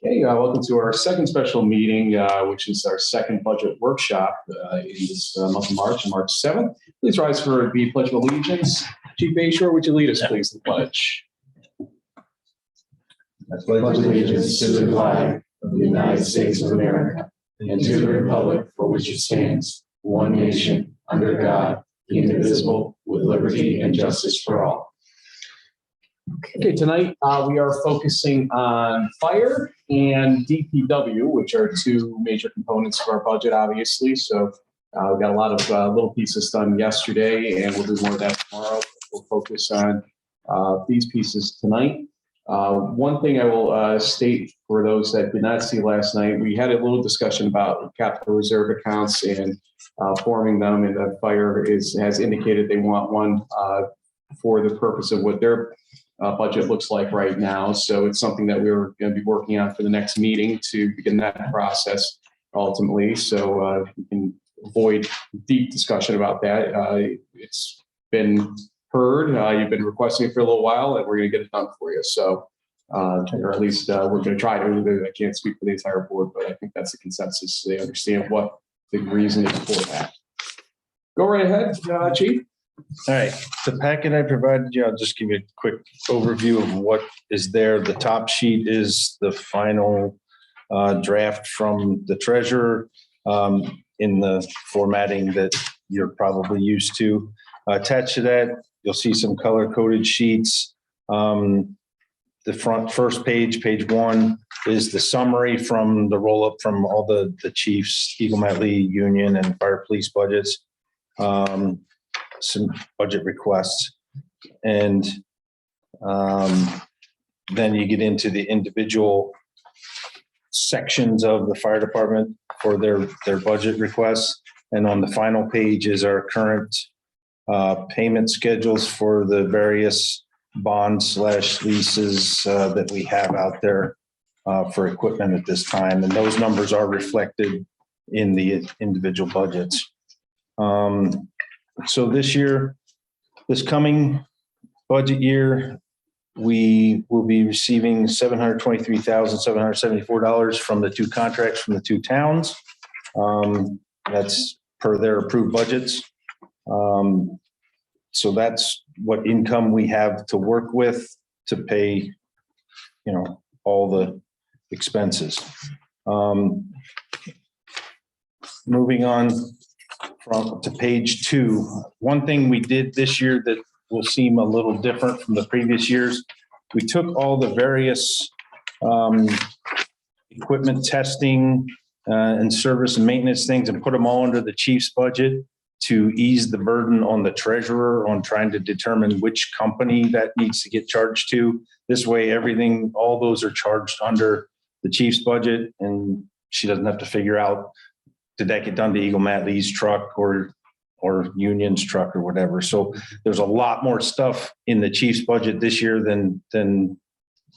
Okay, welcome to our second special meeting, which is our second budget workshop in this month of March, March 7th. Please rise for the Pledge of Allegiance. Chief Bayshore, would you lead us, please, the pledge? I pledge allegiance to the flag of the United States of America and to the republic for which it stands, one nation, under God, indivisible, with liberty and justice for all. Okay, tonight we are focusing on fire and DPW, which are two major components of our budget, obviously. So we got a lot of little pieces done yesterday, and we'll do more of that tomorrow. We'll focus on these pieces tonight. One thing I will state for those that did not see last night, we had a little discussion about capital reserve accounts and forming them, and the fire has indicated they want one for the purpose of what their budget looks like right now. So it's something that we're going to be working on for the next meeting to begin that process ultimately. So we can avoid deep discussion about that. It's been heard. You've been requesting it for a little while, and we're going to get it done for you. So, or at least we're going to try to. I can't speak for the entire board, but I think that's the consensus. They understand what the reason is for that. Go right ahead, Chief. All right, the packet I provided you, I'll just give you a quick overview of what is there. The top sheet is the final draft from the treasurer in the formatting that you're probably used to. Attached to that, you'll see some color-coded sheets. The first page, page 1, is the summary from the roll-up from all the chiefs, Eagle Mat Lee, Union, and Fire Police budgets. Some budget requests, and then you get into the individual sections of the fire department for their budget requests. And on the final page is our current payment schedules for the various bonds / leases that we have out there for equipment at this time. And those numbers are reflected in the individual budgets. So this coming budget year, we will be receiving $723,774 from the two contracts from the two towns. That's per their approved budgets. So that's what income we have to work with to pay, all the expenses. Moving on to page 2. One thing we did this year that will seem a little different from the previous years, we took all the various equipment testing and service and maintenance things and put them all under the chief's budget to ease the burden on the treasurer on trying to determine which company that needs to get charged to. This way, all those are charged under the chief's budget, and she doesn't have to figure out, did that get done to Eagle Mat Lee's truck or Union's truck or whatever. So there's a lot more stuff in the chief's budget this year than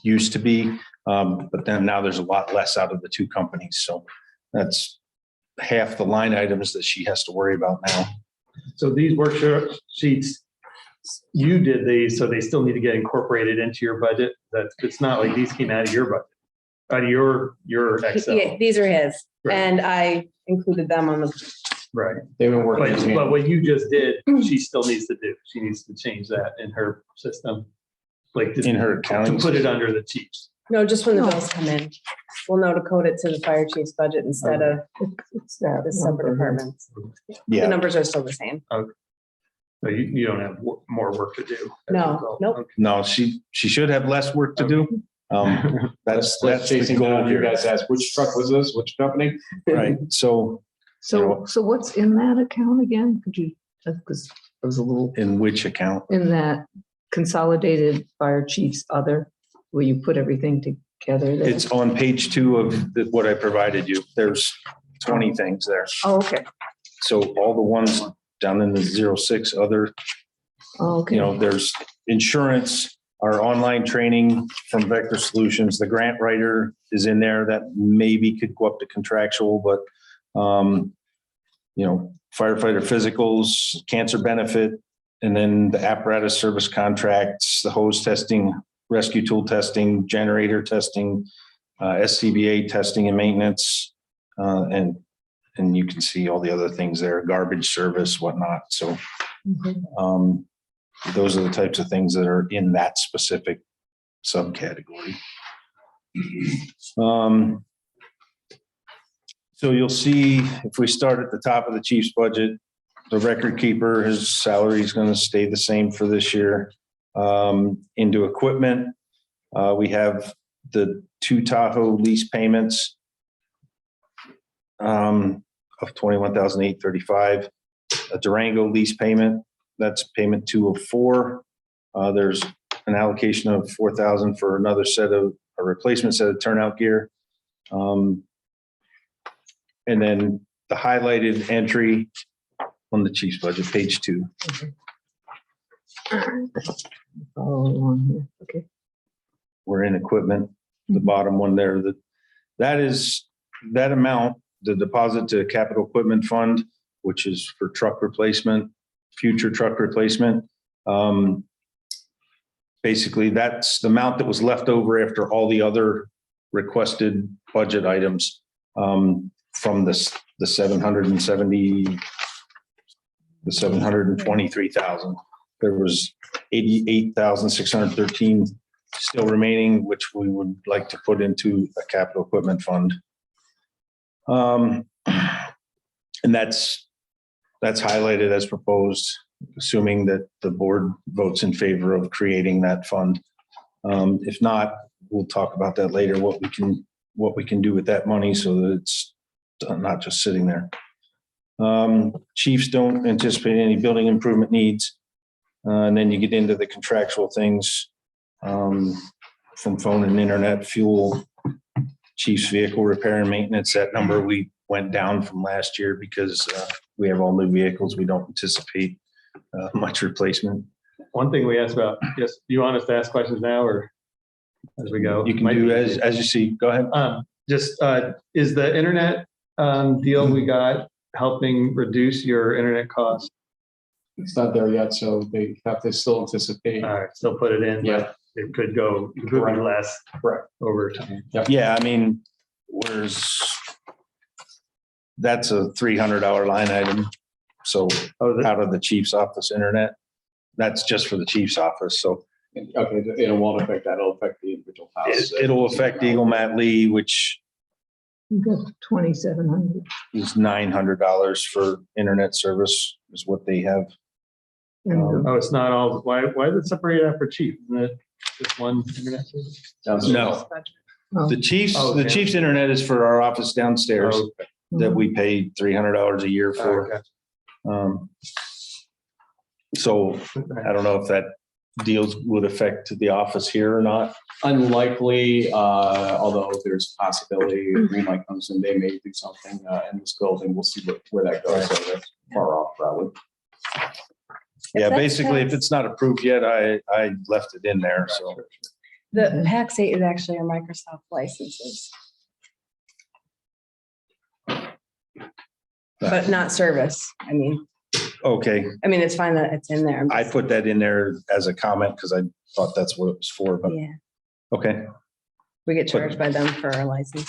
used to be. But then now there's a lot less out of the two companies. So that's half the line items that she has to worry about now. So these workshop sheets, you did these, so they still need to get incorporated into your budget. It's not like these came out of your budget, out of your Excel. Yeah, these are his, Right. and I included them on the. Right. They've been working. But what you just did, she still needs to do. She needs to change that in her system, like In her accounting to put it under the chiefs. No, just when the bills come in, we'll know to code it to the fire chief's budget instead of the separate departments. The Yeah, numbers are still the same. So you don't have more work to do. No, nope. no, she should have less work to do. That's chasing the goal down. You here. guys asked which truck was this, which company? Right. So So what's in that account again? Could you, because I was a little, in which account? in that consolidated fire chief's other, where you put everything together there? It's on page 2 of what I provided you. There's 20 things there. Oh, okay. So all the ones down in the 06 other, Oh, okay. there's insurance, our online training from Vector Solutions, the grant writer is in there that maybe could go up to contractual, but firefighter physicals, cancer benefit, And then the apparatus service contracts, the hose testing, rescue tool testing, generator testing, SCBA testing and maintenance, and you can see all the other things there, garbage service, whatnot. So those are the types of things that are in that specific subcategory. So you'll see if we start at the top of the chief's budget, the record keeper, his salary is going to stay the same for this year. Into equipment, we have the 2 Tahoe lease payments of $21,835. A Durango lease payment, that's payment 204. There's an allocation of $4,000 for another set of a replacement set of turnout gear. And then the highlighted entry on the chief's budget, page 2. Follow along here. Okay. We're in equipment, the bottom one there, that amount, the deposit to capital equipment fund, which is for truck replacement, future truck replacement. Basically, that's the amount that was left over after all the other requested budget items from the 723,000. There was 88,613 still remaining, which we would like to put into a capital equipment fund. And that's highlighted as proposed, assuming that the board votes in favor of creating that fund. If not, we'll talk about that later, what we can do with that money so that it's not just sitting there. Chiefs don't anticipate any building improvement needs. And then you get into the contractual things from phone and internet, fuel, chief's vehicle repair and maintenance. That number we went down from last year because we have all new vehicles. We don't anticipate much replacement. One thing we asked about, yes, do you want us to ask questions now or as we go? You can do as you see. Go ahead. Is the internet deal we got helping reduce your internet costs? It's not there yet, so they have to still anticipate. All right, still put it in, Yeah. but it could be less Correct. over time. Yeah, I mean, that's a $300 line item. So out of the chief's office internet, that's just for the chief's office. So Okay, it won't affect that. It'll affect the individual house. it'll affect Eagle Mat Lee, which You got 2,700. is $900 for internet service is what they have. And Oh, it's not all, why is it separated out for chief? Isn't it just one internet service? No, the chief's Okay. internet is for our office downstairs Oh, that we pay $300 a year for. okay. So I don't know if that deals would affect the office here or not. Unlikely, although there's a possibility green light comes in, they may do something in this building. We'll see where that goes. So that's far off, probably. Yeah, that's basically, if tax- it's not approved yet, I left it in there, so. The PAX 8 is actually our Microsoft licenses. But not service. I mean, Okay, it's fine that it's in there. I'm I just- put that in there as a comment because I thought that's what it was for, but Yeah, okay. we get charged by them for our licenses.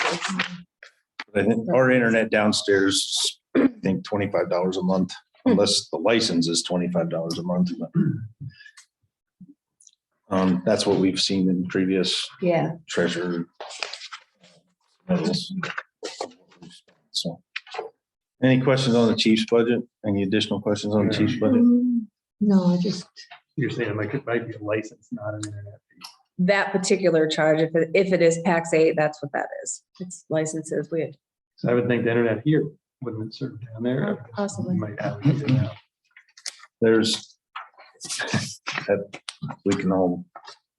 I think our internet downstairs, is, I think $25 a month, unless the license is $25 a month. But, that's what we've seen in previous Yeah. treasurer. medals. So, any questions on the chief's budget? Any additional questions on the chief's budget? No, I just, You're saying like it might be a license, not an internet fee. That particular charge, if it is PAX 8, that's what that is. It's licenses. So I would think the internet here wouldn't have served down there. Possibly. You might have it here now. There's, we can all,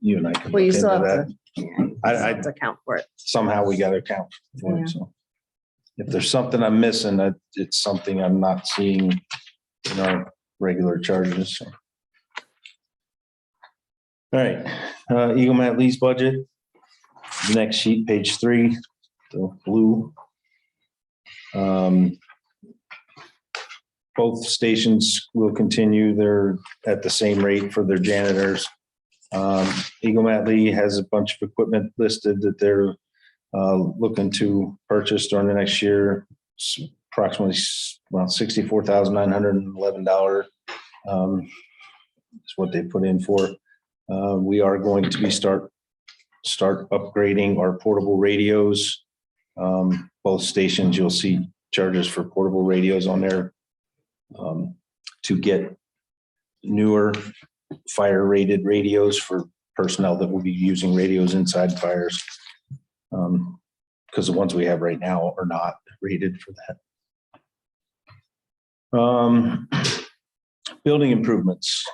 you and I can. Well, you look still into have that. to, yeah, you I- still have to account for it. Somehow we got to account for Yeah. it. So if there's something I'm missing, it's something I'm not seeing in our regular charges. So. All right, Eagle Mat Lee's budget. The next sheet, page 3, the blue. both stations will continue. They're at the same rate for their janitors. Eagle Lee has a bunch of equipment listed that they're looking to purchase during the next year. It's approximately around $64,911 is what they put in for. We are going to be start upgrading our portable radios. Both stations, you'll see charges for portable radios on there to get newer fire rated radios for personnel that will be using radios inside fires. Because the ones we have right now are not rated for that. Building improvements.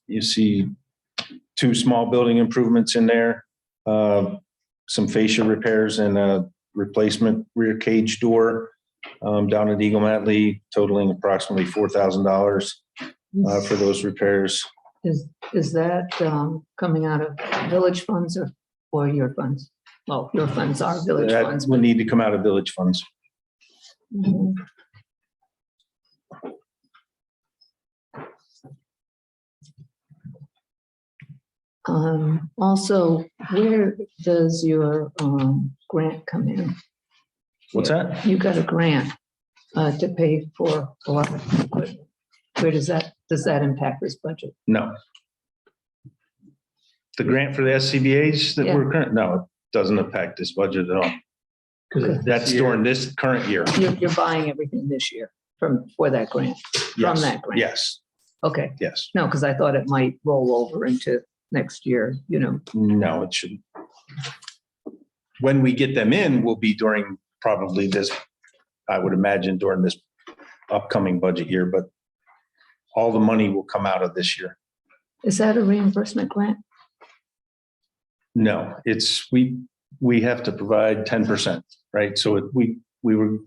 You see 2 small building improvements in there, some fascia repairs and a replacement rear cage door down at Eagle Lee, totaling approximately $4,000 for those repairs. Is that coming out of village funds or your funds? Well, your funds are village That funds. will need to come out of village funds. Mhm. Also, where does your grant come in? What's that? You got a grant to pay for a lot of equipment. Where does that impact this budget? No. The grant for the SCBA's that we're current, no, it doesn't impact this budget at all. That's during this current year. You're buying everything this year for that grant, from Yes. that grant? Yes, Okay, yes. no, because I thought it might roll over into next year, No, it shouldn't. When we get them in, will be during probably this, I would imagine during this upcoming budget year, but all the money will come out of this year. Is that a reimbursement grant? No, it's, we have to provide 10%, right? So we were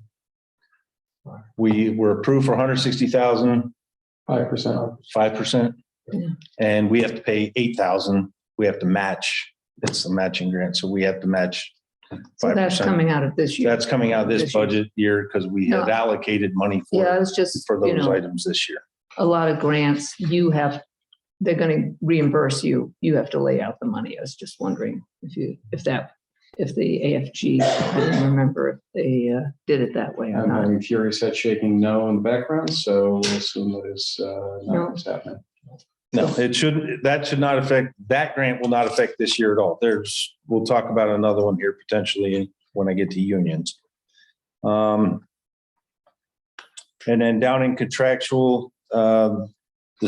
approved for 160,000, 5%. 5%. Yeah. And we have to pay 8,000. We have to match. It's a matching grant. So we have to match 5%. So that's coming out of this year. That's coming out of this year. budget year because we had No. allocated money Yeah, I for was just, those items this year. a lot of grants, they're going to reimburse you. You have to lay out the money. I was just wondering if the AFG, I didn't remember if they did it that way or I'm not. having furious head shaking no in the background, so we'll assume that is not what's happening. No, that grant will not affect this year at all. We'll talk about another one here potentially when I get to unions. And then down in contractual, the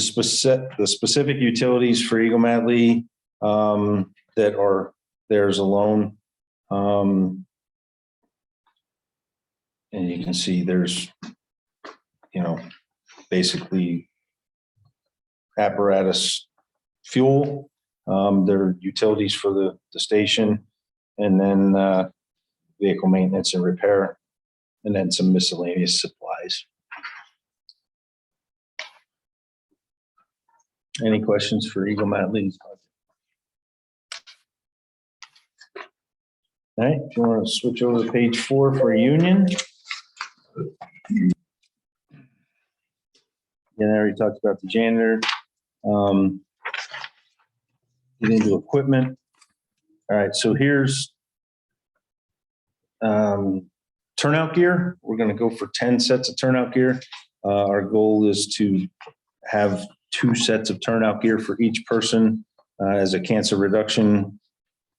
specific utilities for Eagle Lee that are theirs alone. And you can see there's, basically apparatus fuel, their utilities for the station, and then vehicle maintenance and repair, and then some miscellaneous supplies. Any questions for Eagle Lee's budget? All right, if you want to switch over to page 4 for union. Again, I already talked about the janitor. Get into equipment. All right, so here's turnout gear. We're going to go for 10 sets of turnout gear. Our goal is to have 2 sets of turnout gear for each person as a cancer reduction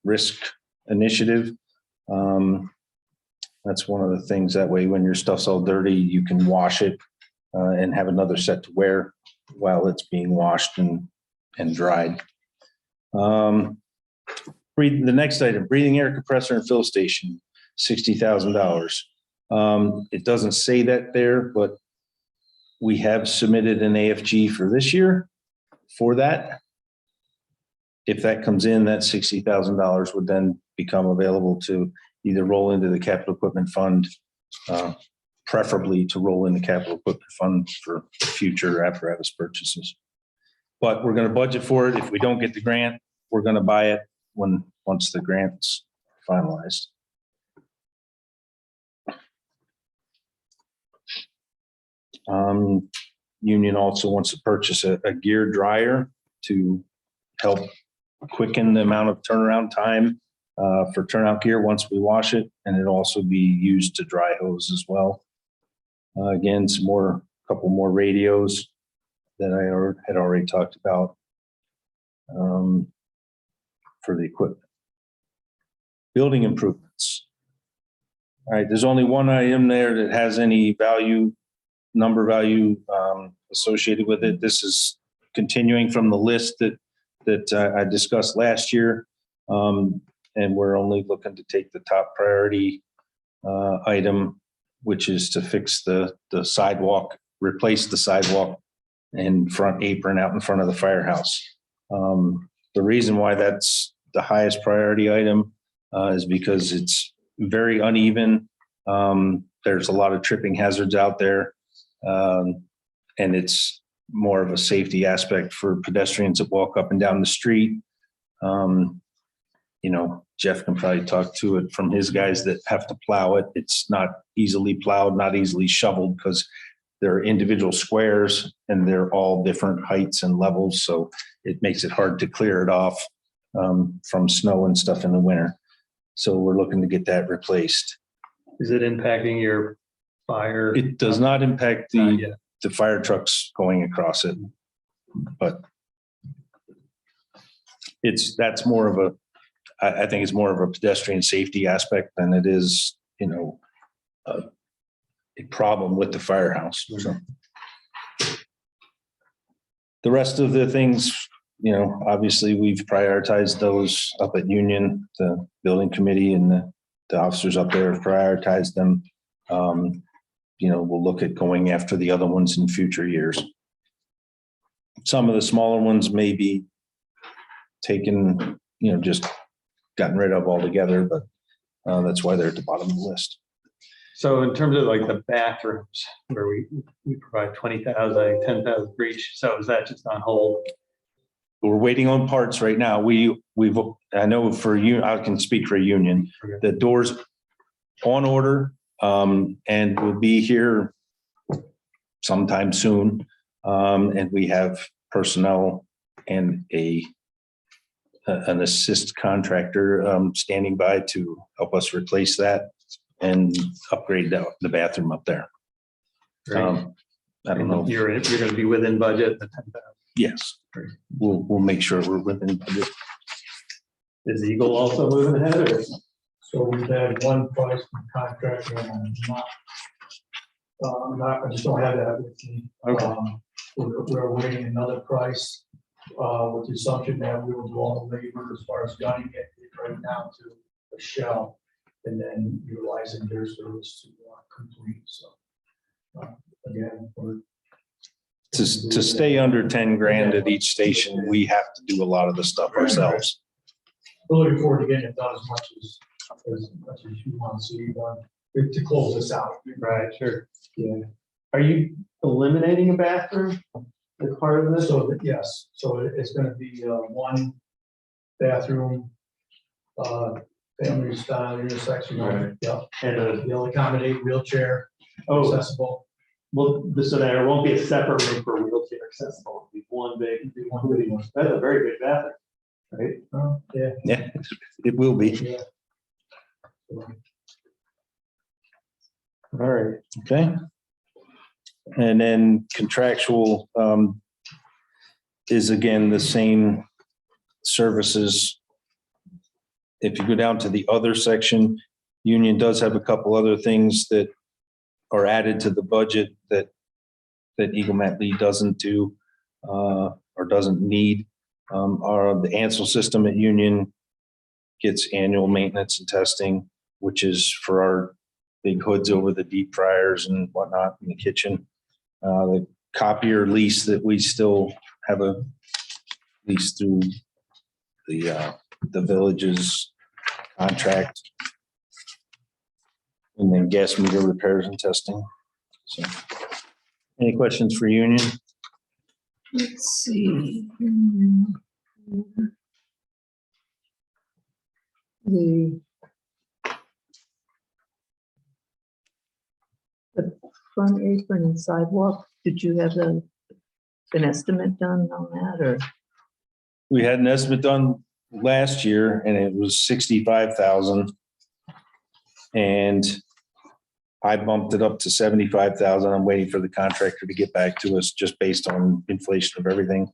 risk initiative. That's one of the things. That way, when your stuff's all dirty, you can wash it and have another set to wear while it's being washed and dried. The next item, breathing air compressor and fill station, $60,000. It doesn't say that there, but we have submitted an AFG for this year for that. If that comes in, that $60,000 would then become available to either roll into the capital equipment fund, preferably to roll in the capital equipment fund for future apparatus purchases. But we're going to budget for it. If we don't get the grant, we're going to buy it once the grant's finalized. Union also wants to purchase a gear dryer to help quicken the amount of turnaround time for turnout gear once we wash it, and it'll also be used to dry hose as well. Again, couple more radios that I had already talked about for the equipment. Building improvements. All right, there's only one item there that has any number value associated with it. This is continuing from the list that I discussed last year. And we're only looking to take the top priority item, which is to fix the sidewalk, replace the sidewalk and front apron out in front of the firehouse. The reason why that's the highest priority item is because it's very uneven. There's a lot of tripping hazards out there. And it's more of a safety aspect for pedestrians that walk up and down the street. Jeff can probably talk to it from his guys that have to plow it. It's not easily plowed, not easily shoveled because they're individual squares and they're all different heights and levels. So it makes it hard to clear it off from snow and stuff in the winter. So we're looking to get that replaced. Is it impacting your fire? It does not impact the fire trucks going across it, but that's more of I think it's more of a pedestrian safety aspect than it is, a problem with the firehouse. So the rest of the things, obviously we've prioritized those up at Union, the building committee and the officers up there have prioritized them. We'll look at going after the other ones in future years. Some of the smaller ones may be taken, just gotten rid of altogether, but that's why they're at the bottom of the list. So in terms of like the bathrooms where we provide 20,000, 10,000 for each. So is that just on hold? We're waiting on parts right now. I know for you, I can speak for Union. Okay. The door's on order and will be here sometime soon. And we have personnel and an assist contractor standing by to help us replace that and upgrade the bathroom up there. I don't know. You're going to be within budget, the 10,000. Yes, we'll make sure we're within budget. Is Eagle also moving ahead? Or? So we've had one price from contractor and I just don't have that with me. Okay. We're awaiting another price with the assumption that we will do all the labor as far as gunning it right now to a shell and then utilizing their service to complete. So again, To stay under 10 grand at each station, we have to do a lot of the stuff ourselves. we're looking forward to getting it done as much as you want to see done to close this out. Right, sure. Yeah. Are you eliminating a bathroom as part of this? So yes, so it's going to be one bathroom, family style intersection. Right. Yep. And They'll accommodate wheelchair accessible. well, so there won't be a separate room for wheelchair accessible. It'll be one big one. That's a very big bathroom, right? Yeah. Yeah, it will be. Yeah. All right. Okay. And then contractual is again the same services. If you go down to the other section, Union does have a couple other things that are added to the budget that Eagle Mat Lee doesn't do or doesn't need. The Ansel system at Union gets annual maintenance and testing, which is for our big hoods over the deep fryers and whatnot in the kitchen. The copier lease that we still have a lease through the village's contract. And then gas meter repairs and testing. So, any questions for Union? Let's see. The front apron and sidewalk, did you have an estimate done on that or? We had an estimate done last year and it was 65,000. And I bumped it up to 75,000. I'm waiting for the contractor to get back to us just based on inflation of everything,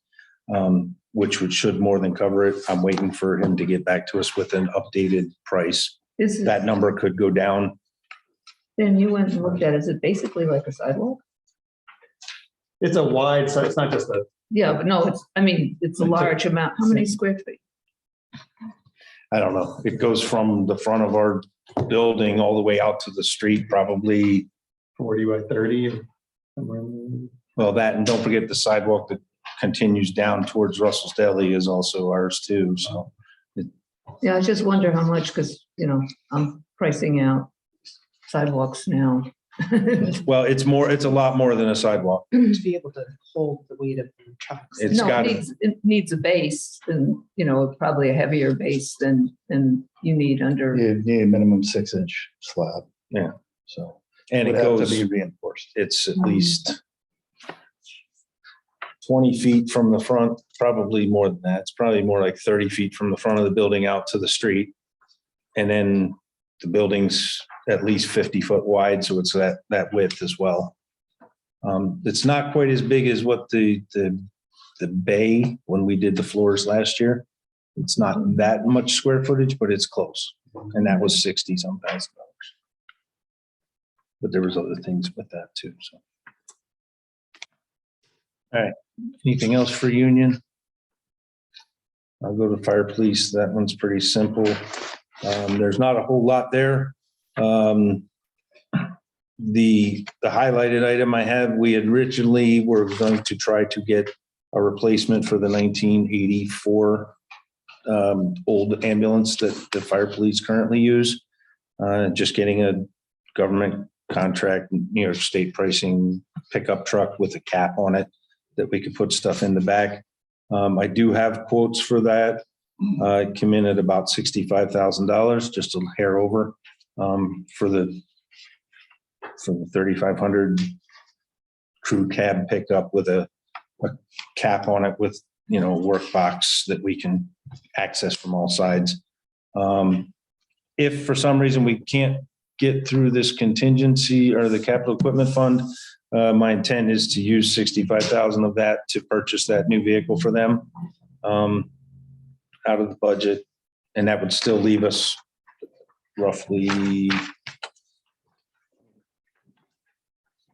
which should more than cover it. I'm waiting for him to get back to us with an updated price. Is it, That number could go down. then you went and looked at, is it basically like a sidewalk? It's a wide, so it's not just a, Yeah, but no, it's, I mean, it's a large amount. How many square feet? I don't know. It goes from the front of our building all the way out to the street, probably. 40 by 30. Somewhere in Well, that, and don't forget the sidewalk that continues down towards Russell's Deli is also ours too. So Yeah, I just wonder how much, because, you know, I'm pricing out sidewalks now. well, it's a lot more than a sidewalk. To be able to hold the weight of the trucks. It's No, got, it needs a base and, you know, probably a heavier base than you need under. You need a minimum 6-inch slab. Yeah. So. and it would have to goes, be reinforced. it's at least 20 feet from the front, probably more than that. It's probably more like 30 feet from the front of the building out to the street. And then the building's at least 50 foot wide, so it's that width as well. It's not quite as big as what the bay when we did the floors last year. It's not that much square footage, but it's close. And that was 60-some thousand dollars. But there was other things with that too, so. All right, anything else for Union? I'll go to fire police. That one's pretty simple. There's not a whole lot there. The highlighted item I have, we originally were going to try to get a replacement for the 1984 old ambulance that the fire police currently use. Just getting a government contract, New York State pricing pickup truck with a cap on it that we could put stuff in the back. I do have quotes for that. It came in at about $65,000, just a hair over for the 3,500 crew cab pickup with a cap on it with, a work box that we can access from all sides. If for some reason we can't get through this contingency or the capital equipment fund, my intent is to use 65,000 of that to purchase that new vehicle for them out of the budget. And that would still leave us roughly,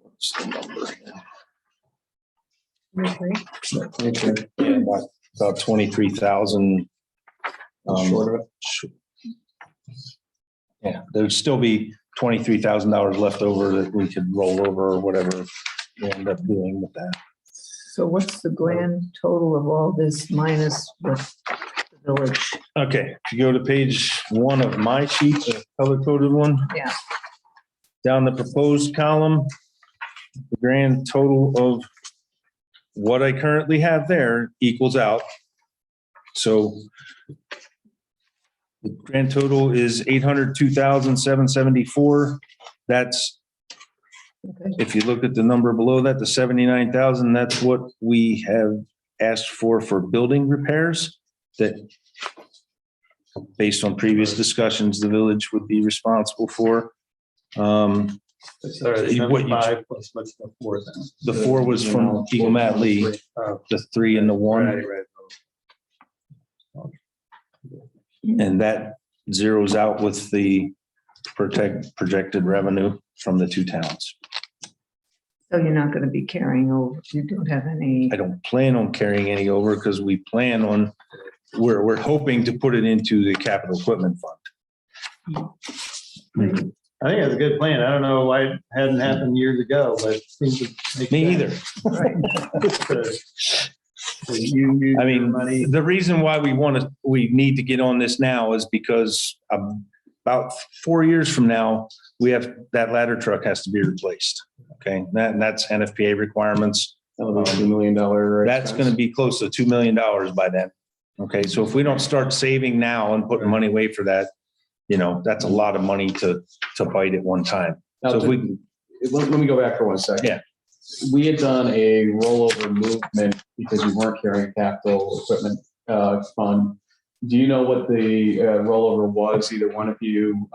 what's the number? Yeah, about 23,000. Short of it. Yeah, there'd still be $23,000 left over that we could roll over or whatever we end up doing with that. So what's the grand total of all this minus what the village? Okay, if you go to page 1 of my sheet, the color-coded one. Yeah. Down the proposed column, the grand total of what I currently have there equals out. So the grand total is $802,774. That's, Okay. if you look at the number below that, the 79,000, that's what we have asked for building repairs that, based on previous discussions, the village would be responsible for. Sorry, What you- 75 plus what's the 4 then? The 4 was from Eagle Mat Lee, the 3 and the 1. Right. And that zeroes out with the projected revenue from the 2 towns. So you're not going to be carrying over, you don't have any, I don't plan on carrying any over because we plan on, we're hoping to put it into the capital equipment fund. I think that's a good plan. I don't know why it hadn't happened years ago, but it seems to make Me either. sense. You use I your mean, money. the reason why we need to get on this now is because about 4 years from now, that ladder truck has to be replaced. Okay, that's NFPA requirements. $2 million. That's going to be close to $2 million by then. Okay, so if we don't start saving now and putting money away for that, that's a lot of money to bite at one time. Now, So if we, let me go back for 1 second. Yeah. We had done a rollover movement because we weren't carrying capital equipment fund. Do you know what the rollover was, either one of you?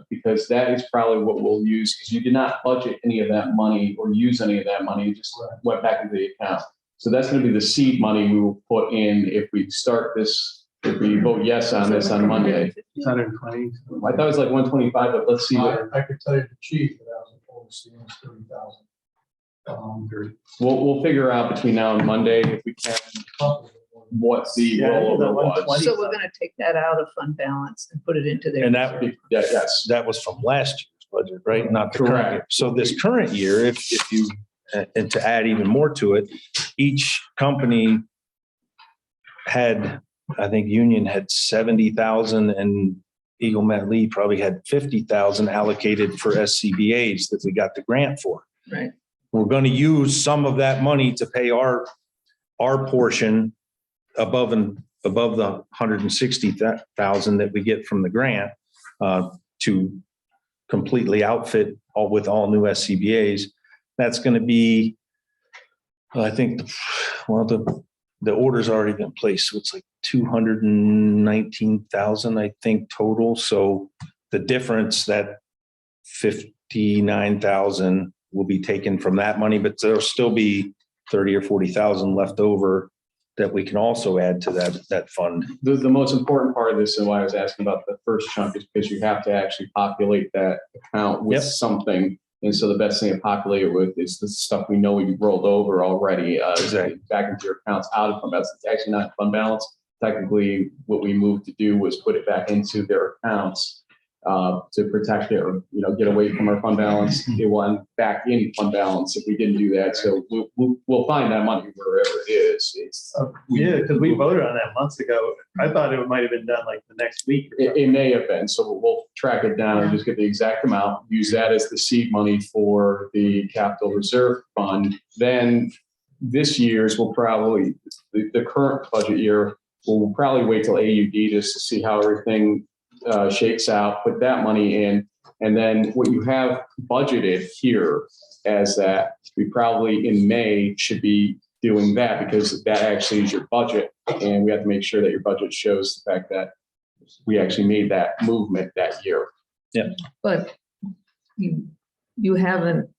Because that is probably what we'll use, because you did not budget any of that money or use any of that money, it just went back into the account. So that's going to be the seed money we will put in if we start this, if we vote yes on this on Monday. 120. I thought it was like 125, but let's see what. I could tell you the chief, that I was told to see him 30,000. We'll figure out between now and Monday if we can what the rollover was. So we're gonna take that out of fund balance and put it into there. And that, Yeah, yes. that was from last year's budget, right? Not the current Correct. year. So this current year, if you, and to add even more to it, each company had, I think Union had 70,000 and Eagle Met Lee probably had 50,000 allocated for SCBA's that we got the grant for. Right. We're going to use some of that money to pay our portion above the 160,000 that we get from the grant to completely outfit with all new SCBA's. That's going to be, I think, well, the order's already been placed, so it's like 219,000, I think, total. So the difference, that 59,000 will be taken from that money, but there'll still be 30 or 40,000 left over that we can also add to that fund. The most important part of this and why I was asking about the first chunk is because you have to actually populate that account with Yep. something. And so the best thing to populate it with is the stuff we know we rolled over already Exactly. back into your accounts out of fund balance. It's actually not fund balance. Technically, what we moved to do was put it back into their accounts to protect it or, get away from our fund balance. It will end back in fund balance if we didn't do that. So we'll find that money wherever it is. Yeah, because we voted on that months ago. I thought it might have been done like the next week. or something. It may have been, so we'll track it down and just get the exact amount, use that as the seed money for the capital reserve fund. Then this year's will probably, the current budget year, we'll probably wait till AUD just to see how everything shakes out, put that money in. And then what you have budgeted here as that, we probably in May should be doing that because that actually is your budget. And we have to make sure that your budget shows the fact that we actually made that movement that year. But you haven't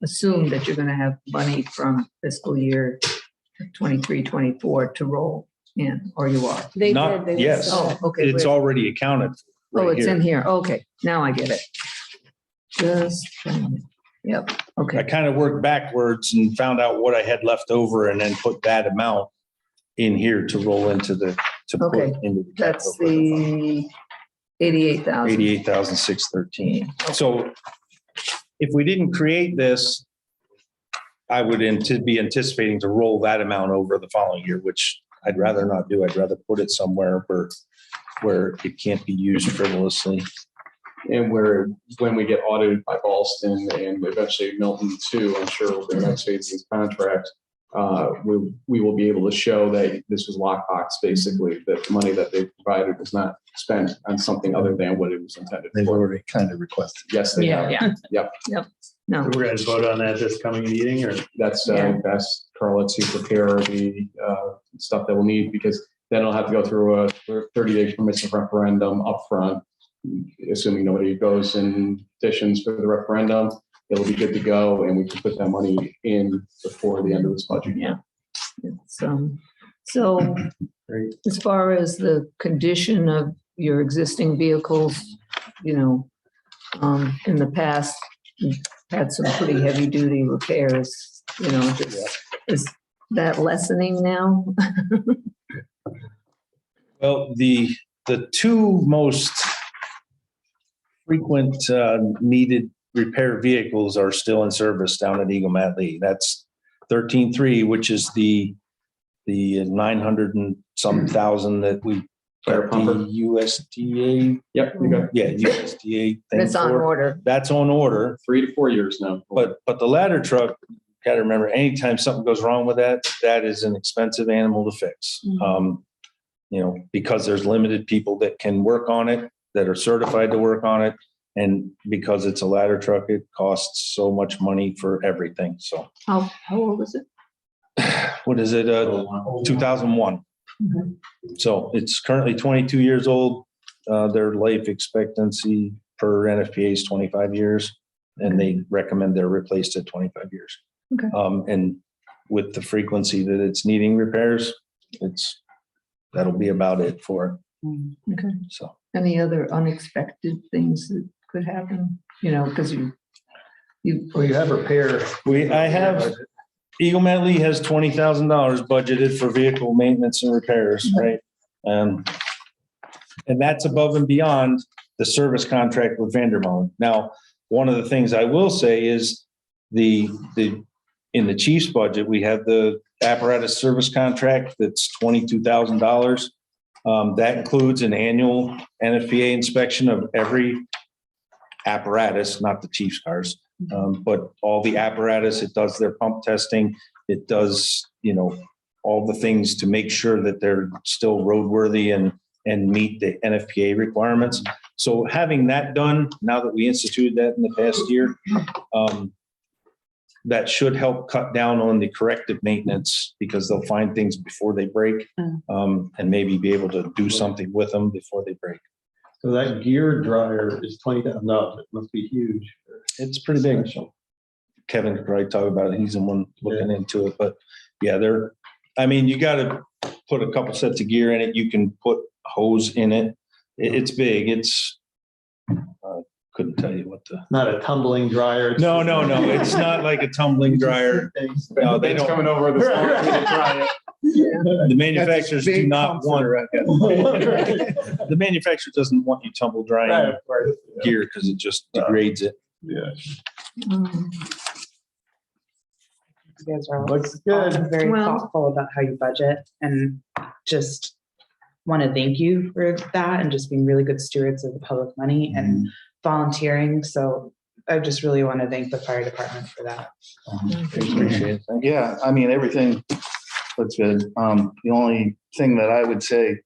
assumed that you're gonna have money from fiscal year 23, 24 to roll in, or you are? They Not- did. They yes. just said Oh, okay. It's wait. already accounted for. Oh, right it's here. in here. Okay, now I get it. Just, yep, I okay. kind of worked backwards and found out what I had left over and then put that amount in here to roll into to put Okay, into the That's capital the 88,000. 88,613. So if we didn't create this, I would be anticipating to roll that amount over the following year, which I'd rather not do. I'd rather put it somewhere where it can't be used frivolously. And when we get audited by Ballston and eventually Milton too, I'm sure over the next phase of this contract, we will be able to show that this was lockbox, basically, that the money that they provided was not spent on something other than what it was intended They've for. already kind of requested. Yes, they have. Yeah. No, So we're going to vote on that this coming meeting, or? That's Yeah. best, Carla, to prepare the stuff that we'll need, because then it'll have to go through a 30-day permissive referendum upfront. Assuming nobody goes and petitions for the referendum, it'll be good to go, and we can put that money in before the end of this budget year. it's, so as far as the condition of your existing vehicles, in the past, you've had some pretty heavy duty repairs, is that lessening now? Well, the two most frequent needed repair vehicles are still in service down at Eagle Mat Lee. That's 13.3, which is the 900 and some thousand that we Fire got pumper. the USDA. Yep, you got USDA thing That's on for. order. That's on order. 3 to 4 years now. But the ladder truck, got to remember, anytime something goes wrong with that, that is an expensive animal to fix. Because there's limited people that can work on it, that are certified to work on it. And because it's a ladder truck, it costs so much money for everything. So How old is it? what is it? 2001. So it's currently 22 years old. Their life expectancy per NFPA is 25 years, and they recommend they're replaced at 25 years. Okay. And with the frequency that it's needing repairs, that'll be about it for it. Okay. So Any other unexpected things that could happen? You know, because you Well, you have repair. I have Eagle Mat Lee has $20,000 budgeted for vehicle maintenance and repairs, right? And that's above and beyond the service contract with Vandermolen. Now, one of the things I will say is in the chief's budget, we have the apparatus service contract that's $22,000. That includes an annual NFPA inspection of every apparatus, not the chief's cars, but all the apparatus. It does their pump testing. It does, all the things to make sure that they're still roadworthy and meet the NFPA requirements. So having that done, now that we instituted that in the past year, that should help cut down on the corrective maintenance, because they'll find things before they break, and maybe be able to do something with them before they break. So that gear dryer is $20,000. It must be huge. It's pretty big. Kevin could probably talk about it. He's the one looking into it, but yeah, you got to put a couple sets of gear in it. You can put hose in it. It's big. Couldn't tell you what Not a tumbling dryer. No. It's not like a tumbling dryer. No, they don't. Coming over the storm to try it. The manufacturers do not want. The manufacturer doesn't want you tumble drying gear because it just degrades it. Yeah. You guys are all Looks good. very Well- thoughtful about how you budget, and just want to thank you for that, and just being really good stewards of the public money and volunteering. So I just really want to thank the fire department for that. Appreciate it. Yeah, everything looks good. The only thing that I would say,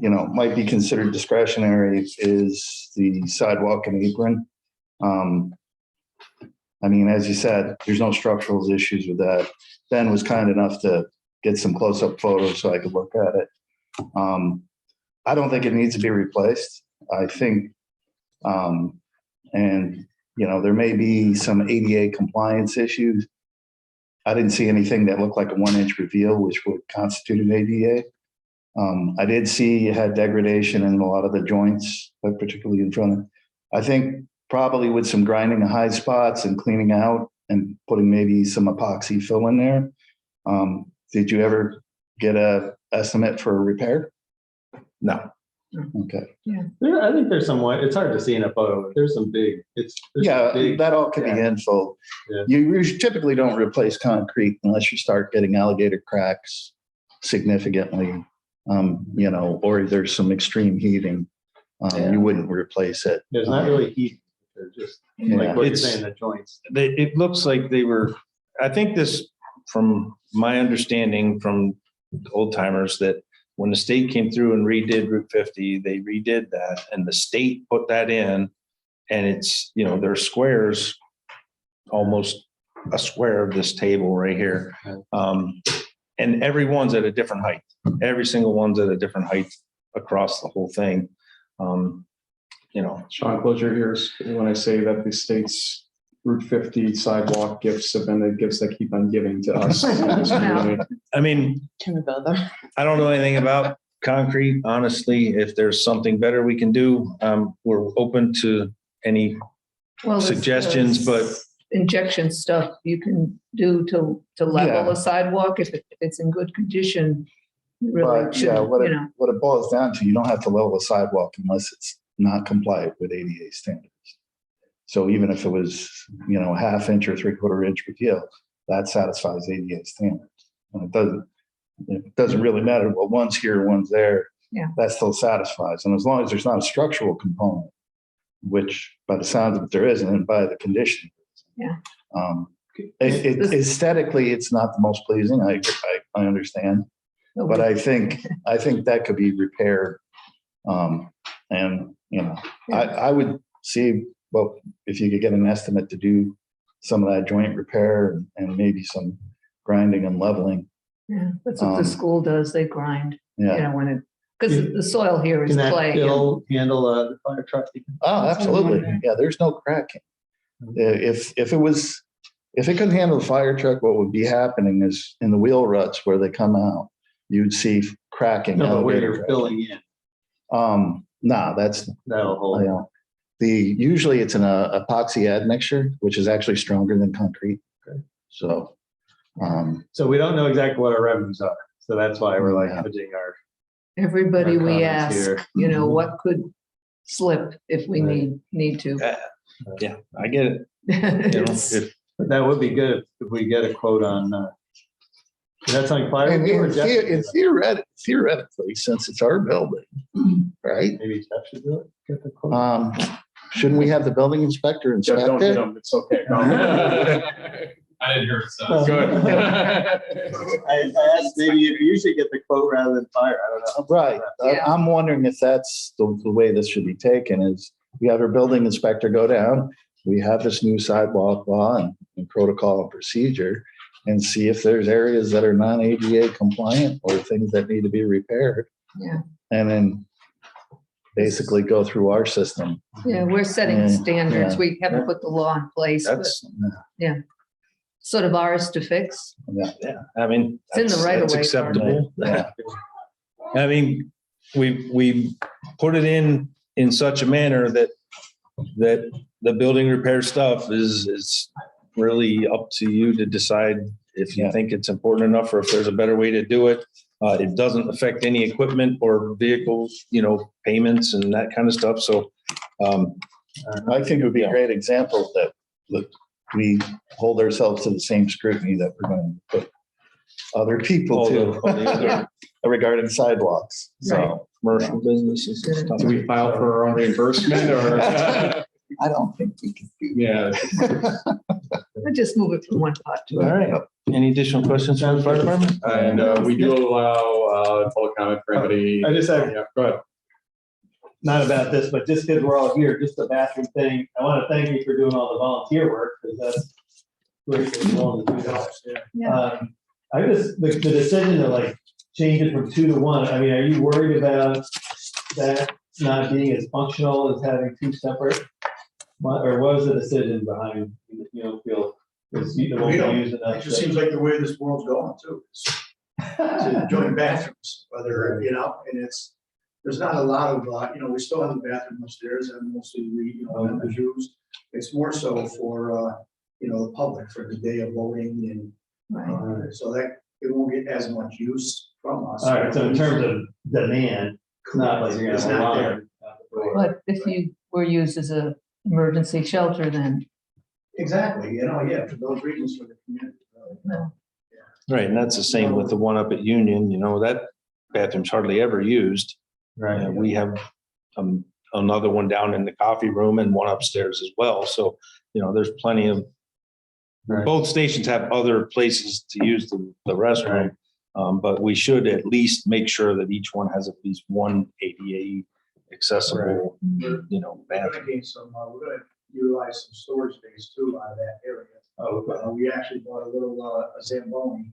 might be considered discretionary is the sidewalk and apron. As you said, there's no structural issues with that. Ben was kind enough to get some close-up photos so I could look at it. I don't think it needs to be replaced. I think, there may be some ADA compliance issues. I didn't see anything that looked like a 1-inch reveal, which would constitute an ADA. I did see you had degradation in a lot of the joints, particularly in front of. I think probably with some grinding of high spots and cleaning out and putting maybe some epoxy fill in there. Did you ever get a estimate for a repair? No. Okay. I think there's some way. It's hard to see in a photo, but there's some big. That all could be info. Yeah. You typically don't replace concrete unless you start getting alligator cracks significantly, or there's some extreme heating. You wouldn't replace it. There's not really heat. They're just like what you're saying, the joints. It looks like they were, I think this, from my understanding from old timers, that when the state came through and redid Route 50, they redid that, and the state put that in, and it's, there are squares, almost a square of this table right here. And every one's at a different height. Every single one's at a different height across the whole thing. Sean, close your ears when I say that the state's Route 50 sidewalk gifts have been the gifts that keep on giving to us. Can we build them? I don't know anything about concrete, honestly. If there's something better we can do, we're open to any suggestions, but injection stuff you can do to level a sidewalk if it's in good condition. Really But should, what it boils down to, you don't have to level a sidewalk unless it's not compliant with ADA standards. So even if it was, a 1/2 inch or 3/4 inch reveal, that satisfies ADA standards. And it doesn't really matter. Well, one's here, one's there. Yeah. That still satisfies. And as long as there's not a structural component, which by the sounds of it, there isn't, and by the condition. Yeah. Aesthetically, it's not the most pleasing. I understand. But I think that could be repaired. I would see, well, if you could get an estimate to do some of that joint repair and maybe some grinding and leveling. Yeah, that's what the school does. They grind, Yeah. when it, because the soil here is Can that clay. still handle the fire truck? Oh, absolutely. Yeah, there's no cracking. If it couldn't handle the fire truck, what would be happening is in the wheel ruts where they come out, you'd see cracking. No, but where elevator you're filling in, No, that's, that'll hold. usually it's an epoxy admixture, which is actually stronger than concrete. Okay. So, So we don't know exactly what our revenues are. So that's why we're like Yeah. hedging our. Everybody Our we comments ask, here. what could slip if we Right. need to. Yeah, I get it. You know, It's- if- But that would be good if we get a quote on, that's like fire. and or Jeff should do that? theoretically, since it's our building, right? Maybe Jeff should do it. Get the quote. Shouldn't we have the building inspector Jeff, inspect don't hit it? him. It's okay. I didn't hear it. So good. I asked maybe if you should get the quote rather than fire. I don't know. Right. Yeah. I'm wondering if that's the way this should be taken is we have our building inspector go down. We have this new sidewalk law and protocol and procedure and see if there's areas that are non-ADA compliant or things that need to be repaired. Yeah. And then basically go through our system. Yeah, we're setting Yeah, standards. yeah. We haven't put the law in place, but That's, sort of ours to fix. yeah, I mean. It's in the that's- right of that's way. Acceptable. Yeah. I mean, we put it in such a manner that the building repair stuff is really up to you to decide if you Yeah. think it's important enough or if there's a better way to do it. It doesn't affect any equipment or vehicles, payments and that kind of stuff. So, I think it would be a great example that we hold ourselves to the same scrutiny that we're going to put other people all to the other regarding sidewalks. So commercial businesses and stuff. Do we file for our own reimbursement or? I don't think we can do Yeah. I just move it from one pot to All another. right. Any additional questions from the fire department? And we do allow public comment for anybody. I just have, Yeah, go ahead. not about this, but just because we're all here, just the bathroom thing. I want to thank you for doing all the volunteer work because that's great for you all to do that. Yeah. I just, the decision to change it from 2 to 1, I mean, are you worried about that not being as functional as having 2 separate? Or what was the decision behind, feel, is you won't use enough? It just seems like the way this world's going too. To joint bathrooms, whether, and there's not a lot of, we still have the bathroom upstairs and mostly members use. It's more so for, the public for the day of voting and Right. so that it won't get as much use from us. All right, so in terms of demand, it's not like you're It's gonna have a not line there. out the door. But if you were used as a emergency shelter, then Exactly, for those reasons for the community. Right, and that's the same with the one up at Union, that bathroom's hardly ever used. Right. We have another one down in the coffee room and one upstairs as well. So, there's plenty of, Right. both stations have other places to use the restroom. But we should at least make sure that each one has at least one ADA accessible, We're bathroom. gonna gain some, we're gonna utilize some storage space too out of that area. We actually bought a little a Zamboni,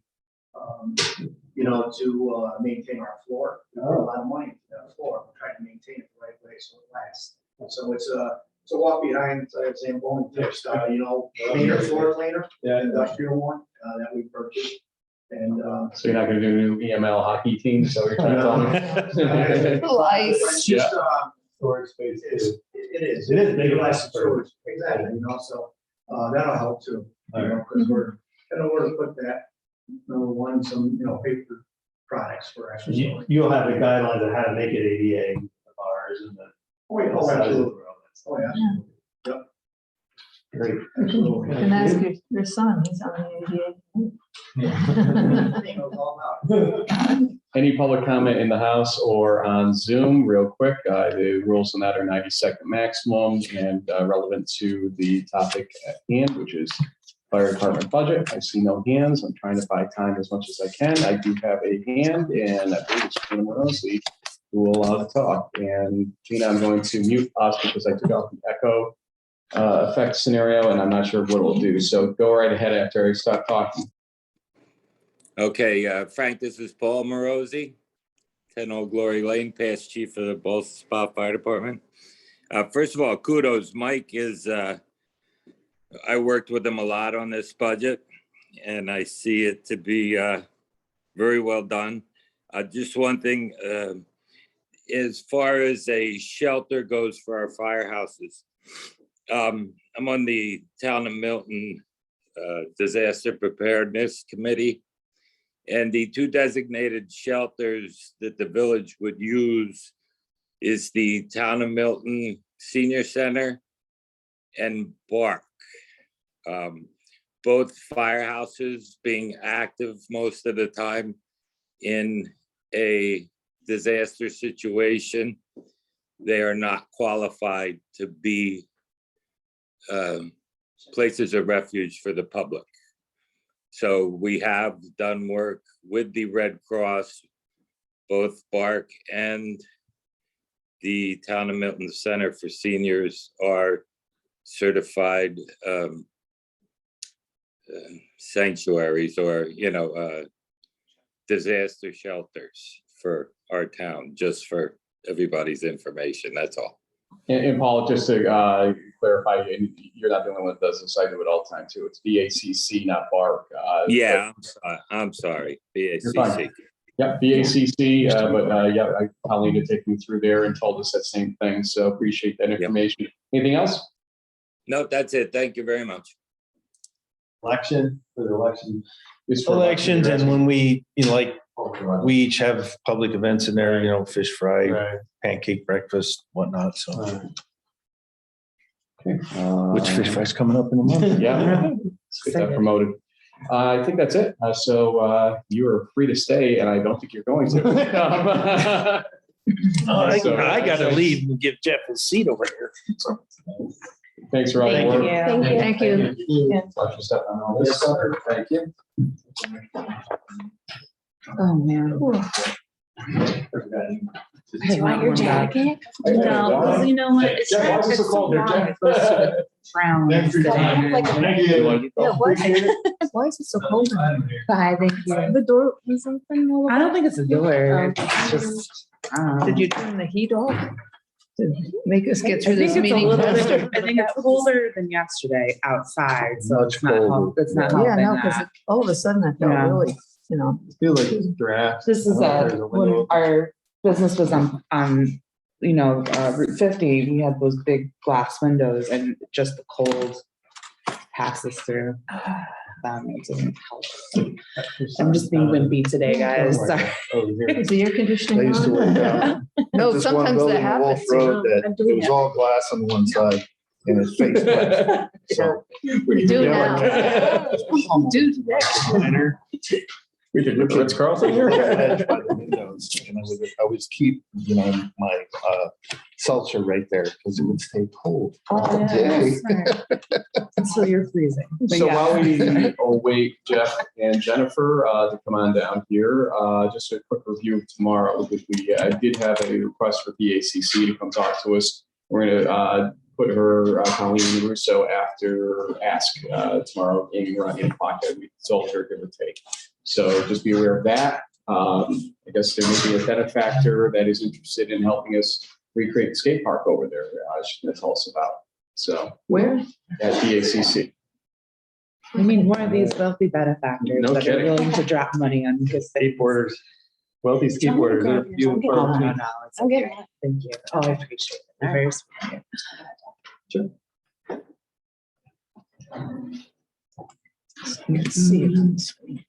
to maintain our floor. We put a lot of money into that floor. We're trying to maintain it the right way so it lasts. So it's a walk behind Zamboni type style, cleaner floor cleaner, industrial one that we purchased. And So you're not going to do a new EML hockey team? So you're trying to tell me? little ice. it's just, Storage space. it is. It is big. Utilize some storage. Exactly, so that'll help too, because we're to put that, number one, some, paper products for extra storage. You'll have the guidelines on how to make it ADA, the bars and the. Oh, yeah, oh, absolutely. Oh, yeah. Yep. Great. Absolutely. You can ask your son, he's on the He knows all about it. Any public comment in the house or on Zoom, real quick? The rules on that are 90-second maximum and relevant to the topic at hand, which is fire department budget. I see no hands. I'm trying to buy time as much as I can. I do have a hand, and I believe it's Jim Rossi. who will allow to talk. And Gina, I'm going to mute us because I took out the echo effect scenario, and I'm not sure what it'll do. So go right ahead after I stop talking. Okay, Frank, this is Paul Morosi, 10 Old Glory Lane, past chief of the Ballston Spa Fire Department. First of all, kudos. Mike is, I worked with him a lot on this budget, and I see it to be very well done. Just one thing, as far as a shelter goes for our firehouses, I'm on the Town of Milton Disaster Preparedness Committee. And the two designated shelters that the village would use is the Town of Milton Senior Center and Bark. Both firehouses being active most of the time in a disaster situation. They are not qualified to be places of refuge for the public. So we have done work with the Red Cross, both Bark and the Town of Milton Center for Seniors are certified sanctuaries or, disaster shelters for our town, just for everybody's information, that's all. And Paul, just to clarify, and you're not the only one that does this. I do it all the time too. It's BACC, not BARC. Yeah, I'm sorry, BACC. Yeah, BACC, but Paulina took me through there and told us that same thing. So appreciate that information. Anything else? No, that's it. Thank you very much. Election, for the election. It's for Elections, and when we, we each have public events in there, fish fry, Right. pancake breakfast, whatnot, so. Okay. Which fish fry's coming up in a month? Yeah, let's get that promoted. I think that's it. So you are free to stay, and I don't think you're going to. I So- gotta leave and give Jeff his seat over here. So. Thanks for all the work. Thank you. Pleasure stepping on all this stuff. Thank you. Oh, man. Do you want your jacket? No, because you know what? It's Jeff, why is it it's so cold there, long. Jeff? It goes to the crown Thanks for today. coming. Like, Thank you. Yeah, why is it so cold? bye, thank you. The door was open a little I don't bit. think it's a door. It's just, I don't know. Did you turn the heat off to make us get through I think this it's a meeting little bit, faster? I think it's colder than yesterday outside, so Much it's not, it's not Yeah, helping no, because that. all of a sudden I felt Yeah. really, I feel like it's a draft. This is when our business was on Route 50, we had those big glass windows and just the cold passes through. It doesn't help. I'm just being wimpy today, guys. Sorry. is the air I conditioning used to work on? down. No, Just one sometimes building that on Wolf happens. you know. Road that I'm doing it was it. all glass on one side and it faced west. So. You do now. Do today. We did look at Ritz Carlson here. Edge by the windows, and I would always keep, my seltzer right there because it would stay cold all day. Until you're freezing. But So yeah. while we await Jeff and Jennifer to come on down here, just a quick review of tomorrow, because we did have a request for BACC to come talk to us. We're going to put her, Colleen Russo, after ask tomorrow, aiming around 8 o'clock. We told her, give or take. So just be aware of that. I guess there may be a benefactor that is interested in helping us recreate the skate park over there. She's going to tell us about. So Where? at BACC. I mean, one of these wealthy benefactors No that kidding. are willing to drop money on because they. Skateboarders, wealthy skateboarders. They're few and Oh, far no, between. no, it's I'm okay. getting it. Thank you. Oh, I appreciate it. You're very sweet. Let's see it on the screen.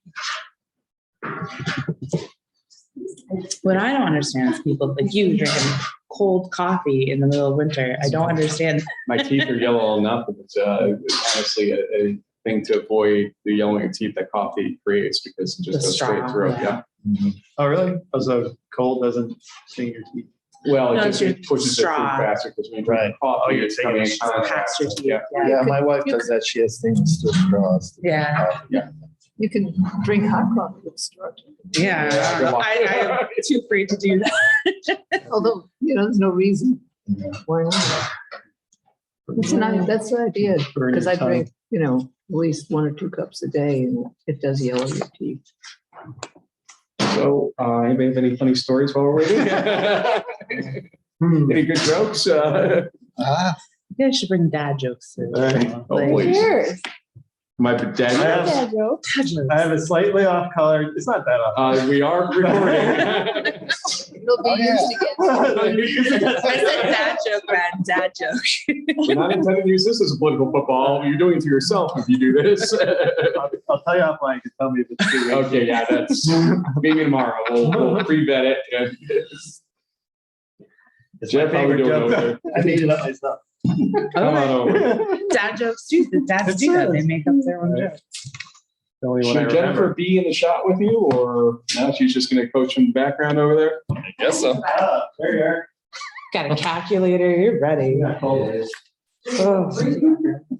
What I don't understand is people like you drinking cold coffee in the middle of winter. I don't understand. My teeth are yellow enough, but it's honestly a thing to avoid the yellowing of teeth that coffee creates, because it just The goes straight straw, through. yeah. Yeah. Oh, really? Oh, so cold doesn't sting your teeth? Well, No, it it's just your it pushes it through straw. faster, because when you drink Right. coffee, you're it's taking coming in the straw contact. Past your teeth. Yeah. Yeah. Yeah, my wife does that. She has stainless steel straws. Yeah. Yeah. You can drink hot coffee with straw. Yeah, I'm too afraid to do that. Although, there's no reason. Why not? That's the idea, because I drink, at least 1 or 2 cups a day, and it does yellow your teeth. So, anybody have any funny stories while we're waiting? Any good jokes? You guys should bring dad jokes. Oh, Like- please. Cheers. My dad. Dad joke. Dad jokes. I have a slightly off color, it's not that off. We are recording. It'll be used against I said dad joke, man, dad joke. We're not intending to use this as a political football. You're doing it to yourself if you do this. I'll tell you offline, you can tell me if it's too late. Okay, yeah, that's maybe tomorrow. We'll pre-vet it. It's Jeff, my how we favorite doing joke. over there? I made it up myself. Come on over. Dad jokes too. The dads do that. They make up their own jokes. The only one I Should Jennifer remember. be in the shot with you, or now she's just going to coach from the background over there? I guess so. Ah, there you are. Got a calculator. You're ready. Oh.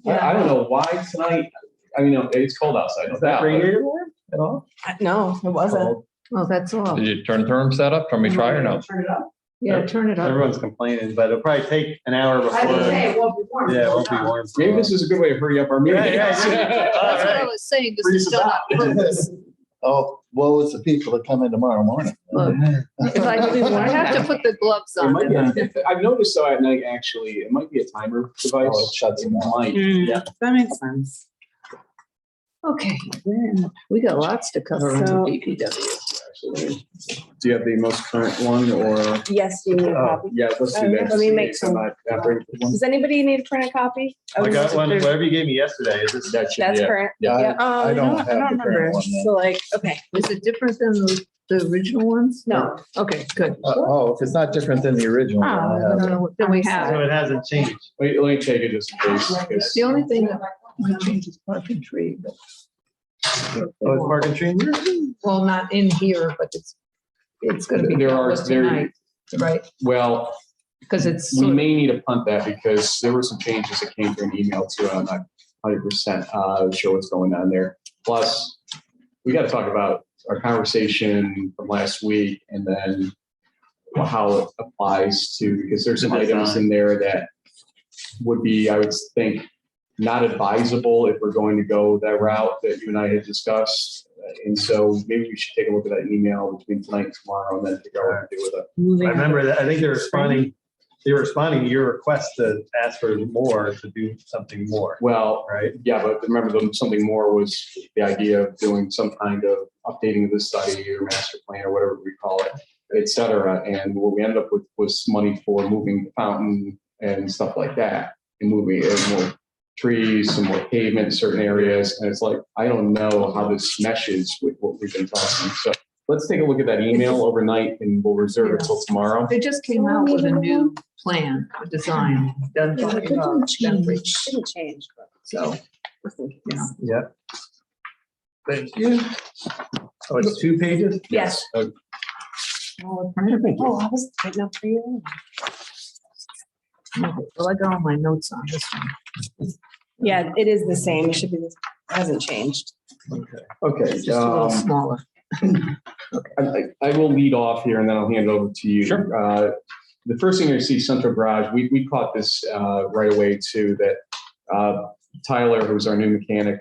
I don't know why tonight. I mean, it's cold outside. Is that radiator warm at all? No, it wasn't. Oh, that's all. Did you turn the thermostat up? Can we try or no? Turn it up. Yeah, turn it up. Everyone's complaining, but it'll probably take an hour before. it won't be warm. Yeah, it won't be warm. for a Maybe while. this is a good way to hurry up our meeting. Yeah. That's what I was saying. This is done on purpose. Oh, woe is the people that come in tomorrow morning. Look, if I have to put the gloves It on. might be, I've noticed though at night, actually, it might be a timer device. Oh, it shuts them off. Might. Yeah, that makes sense. Okay, we got lots to cover on the So- DPW. Do you have the most current one or? Yes, you need a Oh. copy. Yeah, let's do that. Let me make just in case I'm not bringing one. Does anybody need a printed copy? I got one, whatever you gave me yesterday, is this? That should That's be it. current. Yeah. Yeah. I don't have I don't the remember. current one then. So like, okay, Is it different than the original ones? no. Okay, good. Oh, if it's not different than the original, then I have it. Then we have So it. it hasn't changed. Let me take it just in case. 'cause- The only thing that might change is parking tree, but. Oh, it's parking tree in here? Well, not in here, but it's gonna be There dealt are- with there- tonight, right? Well, Because it's we sort of, may need to punt that because there were some changes that came through an email too. I'm not 100% sure what's going on there. Plus, we got to talk about our conversation from last week and then how it applies to, because there's some items in there that would be, I would think, not advisable if we're going to go that route that you and I had discussed. And so maybe we should take a look at that email between tonight and tomorrow and then figure out what to do with it. I remember that, I think they were responding to your request to ask for more, to do something more, Well, right? yeah, but remember something more was the idea of doing some kind of updating of the study or master plan or whatever we call it, et cetera. And what we ended up with was money for moving the fountain and stuff like that and moving more trees, some more pavement in certain areas. And it's like, I don't know how this meshes with what we've been talking. So let's take a look at that email overnight and we'll reserve it till tomorrow. they just came out with a new plan, a design done by, Bentley. Didn't change. So, yeah. Yep. Thank you. Oh, it's 2 pages? Yes. Uh, Oh, I was waiting up for you. Well, I got all my notes on this one. Yeah, it is the same. It should be, hasn't changed. Okay. It's just a little smaller. I will lead off here and then I'll hand it over to you. Sure. The first thing I see, Central Garage, we caught this right away too, that Tyler, who's our new mechanic,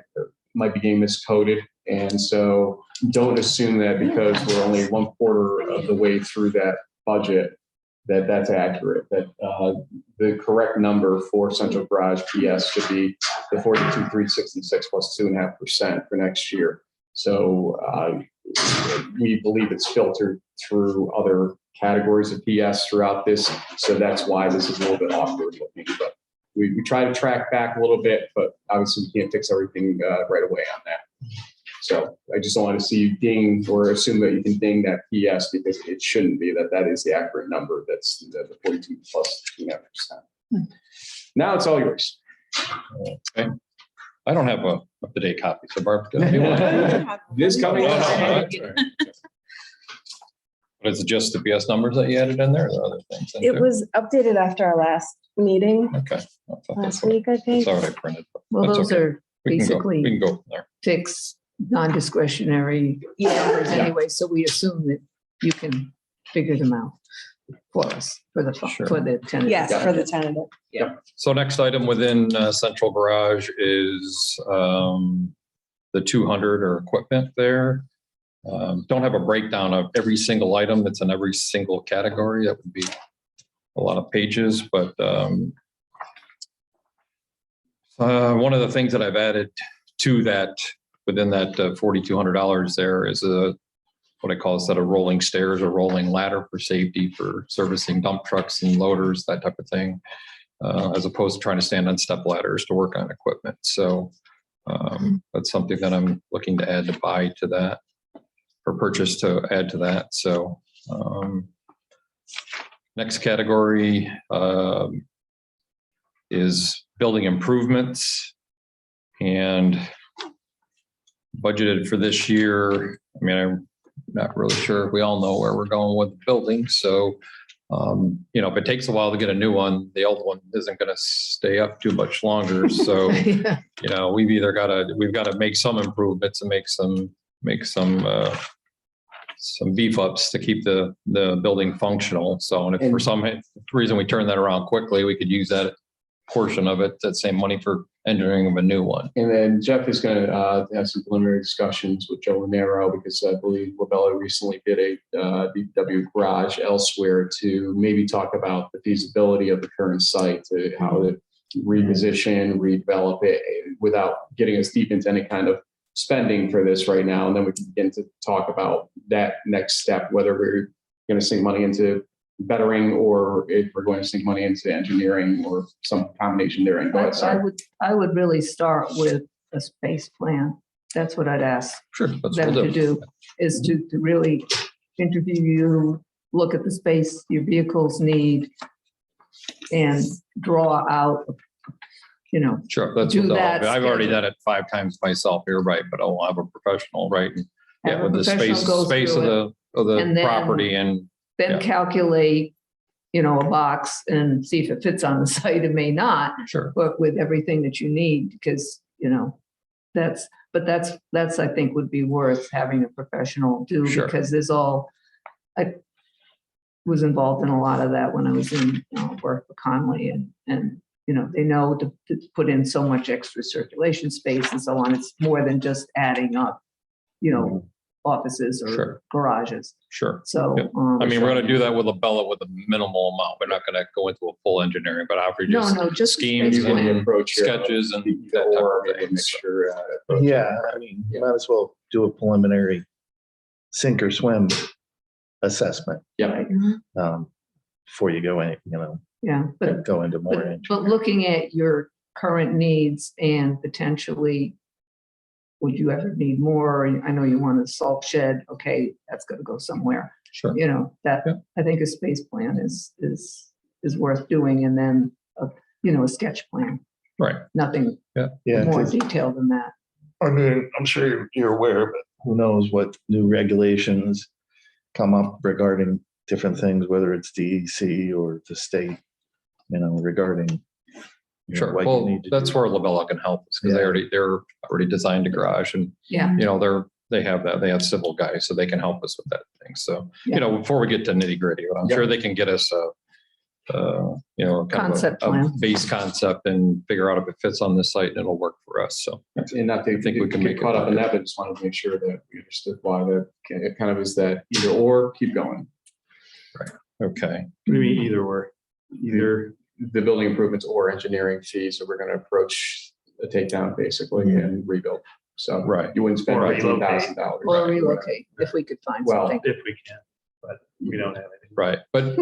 might be getting miscoded. And so don't assume that because we're only 1/4 of the way through that budget, that that's accurate, that the correct number for Central Garage PS should be the 42,366 plus 2.5% for next year. So we believe it's filtered through other categories of PS throughout this. So that's why this is a little bit awkward looking, but we try to track back a little bit, but obviously we can't fix everything right away on that. So I just don't want to see you ding or assume that you can ding that PS because it shouldn't be that is the accurate number. That's the 42 plus 2.5%. Now it's all yours. Okay. I don't have a up-to-date copy, so Barb, do you want? This coming No, no, up. that's all right. But is it just the PS numbers that you added in there or are there other things? in It there? was updated after our last meeting Okay. I thought last that's what week, I think. I printed. but Well, that's those okay. are We can go basically from there. fixed non-discretionary numbers anyway, so we assume that you can figure them out for us, for the, Sure. for the tenant. Yes, for the tentative. So next item within central garage is the 200 or equipment there. Don't have a breakdown of every single item that's in every single category. That would be a lot of pages, but one of the things that I've added to that within that $4,200 there is what I call a set of rolling stairs or rolling ladder for safety for servicing dump trucks and loaders, that type of thing, as opposed to trying to stand on step ladders to work on equipment. So that's something that I'm looking to add to buy to that or purchase to add to that. So next category is building improvements, and budgeted for this year. I mean, I'm not really sure. We all know where we're going with the building. So, if it takes a while to get a new one, the old one isn't going to stay up too much longer. So, Yeah. we've got to make some improvements and make some beef ups to keep the building functional. So, and if for some reason we turn that around quickly, we could use that portion of it, that same money for engineering of a new one. And then Jeff is going to have some preliminary discussions with Joe Romero, because I believe Labella recently did a DPW garage elsewhere to maybe talk about the feasibility of the current site, to how to reposition, redevelop it without getting us deep into any kind of spending for this right now. And then we can begin to talk about that next step, whether we're going to sink money into bettering or if we're going to sink money into engineering or some combination therein. Go ahead, sorry. I would really start with a space plan. That's what I'd ask Sure. That's them what to do, is to really interview you, look at the space your vehicles need, and draw out, Sure. That's do what that I've already schedule. done it 5 times myself here, right? But I'll have a professional, right? And, Have a with the professional space go of through the And then- property and then Yeah. calculate, a box and see if it fits on the site. It may not, sure. but with everything that you need, because, that's I think would be worth having a professional do, Sure. because I was involved in a lot of that when I was in work for Conley, and they know to put in so much extra circulation space and so on. It's more than just adding up, offices or Sure. garages. Sure. So, Yep. I mean, we're going to do that with Labella with a minimal amount. We're not going to go into a full engineering, but after just just schemes space plan. and approach here. sketches and Either that type or, of maybe a thing. mixture. Yeah, I mean, you might as well do a preliminary sink or swim assessment Yeah. before you go in, Yeah, but go into more. But engineering. looking at your current needs and potentially, would you ever need more? I know you want a salt shed. Okay, that's going to go somewhere. Sure. That Yeah. I think a space plan is worth doing, and then a sketch plan. Right. Nothing Yeah, more 'cause, detailed than that. I mean, I'm sure you're aware, but who knows what new regulations come up regarding different things, whether it's DEC or the state, regarding. Sure. what you Well, need to that's do. where Labella can help us, because they're already designed a garage, and Yeah. they have civil guys, so they can help us with that thing. So Yeah. before we get to nitty gritty, but I'm sure they can get us kind Concept of plan. a base concept and figure out if it fits on the site, and it'll work for us. So And not to I think we can get make it caught up in better. that, but just wanted to make sure that we understood why it kind of is that either or, keep going. okay. What do you mean either or? Either. The building improvements or engineering fees, so we're going to approach a takedown basically and rebuild. So Right. you wouldn't spend Or relocate. $15,000. Or relocate if we could find Well, something. If we can, but we don't have anything. Right. But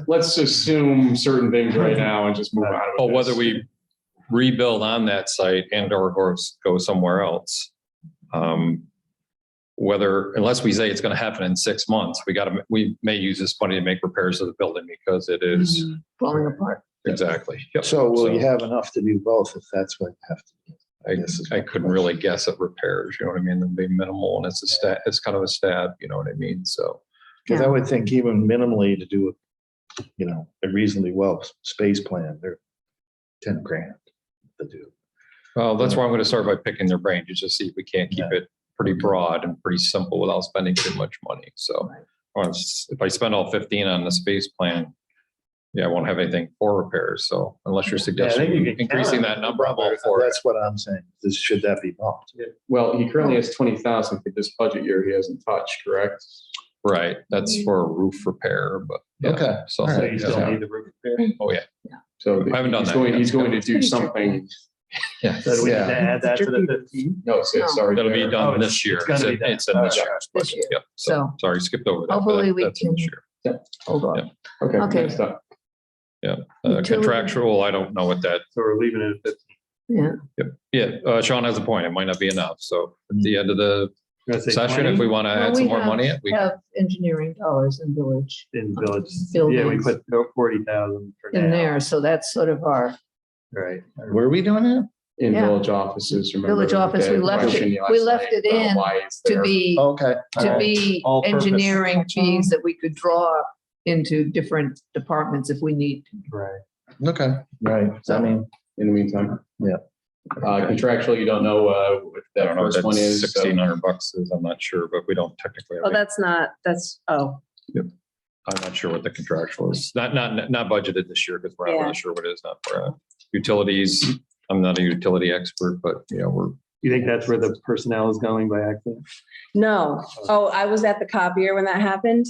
Let's assume certain things right now and just move on. with But this. whether we rebuild on that site and or go somewhere else, unless we say it's going to happen in 6 months, we may use this money to make repairs to the building, because it is Falling apart. exactly. Yep. So will you have enough to do both if that's what you have to do? I couldn't really guess at repairs, you know what I mean? They'd be minimal, and it's kind of a stab, you know what I mean? So, Because I would think even minimally to do a reasonably well space plan, they're $10,000 to do. Well, that's why I'm going to start by picking their brain to just see if we can't keep it pretty broad and pretty simple without spending too much money. So if I spend all 15 on the space plan, I won't have anything for repairs. So unless you're suggesting increasing that number, I'm all for it. That's what I'm saying. Should that be bumped? Well, he currently has 20,000 for this budget year. He hasn't touched, correct? Right. That's for a roof repair, but. Okay. So, All right. You still need the roof repair. oh yeah. So I haven't done that yet. He's going to do pretty something. Yeah. So do we need to Yeah. add that to the 15? No, it's already. That'll be there. done Oh, this year. it's gonna be done. It's in this Okay. year's This budget. year. Yep. So Sorry, skipped over that. but hopefully we that's in this can- year. hold on. Okay. Okay. Next up. Utility. Contractual, I don't know what that, So we're leaving it at 15. Yeah. Sean has a point. It might not be enough. So at the end of the You wanna say session, if 20 we want to Well, add some we more money, we have engineering dollars in village In village. Buildings. Yeah, we put 40,000 for now. in there. So that's sort of our Right. Where are we doing that? In Yeah. village offices, remember. village office. We that left question it, you we asked left it about in why it's to there. be, Okay. to be All purpose. engineering fees that we could draw into different departments if we need. Right. Okay. Right. I mean, In the meantime. Yeah. Contractually, you don't know what I that don't know what first one that is. so- $1,600 is. I'm not sure, but we don't technically. have Oh, any- that's not, I'm not sure what the contractual is. Not budgeted this year because we're not Yeah. really sure what it is. Not for utilities. I'm not a utility expert, but we're. You think that's where the personnel is going by accident? no. Oh, I was at the copier when that happened.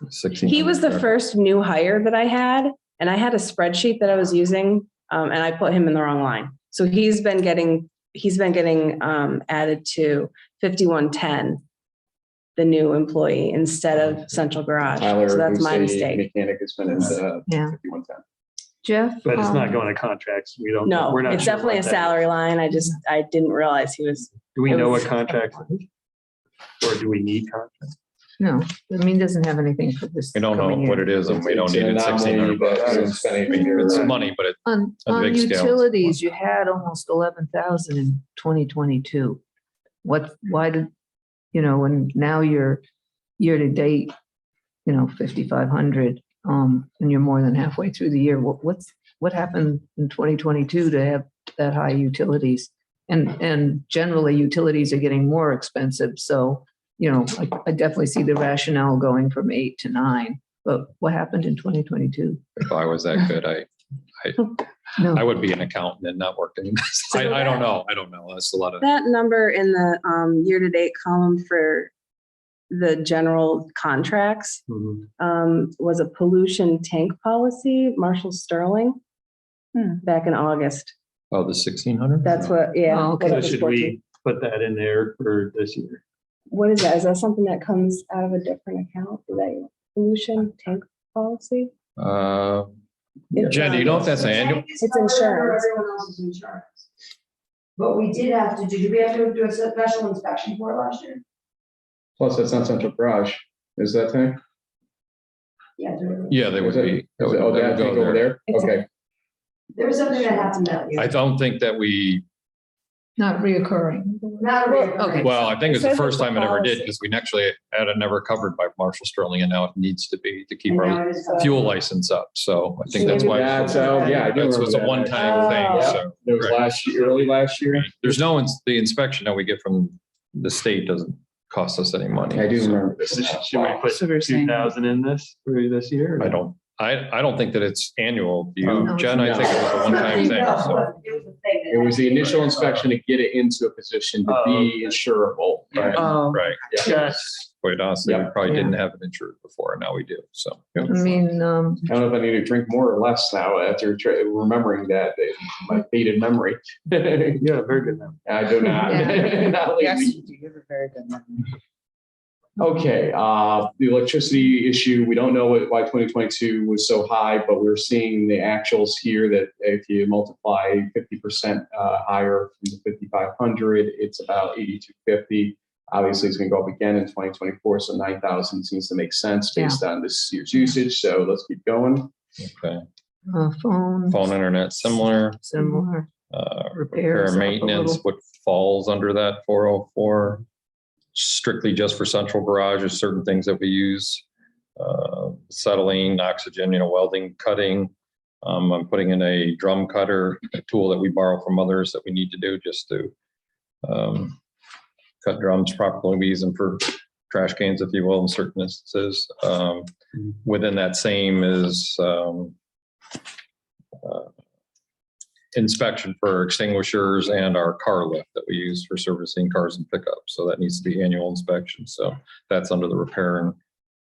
16. He was the first new hire that I had, and I had a spreadsheet that I was using, and I put him in the wrong line. So he's been getting added to 5110, the new employee, instead of central garage. Tyler, So that's who's my a mistake. mechanic, has been in Yeah. 5110. Jeff? But it's not going to contracts. We don't. No, we're not it's sure definitely a what that salary is. line. I didn't realize he was, Do we it know was- what contracts? Or do we need contracts? No, I mean, doesn't have anything for this. We don't know coming what year. it is and we don't It's need an it anomaly that $1,600. isn't spent anything here. It's money, but On a big scale. utilities, you had almost 11,000 in 2022. Why did, and now you're year to date, 5,500, and you're more than halfway through the year. What happened in 2022 to have that high utilities? And generally utilities are getting more expensive. So, I definitely see the rationale going from 8 to 9, but what happened in 2022? if I was that good, No. I would be an accountant and not working. I don't know. I don't know. That's a lot of. that number in the year-to-date column for the general contracts was a pollution tank policy, Marshall Sterling, back in August. Oh, the 1,600? That's what, yeah. Oh, okay. what So it was should 14. we put that in there for this year? What is that? Is that something that comes out of a different account? Is that your pollution tank policy? Jen, do you know if that's annual? It's insurance. Everyone else's insurance. But we did have to do we have to do a special inspection for it last year? Plus, that's not central garage. Is that thing? Yeah. Yeah, they would Is it- be. is it- Oh, that thing over there? It's- Okay. There was something that happened that year. I don't think that we, Not reoccurring. Not really. Okay. well, I think it's the It says first it's a time it ever did policy. because we actually had it never covered by Marshall Sterling and now it needs to be to keep And our now it is- fuel license up. So I think that's why. That's, yeah, I do It was remember a that. one-time thing. Oh. So It was Right. early last year. there's the inspection that we get from the state doesn't cost us any money. I do So remember this. now. Should we Wow. put So we're saying- 2,000 in this for this year? I don't think that it's annual. Do Oh, you, No, Jen? I think it was a one-time thing. No, So. it was a thing. It was the initial inspection to get it into a position to be insurable. Right, Oh. right. Yes. Quite honestly, we Yeah. probably Yeah. didn't have it insured before, and now we do. So. I mean, I don't know if I need to drink more or less now after remembering that, my faded memory. Yeah, very good. I do not. Yeah. Not Yes, lately. you do. You have a very good memory. Okay, the electricity issue, we don't know why 2022 was so high, but we're seeing the actuals here that if you multiply 50% higher from the 5,500, it's about 8,250. Obviously, it's going to go up again in 2024, so 9,000 seems to make sense based on this year's usage. So let's keep going. Okay. phone, Phone internet similar. similar. Repair Repairs and up a maintenance, little. what falls under that 404? Strictly just for central garage or certain things that we use. Settling, oxygen, welding, cutting, I'm putting in a drum cutter, a tool that we borrow from others that we need to do just to cut drums properly. We use them for trash cans, if you will, in certain instances. Within that same is inspection for extinguishers and our car lift that we use for servicing cars and pickups. So that needs to be annual inspection. So that's under the repair and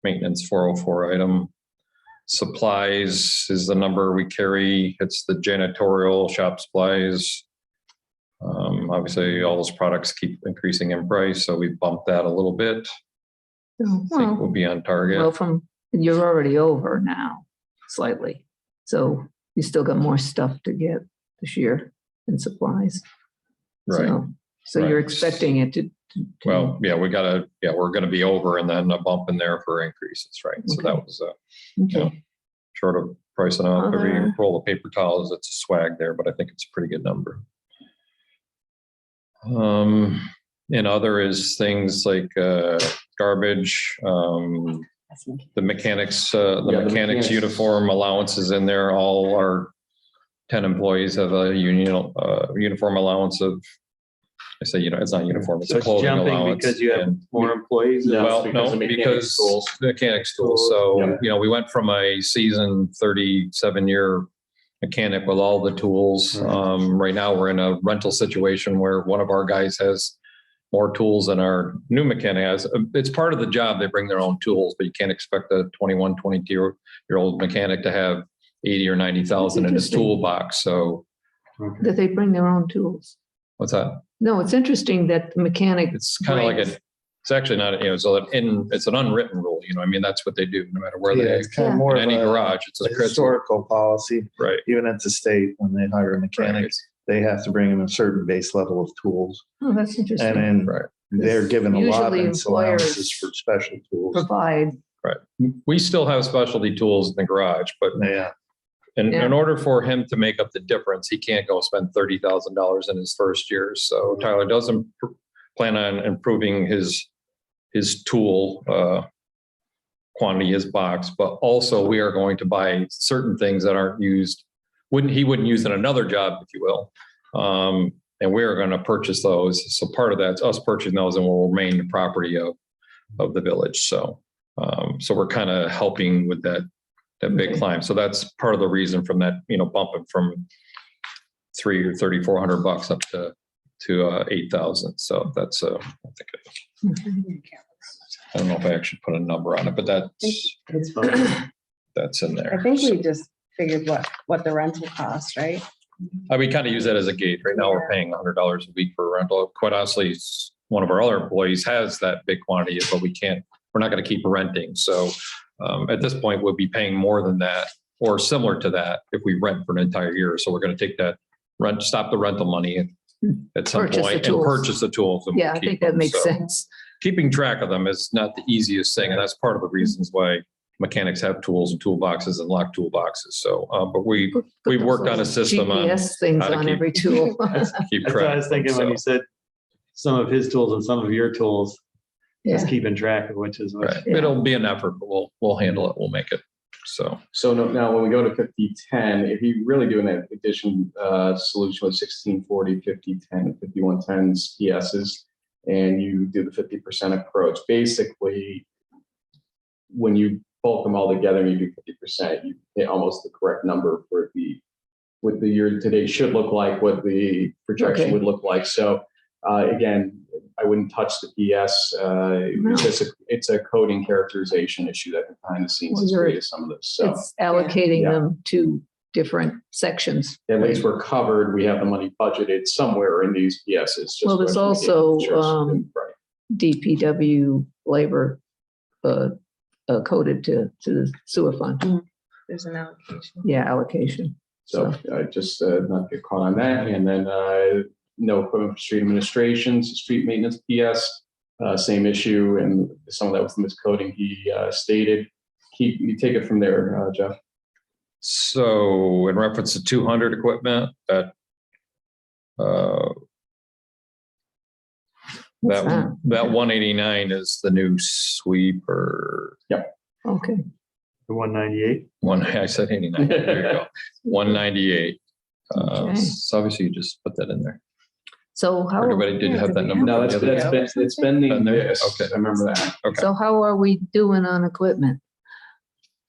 maintenance 404 item. Supplies is the number we carry. It's the janitorial shop supplies. Obviously, all those products keep increasing in price, so we bumped that a little bit. I think we'll be on target. Well, you're already over now, slightly. So you still got more stuff to get this year in supplies. Right. So you're expecting it to. Well, yeah, we're going to be over and then a bump in there for increases, right? So Okay. that was short of pricing up every roll of paper towels. It's a swag there, but I think it's a pretty good number. And other is things like garbage, the mechanics uniform allowances in there. All our 10 employees have a uniform allowance of, I say, it's not uniform, it's a clothing allowance. Because you have more employees? Well, no, because mechanics tools. So, we went from a seasoned 37-year mechanic with all the tools. Right now we're in a rental situation where one of our guys has more tools than our new mechanic has. It's part of the job. They bring their own tools, but you can't expect a 21, 22-year-old mechanic to have 80 or 90,000 in his toolbox. So that they bring their own tools. What's that? No, it's interesting that the mechanic. It's kind of like it's actually not, so it's an unwritten rule, that's what they do no matter where It's kind of more in any garage. It's a historical policy, right? Even at the state, when they hire mechanics, they have to bring in a certain base level of tools. Oh, that's interesting. And then they're given a lot of Usually allowances for special tools. Provide. Right. We still have specialty tools in the garage, but in order for him to make up the difference, he can't go spend $30,000 in his first year. So Tyler doesn't plan on improving his tool quantity, his box, but also we are going to buy certain things that aren't used, he wouldn't use in another job, if you will. And we're going to purchase those. So part of that's us purchasing those and will remain the property of the village. So we're kind of helping with that big climb. So that's part of the reason from that, bumping from $300 or $3,400 up to 8,000. So that's I don't know if I actually put a number on it, but that's in there. I think we just figured what the rental cost, right? We kind of use that as a gauge. Right now we're paying $100 a week for rental. Quite honestly, one of our other employees has that big quantity, but we're not going to keep renting. So at this point, we'll be paying more than that or similar to that if we rent for an entire year. So we're going to take that stop the rental money at some point and purchase the tools. Yeah, I think that makes sense. Keeping track of them is not the easiest thing. And that's part of the reasons why mechanics have tools and toolboxes and locked toolboxes. So, but we've worked on a system GPS things on every tool. Keep That's what I was thinking when you said some of his tools and some of your tools. Just keeping track of which is what. Right. It'll be an effort, but we'll handle it. We'll make it. So now when we go to 5010, if you really do an addition solution with 1640, 5010, 5110s PSs, and you do the 50% approach, basically when you bulk them all together and you do 50%, you hit almost the correct number for what the year today should look like, what the projection would look like. So again, I wouldn't touch the PS. It's a coding characterization issue that behind the scenes has created some of this. So it's allocating them to different sections. At least we're covered. We have the money budgeted somewhere in these PSs. Well, there's also DPW labor coded to the sewer fund. There's an allocation. Yeah, allocation. So just not get caught on that. And then no equipment for street administrations, street maintenance PS, same issue. And some of that was the miscoding he stated. You take it from there, Jeff. So in reference to 200 equipment, that 189 is the new sweeper. Yep. Okay. The 198. I said 89. There you go. 198. Okay. So obviously you just put that in there. So how, Everybody did have that number. No, it's been the, Been there? yes, Okay. I remember that. Okay. so how are we doing on equipment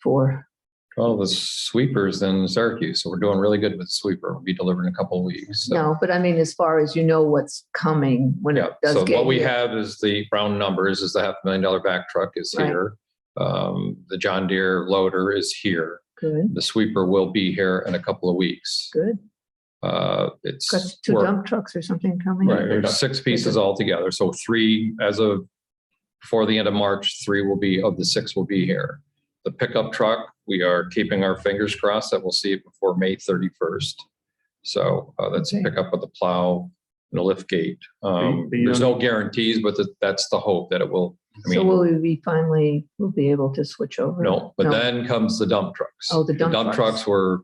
for, Well, the sweepers in Syracuse. So we're doing really good with the sweeper. We'll be delivered in a couple of weeks. So. no, but I mean, as far as you know what's coming when Yeah, it does so get what we here. have is the round numbers is the $500,000 back truck is Right. here. The John Deere loader is here. Good, The sweeper will be here in a couple of weeks. good. It's Got two we're- dump trucks or something coming? Right, there's 6 pieces altogether. So 3 as of before the end of March, 3 will be of the 6 will be here. The pickup truck, we are keeping our fingers crossed that we'll see it before May 31st. So that's a Okay. pickup with the plow and a lift gate. But you There's don't- no guarantees, but that's the hope that it will. I So mean, will we be finally, we'll be able to switch over? no, but then comes the dump trucks. Oh, the dump trucks. trucks were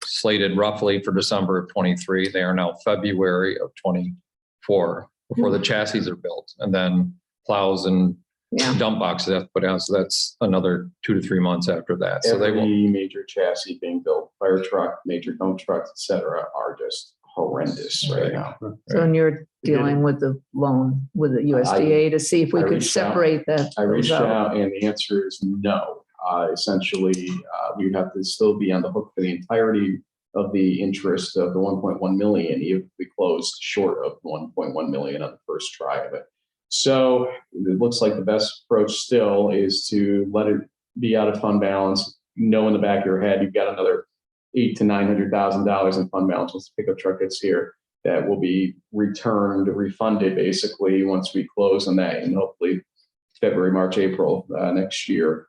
slated roughly for December of 23. They are now February of 24 before the chassis are built. And then plows and Yeah, dump boxes have to put out. So that's another 2 to 3 months after that. So they will. Every major chassis being built, fire truck, major dump trucks, et cetera, are just horrendous right now. so and you're dealing with the loan, with the USDA to see if we I could reached out. separate that. I those reached out and the answer is no. Essentially, we would have to still be on the hook for the entirety of the interest of the 1.1 million, even if we closed short of 1.1 million on the first try of it. So it looks like the best approach still is to let it be out of fund balance. Know in the back of your head, you've got another $800,000 to $900,000 in fund balance once the pickup truck gets here. That will be returned, refunded basically once we close on that, and hopefully February, March, April next year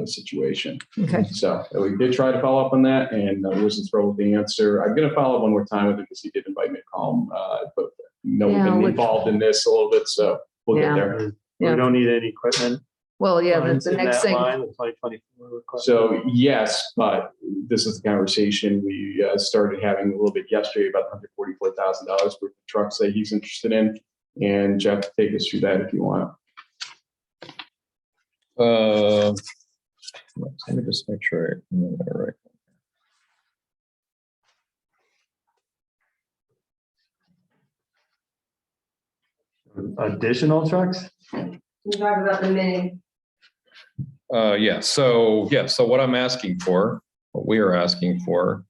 situation. Okay, So we did try to follow up on that, and I wasn't thrilled with the answer. I'm going to follow up one more time with him because he did invite me to call him, but no, we've Yeah, been which- involved in this a little bit, so we'll Yeah. get there. Yeah. We don't need any equipment. well, yeah, lines the in next that thing, line, the 2024 request. So yes, but this is the conversation we started having a little bit yesterday about $144,000 worth of trucks that he's interested in. And Jeff, take us through that if you want. Let me just make sure I remember that right. Additional trucks? We talked about the mini. So what I'm asking for, what we are asking for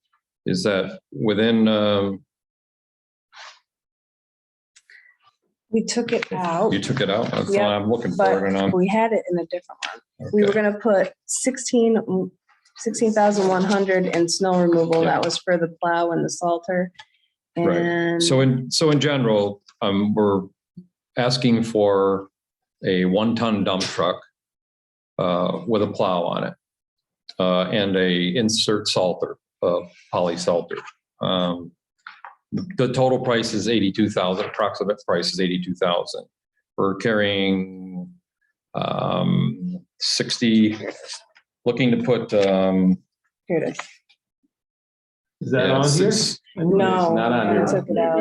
is that within, We took it out, you took it out. That's Yeah, why I'm looking for but it and I'm. we had it in a different one. We were Okay. gonna put 16,100 in snow removal. Yeah. That was for the plow and the salter. Right. And So in general, we're asking for a 1-ton dump truck with a plow on it and a insert salter, poly salter. The total price is 82,000. Approximate price is 82,000. We're carrying 60. Looking to put. here it is. Is that yeah, on here? six- No, It's not on I here. took it out.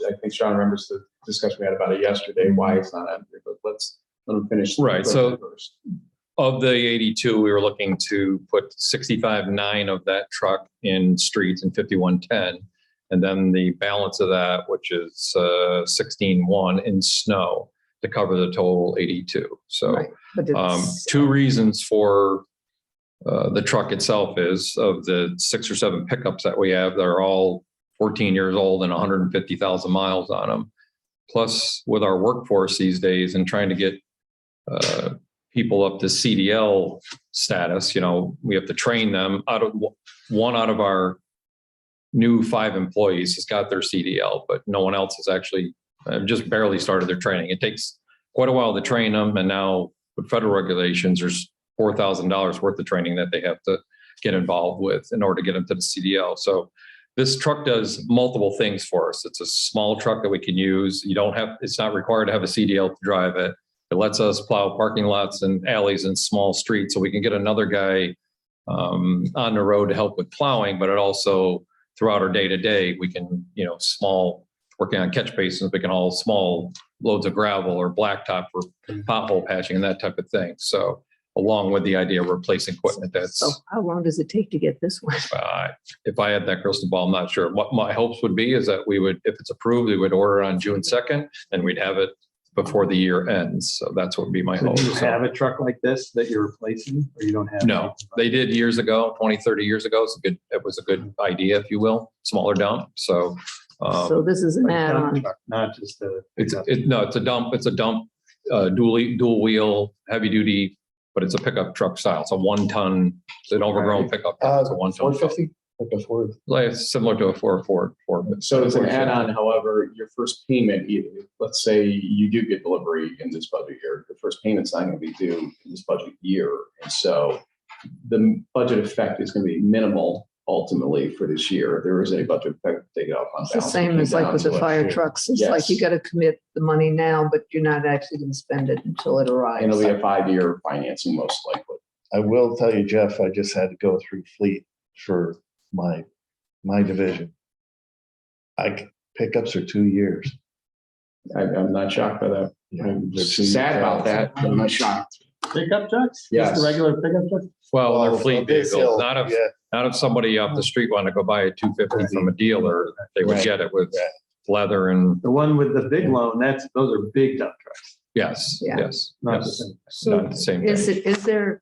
I think Sean remembers the discussion we had about it yesterday, why it's not on here, but let him finish. Right, so- first. Of the 82, we were looking to put 65.9 of that truck in streets and 5110. And then the balance of that, which is 16.1 in snow to cover the total 82. So right, but it's, 2 reasons for the truck itself is of the 6 or 7 pickups that we have, they're all 14 years old and 150,000 miles on them. Plus with our workforce these days and trying to get people up to CDL status, we have to train them. Out of our new 5 employees has got their CDL, but no one else has actually just barely started their training. It takes quite a while to train them. And now with federal regulations, there's $4,000 worth of training that they have to get involved with in order to get them to the CDL. So this truck does multiple things for us. It's a small truck that we can use. It's not required to have a CDL to drive it. It lets us plow parking lots and alleys and small streets. So we can get another guy on the road to help with plowing, but it also throughout our day to day, we can, working on catch basins, we can haul small loads of gravel or blacktop for pothole patching and that type of thing. So along with the idea of replacing equipment that's, So how long does it take to get this one? if I had that crystal ball, I'm not sure. What my hopes would be is that we would, if it's approved, we would order it on June 2nd and we'd have it before the year ends. So that's what would be my So hope. do you have a truck like this that you're replacing, or you don't have? No, they did years ago, 20, 30 years ago. It was a good idea, if you will, smaller dump. So So this is an Like a dump add-on. truck, not just a. it's a dump, dual wheel, heavy duty, but it's a pickup truck style. It's a 1 ton, it's an overgrown pickup. Truck. It's a 1 ton. 450? Like a Ford. Like it's similar to a Ford. So it's an add-on, however, your first payment, let's say you do get delivery in this budget year, the first payment's not going to be due in this budget year. And so the budget effect is going to be minimal ultimately for this year. There is a budget effect to take it off on It's the balance. same as like with the fire trucks. It's like you Yes. got to commit the money now, but you're not actually going to spend it until it arrives. And it'll be a 5-year financing most likely. I will tell you, Jeff, I just had to go through fleet for my division. Pickups are 2 years. I'm not shocked by that. I'm sad about that, but I'm not shocked. Pickup trucks? Yes. Just the regular pickup trucks? Well, they're Well, fleet they vehicles, sell- not yeah. if somebody off the street wanted to go buy a 250 from a dealer, they would Right. get it with leather and The one with the big loan, those are big dump trucks. yes, Yeah. yes. Not the yes. same. So Not the same is thing. it, is there,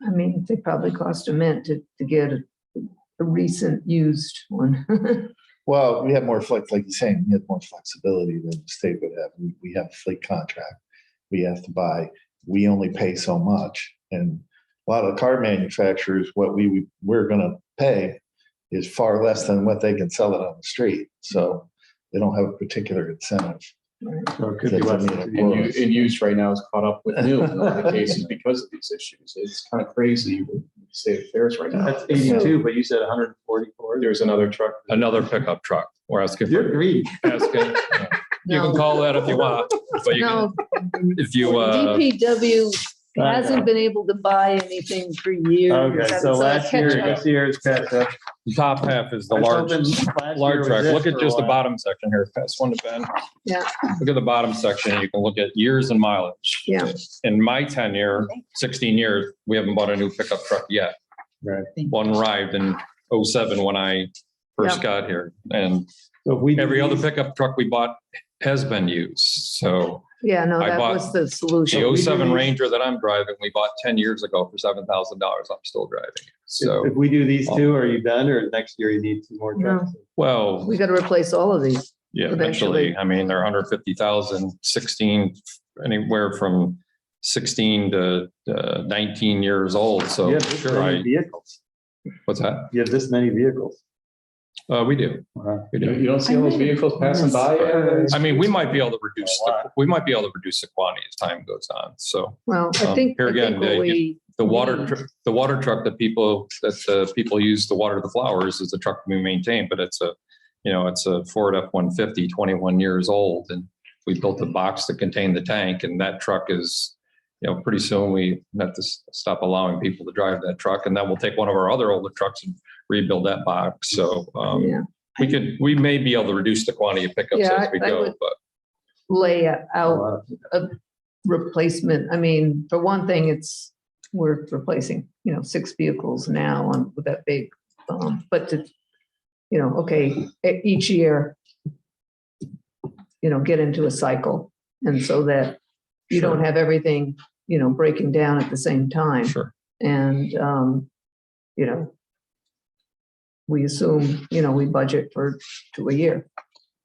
I mean, they probably cost a mint to get a recent used one. Well, we have more flex, like you're saying, we have more flexibility than the state would have. We have a fleet contract. We have to buy, we only pay so much. And a lot of the car manufacturers, what we're gonna pay is far less than what they can sell it on the street. So they don't have a particular incentive. So it could be less than 2 And years. used right now is caught up with new in a lot of cases because of these issues. It's kind of crazy with the state affairs right now. That's 82, but you said 144. There's another truck. Another pickup truck. We're asking You're for, greedy. asking, you can call that if you want, but you can, No, if you, DPW hasn't been able to buy anything for years. Okay, so It's a last year, catch-up. this year's catch up. the top half is the I was large, hoping last year large was truck. it Look at for a just the while. bottom section here. Pass one to Ben. Yeah. Look at the bottom section. You can look at years and mileage. Yeah. In my tenure, 16 years, we haven't bought a new pickup truck yet. Right. One arrived in 07 when I first got here. And So if we do every other these- pickup truck we bought has been used. So Yeah, no, I that bought was the solution. the we do 07 these- Ranger that I'm driving, we bought 10 years ago for $7,000. I'm still driving it. So, If we do these two, are you done, or next year you need some more trucks? well, We got to replace all of these. yeah, eventually. eventually, I mean, they're 150,000, 16, anywhere from 16 to 19 years old. You So have this sure, many vehicles. what's that? You have this many vehicles. We do. Wow. We You do. you don't see all those vehicles passing by? I mean, we might be able to reduce, we might be able to reduce the quantity as time goes on. So Well, I think, here I again, think what we. the water, need- the water truck that people use to water the flowers is a truck we maintain, but it's a Ford F-150, 21 years old. And we built a box to contain the tank, and that truck is, pretty soon we have to stop allowing people to drive that truck. And then we'll take one of our other older trucks and rebuild that box. So Yeah, we may be able to reduce the quantity of pickups Yeah, as we I go, would- but lay A out lot of- a replacement. I mean, for one thing, we're replacing, 6 vehicles now with that big, but to, okay, each year, get into a cycle. And so that you don't have everything, breaking down at the same time. sure. And, we assume, we budget to a year.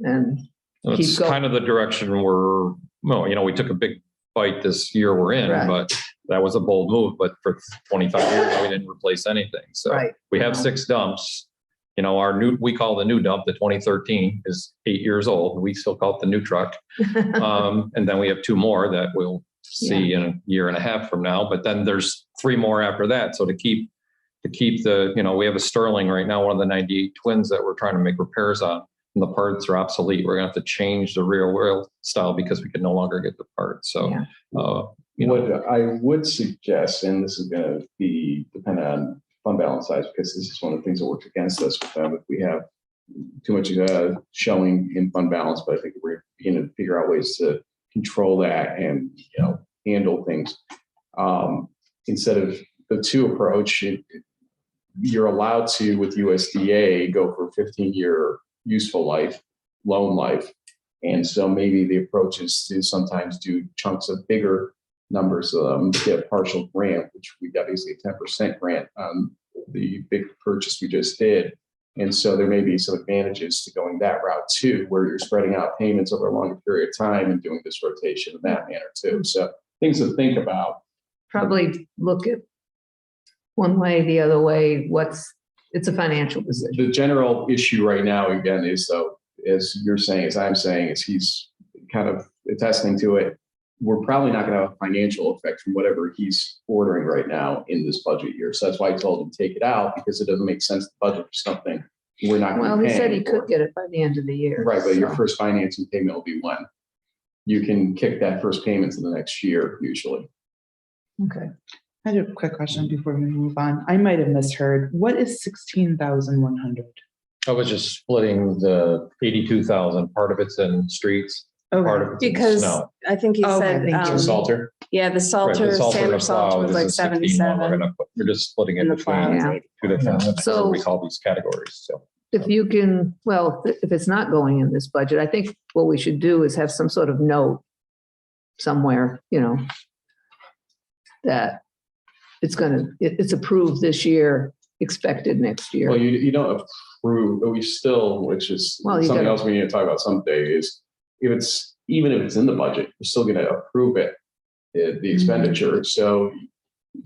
And It's keep going. kind of the direction we took a big bite this year we're in, Right. but that was a bold move. But for 25 years, we didn't replace anything. So Right. we have 6 dumps. We call the new dump, the 2013 is 8 years old. We still call it the new truck. And then we have 2 more that we'll see in a year and a half from now. But then there's 3 more after that. So to keep we have a Sterling right now, one of the 98 twins that we're trying to make repairs on. And the parts are obsolete. We're gonna have to change the rear wheel style because we can no longer get the parts. So, Yeah. What I would suggest, and this is going to be dependent on fund balance size, because this is one of the things that works against us with them. If we have too much showing in fund balance, but I think we're going to figure out ways to control that and handle things. instead of the two approach, you're allowed to, with USDA, go for 15-year useful life, loan life. And so maybe the approach is to sometimes do chunks of bigger numbers, get a partial grant, which we got basically a 10% grant on the big purchase we just did. And so there may be some advantages to going that route too, where you're spreading out payments over a longer period of time and doing this rotation in that manner too. So things to think about. Probably look at one way, the other way, it's a financial decision. The general issue right now, again, is though, as you're saying, as I'm saying, is he's kind of attesting to it. We're probably not going to have a financial effect from whatever he's ordering right now in this budget year. So that's why I told him to take it out, because it doesn't make sense to budget for something we're not going to Well, be he said paying he for. could get it by the end of the year. Right, but your so. first financing payment will be when? You can kick that first payment to the next year usually. Okay. I have a quick question before we move on. I might have misheard. What is 16,100? I was just splitting the 82,000. Part of it's in streets, part of it's in Because snow. I think he Okay, said, thank you. Salter? yeah, the Right, Salter, the Salter Sander and Salter plows was is like a 16 one. 77. We're just splitting it And the between plow is Yeah. 80. two different, So- what we call these categories, so. If you can, well, if it's not going in this budget, I think what we should do is have some sort of note somewhere, that it's approved this year, expected next Well, year. you don't approve, but we still, which is Well, you something gotta- else we need to talk about someday, is even if it's in the budget, you're still going to approve it, the expenditure. So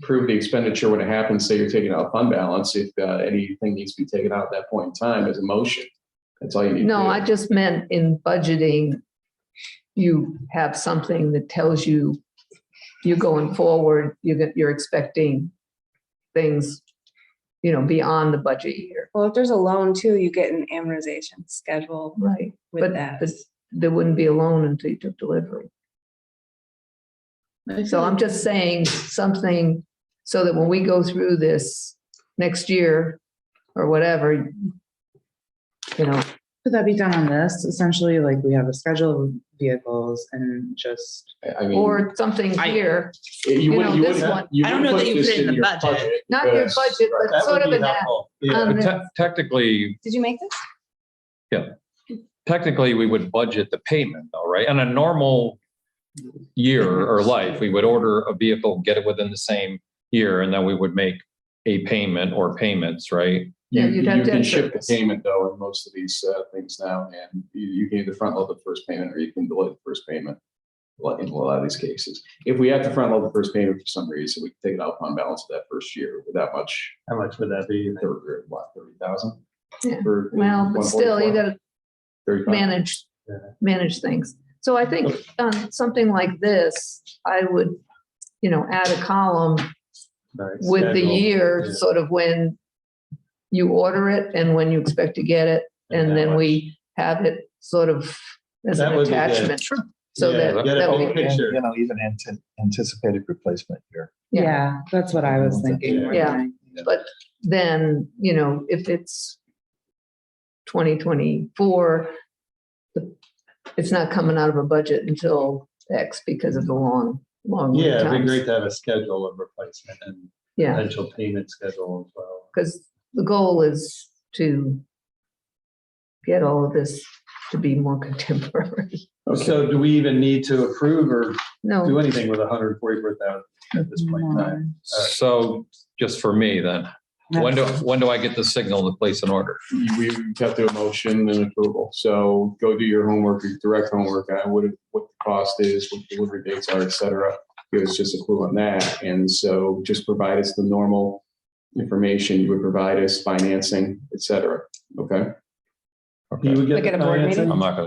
approve the expenditure when it happens. Say you're taking out fund balance. If anything needs to be taken out at that point in time as a motion, that's all you need to do. No, I just meant in budgeting, you have something that tells you going forward, you're expecting things, beyond the budget year. Well, if there's a loan too, you get an amortization schedule Right. with But that. there wouldn't be a loan until you took delivery. So I'm just saying something so that when we go through this next year or whatever, Could that be done on this? Essentially, like we have a schedule of vehicles and just, I mean, or something here, you wouldn't, this one- I don't know that you put it in the your budget. not your because- budget, but That sort would of be in that. helpful. Yeah. on But the- technically, Did you make this? technically, we would budget the payment though, right? On a normal year or life, we would order a vehicle, get it within the same year, and then we would make a payment or payments, right? Yeah, You you'd have can debt ship the service. payment though in most of these things now, and you can either front load the first payment or you can delay the first payment. In a lot of these cases, if we have to front load the first payment for some reason, we can take it out on balance of that first year without much. How much would that be? 30,000? Yeah. Well, but still, you gotta manage things. So I think on something like this, I would, add a column with the year, sort of when you order it and when you expect to get it. And then we have it sort of as That an would be good. attachment. So Yeah, that, get a that whole would be, picture. Even anticipated replacement here. yeah, that's what I was thinking. more Yeah. than but then, if it's 2024, it's not coming out of a budget until X because of the long lead Yeah, it'd be times. great to have a schedule of replacement and Yeah, potential payment schedule as well. because the goal is to get all of this to be more contemporary. So do we even need to approve or do No, anything with 144,000 at this point in time? So just for me then, when do I get the signal to place an order? We have to do a motion and approval. So go do your homework, your direct homework on what the cost is, what the delivery dates are, et cetera. Give us just a clue on that. And so just provide us the normal information you would provide us, financing, et cetera. Okay? You Okay. would get Like the at a board financing? I'm not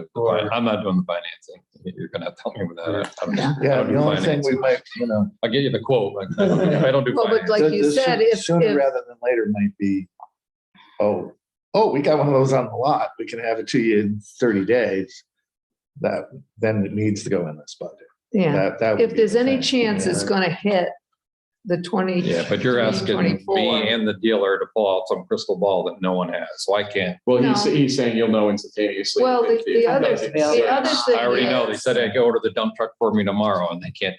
I'm not doing the financing. You're gonna have to tell me with that. Yeah. Yeah, the only thing we might, I'll get you the quote. I don't do well, but finance. like you this said, if, sooner rather than later might be, oh, we got one of those on the lot. We can have it to you in 30 days. Then it needs to go in this budget. yeah, That would if be there's the any thing. chance it's Yeah. gonna hit the 20. Yeah, but you're asking 24. me and the dealer to pull out some crystal ball that no one has, so I can't. Well, No. he's saying you'll know instantaneously. Well, if the other it's thing I already know, they is- said I'd go order the dump truck for me tomorrow, and they can't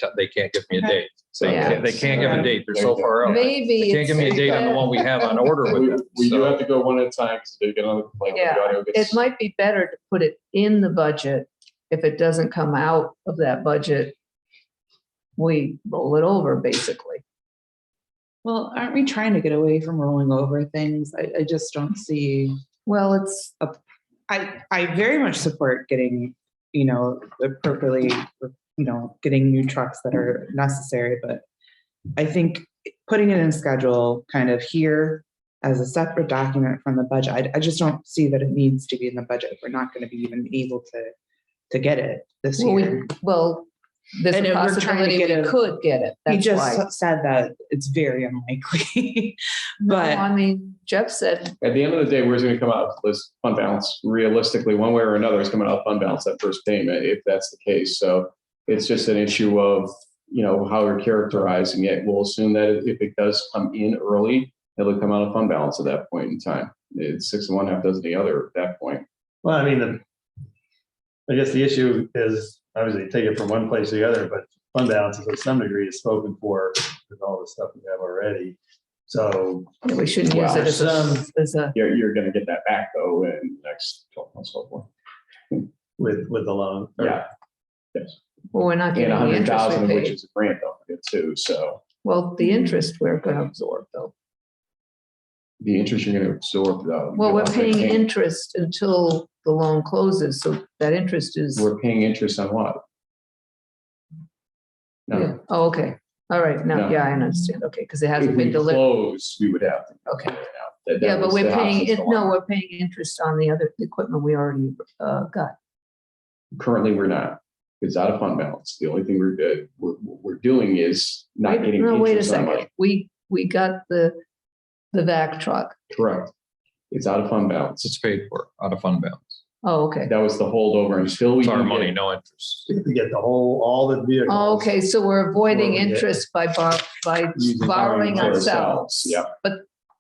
give me a date. They Yeah. can't, they can't give a date, they're so far out. Maybe. They can't give me a date on the one we have on order with them. We do so- have to go one at a time, because they get on the complaint. Yeah, it might be better to put it in the budget. If it doesn't come out of that budget, we roll it over, basically. Well, aren't we trying to get away from rolling over things? I just don't see. Well, it's, I very much support getting, appropriately, getting new trucks that are necessary, but I think putting it in a schedule kind of here as a separate document from the budget, I just don't see that it needs to be in the budget. We're not going to be even able to get it this year. there's And a we're trying to possibility get we a- could get it. He That's just why. said that it's very unlikely, No, but I mean, Jeff said, At the end of the day, where's it going to come out? This fund balance, realistically, one way or another, is coming out of fund balance, that first payment, if that's the case. So it's just an issue of, how we're characterizing it. We'll assume that if it does come in early, it'll come out of fund balance at that point in time. It's 6 and 1 half dozen the other at that point. Well, I mean, I guess the issue is obviously take it from one place to the other, but fund balance to some degree is spoken for with all the stuff we have already. So yeah, we shouldn't use it as a, You're going to get that back though in the next 12 months, hopefully. with the loan. Yeah. Yes. well, we're not And getting the interest 100,000, we which paid. is a grant, don't forget too. So Well, the interest we're gonna absorb though. the interest you're going to absorb though. Well, you'll we're have to paying pay- interest until the loan closes, so that interest is. We're paying interest on what? Yeah. No. Oh, okay. All right. Now, No. yeah, I understand. Okay, because it If hasn't been we delivered. close, we would have to. Okay. That Yeah, but was we're the paying, options it. to No, one. we're paying interest on the other equipment we already got. Currently, we're not. It's out of fund balance. The only thing we're doing is not getting No, wait a interest on second. money. We got the VAC truck. Correct. It's out of fund balance. It's paid for out of fund balance. Oh, okay. That was the holdover until we. It's our can money, get- no interest. To get all the vehicles. Oh, okay, so we're avoiding Well, yeah. interest by Using borrowing ourselves, ourselves. yeah. But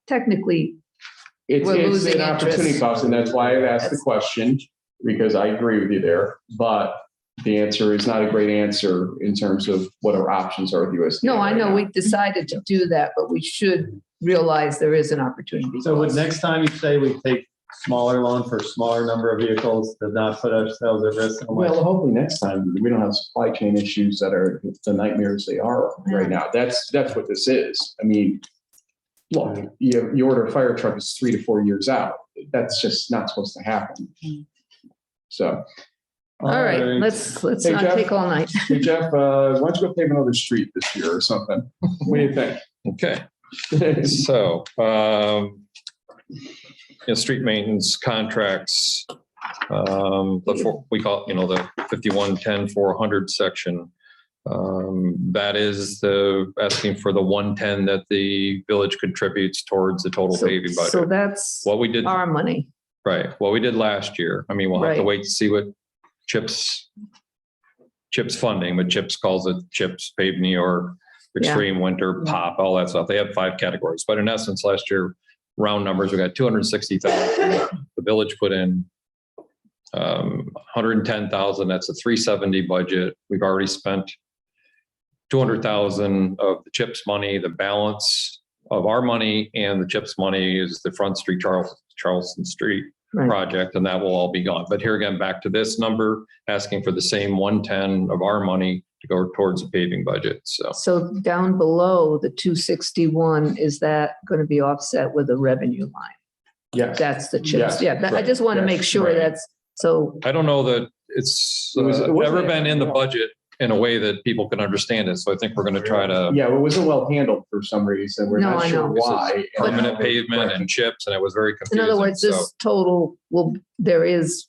technically, It's We're losing an opportunity interest. cost, and that's why I've asked the That's- question, because I agree with you there. But the answer is not a great answer in terms of what our options are with USDA. no, I right know now. we decided to do that, but we should realize there is an opportunity. So would cost. next time you say we take smaller loan for smaller number of vehicles to not put ourselves at risk? so much? Well, hopefully next time we don't have supply chain issues that are the nightmares they are right now. That's what this is. I mean, look, you order a fire truck, it's 3 to 4 years out. That's just not supposed to happen. So, All right, let's Hey, not Jeff. take all night. hey Jeff, why don't you go pave another street this year or something? What do you think? Okay, so, street maintenance contracts, we call it, the 5110-400 section. That is asking for the 110 that the village contributes towards the total paving So budget. that's What we did, our money. right, what we did last year, I mean, we'll have to Right. wait to see what CHIPS funding, but CHIPS calls it CHIPS Pave New York, Extreme Winter, POP, all that stuff. They have 5 categories, but in essence, last year, round numbers, we got 260,000. The village put in 110,000. That's a 370 budget. We've already spent 200,000 of the CHIPS money. The balance of our money and the CHIPS money is the Front Street Charleston Street Right. project, and that will all be gone. But here again, back to this number, asking for the same 110 of our money to go towards the paving budget. So down below the 261, is that going to be offset with a revenue line? Yes. That's the Yes, chips. Yeah, I right, just want to yes, make sure right. that's, so, I don't know that it's It wasn't- ever been in the budget in a way that people can understand it. So I think we're going to try to Yeah, it wasn't well handled for some reason. We're No, not I sure know. why. permanent pavement and chips, and it was very in confusing. other words, So this total there is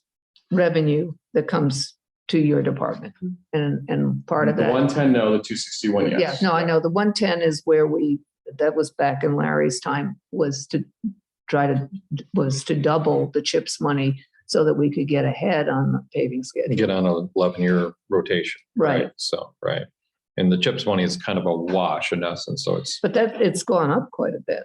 revenue that comes to your department and part of The that. 110, no, the 261, yes. Yeah, no, I know. The 110 is where that was back in Larry's time, was to double the CHIPS money so that we could get ahead on the paving schedule. get on an 11-year rotation. Right. So, right. And the CHIPS money is kind of a wash in essence, so But it's gone up quite a bit,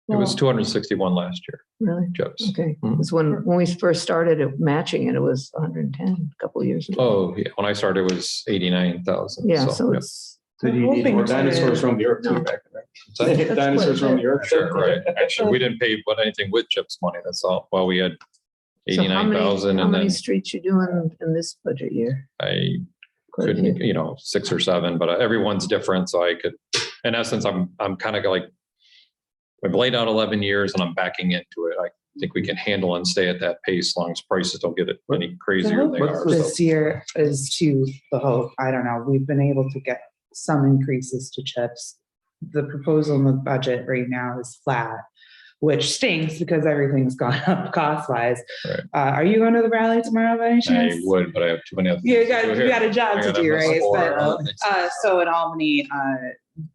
it was 261 last year, really. CHIPS. Okay, Mhm. because when we first started matching it, it was 110 a couple of years ago. Oh, yeah, when I started, it was 89,000. Yeah, so it's, So do you need more dinosaurs from the earth too No. back then? That's Right? Dinosaurs from the earth. Sure, right. Actually, we didn't pay but anything with CHIPS money. That's all. Well, we had so how 89,000 and many then streets you doing in this budget year? I Quite a couldn't, few. 6 or 7, but everyone's different. So I could, in essence, I'm kind of like, I've laid out 11 years and I'm backing into it. I think we can handle and stay at that pace as long as prices don't get any crazier than they The hope are. this year is to the hope, I don't know, we've been able to get some increases to CHIPS. The proposal in the budget right now is flat, which stinks because everything's gone up cost wise. Right. Are you going to the rally tomorrow by any I chance? would, but I have too many other You things to got, do you here. got a job I to gotta do, have right? four But, other things. so in Albany,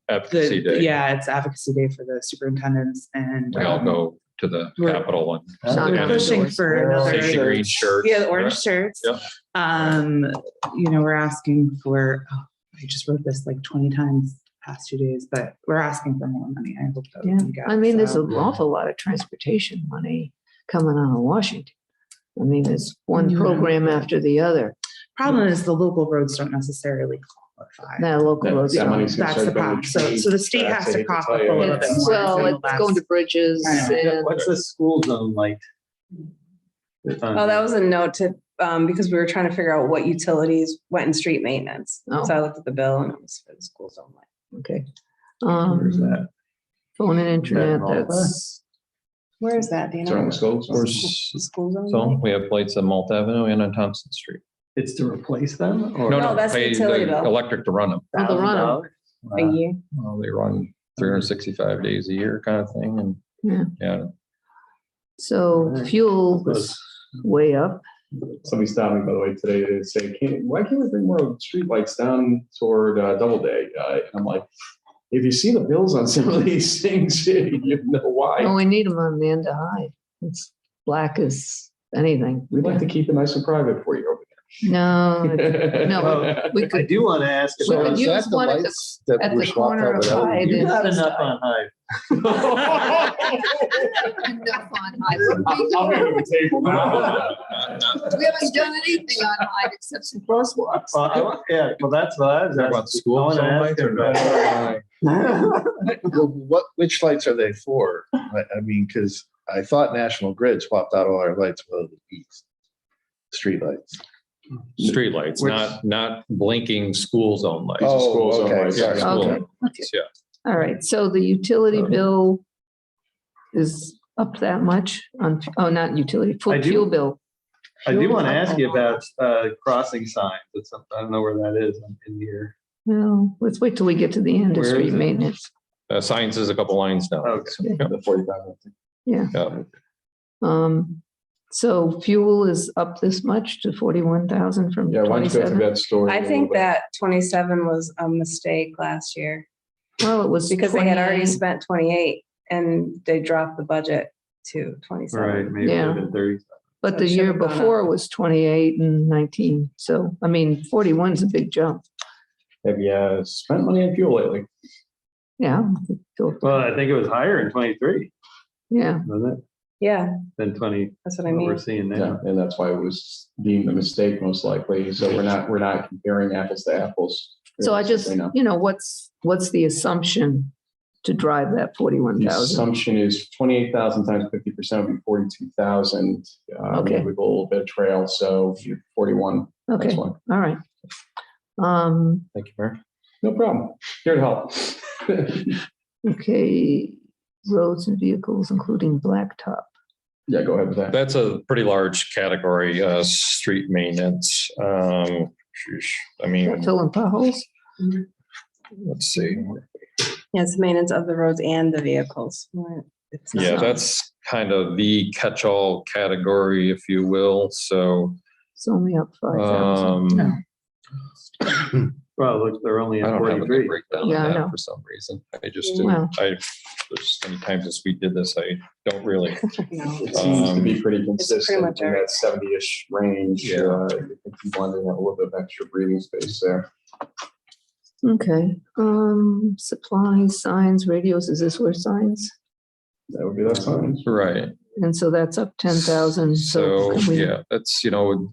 Advocacy Day. yeah, it's advocacy day for the superintendents and We all go to the we're- Capitol and Sound we're pushing for another. safety green shirts. Yeah, the orange shirts. Yep. We're asking for, I just wrote this like 20 times past 2 days, but we're asking for more money. I hope that Yeah, we get. I mean, there's so. an awful lot of transportation money coming out of Washington. I mean, there's one Yeah. program after the other. Problem is the local roads don't necessarily qualify. Now, local roads. That don't. money's gonna That's start the going problem. to So, trade so the state tracks, has I to hate to cough tell up a you. little bit more. Well, so it's going to bridges I know. and What's the school zone like? Oh, that was a note to, because we were trying to figure out what utilities went in street maintenance. Oh. So I looked at the bill and it was for the school zone. okay. Where's that? Phone and internet, That- that's, Where is that, do you It's around know? the schools. Where's- School zone? So we have lights on Malt Avenue and on Thompson Street. It's to replace them or? No, that's the pay utility bill. Electric to run them. oh, the runner. $1,000? A year. Well, they run 365 days a year kind of thing. And Yeah. yeah, So fuel was way up. Somebody stopped me, by the way, today to say, why can't we bring more streetlights down toward Doubleday? And I'm like, if you see the bills on some of these things, you know Oh, why. we need them on the end of high. It's black as anything. We'd like to keep it nice and private for you over No, there. no, we I could, do want to ask We So could about. is use that the one at the- lights that at were the swapped corner out with of LED? Hyde You and- got enough on high. enough on high. I'll make it a table now. We haven't done anything on high except some crosswalks. Yeah, well, that's what I was Talk about asking. school I wanna zone ask lights her or about- Well, which lights are they for? I mean, because I thought National Grid swapped out all our lights for the east. Street lights. street lights, Which- not blinking school zone lights. Oh, school zone okay, lights. sorry. School Okay. zone lights, yeah. All right, so the utility bill is up that much on, oh, not utility, I do- fuel bill. I do want to ask you about crossing signs. It's, I don't know where that is in here. Well, let's wait till we get to the end of Where is street it? maintenance. Science is a couple lines down. Okay. The 45. Yeah. Yeah. So fuel is up this much to 41,000 from Yeah, why don't you go through 27? that story? a I little think bit? that 27 was a mistake last year Well, it was because they had already 28. spent 28 and they dropped the budget to 27. Right, maybe Yeah. even 30. But So the it should year have gone before up. was 28 and 19. So, I mean, 41 is a big jump. Have you spent money on fuel lately? Yeah. Well, I think it was higher in 23, Yeah. wasn't it? Yeah, Than 20, that's what I what we're mean. seeing Yeah, now. and that's why it was deemed a mistake most likely. So we're not comparing apples to apples. So I just, know. what's the assumption to drive that The 41,000? assumption is 28,000 times 50% would be 42,000. Okay. With a little bit of trail, so you're 41. Okay, That's all one. right. Thank you, Mayor. No problem. Here to help. Okay, roads and vehicles, including blacktop. Yeah, go ahead with that. That's a pretty large category, street maintenance. I mean, Filling potholes? let's see. Yeah, it's maintenance of the roads and the vehicles. It's not- Yeah, that's kind of the catch-all category, if you will. So, It's only up 5,000. Well, look, they're only I at don't have a 43. good breakdown Yeah, I of know. that for some reason. I just Wow. didn't, there's many times since we did this, I don't really. No. It seems to be pretty consistent much in every- that 70-ish range. Yeah. I think you wanted to have a little bit of extra breathing space there. Okay, supplies, signs, radios, is this where signs? That would be that sign. Right. And so that's up 10,000. So, can we- yeah, that's,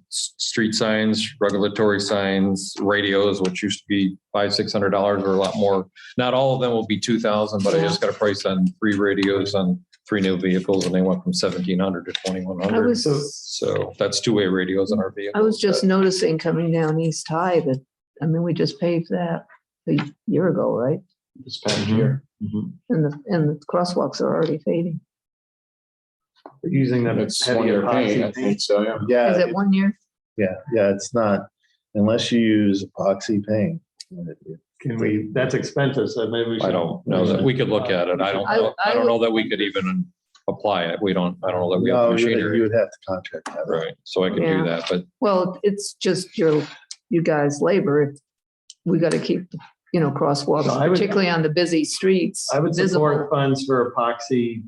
street signs, regulatory signs, radios, which used to be $500-600 or a lot more. Not all of them will be 2,000, but I just got a price on 3 radios on 3 new vehicles and they went from 1,700 to I 2,100. was, So that's 2-way radios on our vehicles. I was just noticing coming down East High that, I mean, we just paved that a year ago, right? This past year. And the crosswalks are already fading. Using them. It's heavy 1 year epoxy paint, I think so, yeah. Yeah, Is it 1 year? yeah, it's not, unless you use epoxy paint. Can we, that's expensive, so maybe we should. I don't know that we could look at it. I don't know that we could even apply it. I don't know that we have the No, you machinery. would have to contract that. out. Right. So I could Yeah. do that, but Well, it's just you guys' labor. We got to keep, crosswalks, No, I would- particularly on the busy streets. I would visible. support funds for epoxy,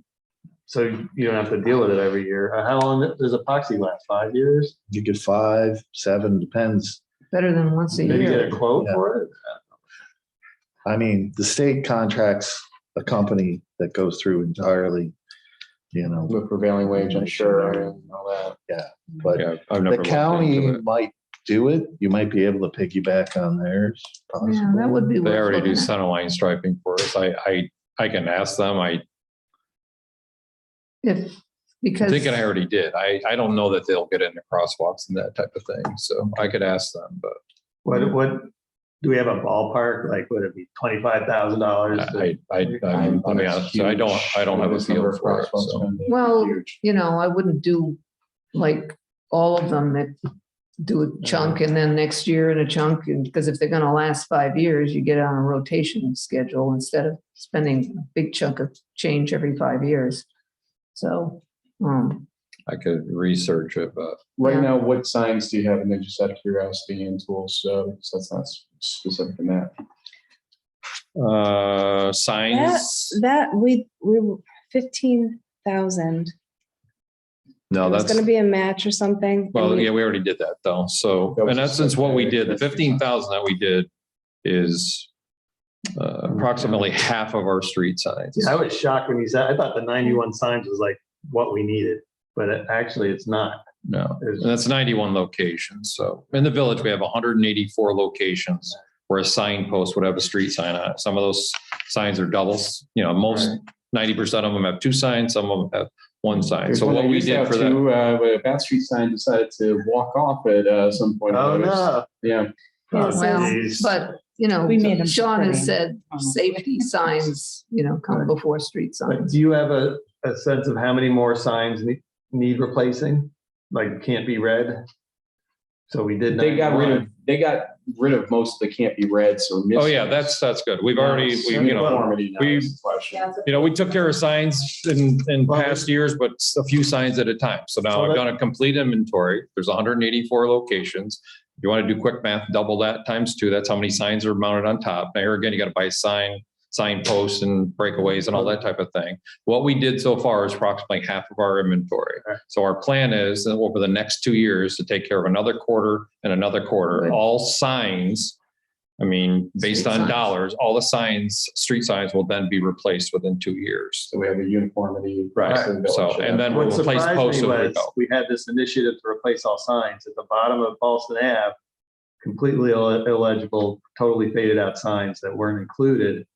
so you don't have to deal with it every year. How long does epoxy last? 5 years? You get 5, 7, depends. Better than once a Maybe year. get a quote Yeah. for it? I mean, the state contracts a company that goes through entirely, With prevailing wage, I'm sure, and all that. but yeah, I've never the looked county into it. might do it. You might be able to piggyback on theirs. Yeah, that would be. They worth already do looking at. center line striping for us. I can ask them. I Because. think I already did. I don't know that they'll get into crosswalks and that type of thing. So I could ask them, but What, do we have a ballpark? Like, would it be $25,000? I mean, honestly, I don't have a feel for it. So. Well, I wouldn't do like all of them that do a chunk and then next year in a chunk. And because if they're going to last 5 years, you get on a rotation schedule instead of spending a big chunk of change every 5 years. So, I could research it, but Right Yeah. now, what signs do you have? And then just out of curiosity and tools, so that's not specific in that. signs. That we were 15,000. No, It was that's gonna be a match or something. well, and we- yeah, we already did that though. So That was in just essence, what we like- did, the 15,000 that we did is approximately half of our street signs. Yeah, I was shocked when you said, I thought the 91 signs was like what we needed, but actually it's not. No, and that's 91 locations. So in the village, we have 184 locations where a signpost would have a street sign on it. Some of those signs are doubles, most 90% of them have 2 signs, some of them have 1 sign. So what we did for that. Bath Street sign decided to walk off at some point. Oh, no. Yeah. Oh, well, geez. but, We made them Sean has pretty. said safety signs, come before street But signs. do you have a sense of how many more signs need replacing? Like can't be read? So we did. They got 91. rid of most of the can't be reds or. Oh yeah, that's good. We've already, Uniformity now we- is the question. we took care of signs in past years, but a few signs at a time. So now I've done a complete inventory. There's 184 locations. If you want to do quick math, double that times 2. That's how many signs are mounted on top. Now here again, you got to buy signposts and breakaways and all that type of thing. What we did so far is approximately half of our inventory. So our plan is that over the next 2 years to take care of another quarter and another quarter. Good. All signs, based Street on signs. dollars, all the signs, street signs will then be replaced within 2 years. So we have a uniformity. Right. across the village. So, and then we'll What replace surprised posts me as we was go. we had this initiative to replace all signs at the bottom of Ballston Ave, completely illegible, totally faded out signs that weren't included.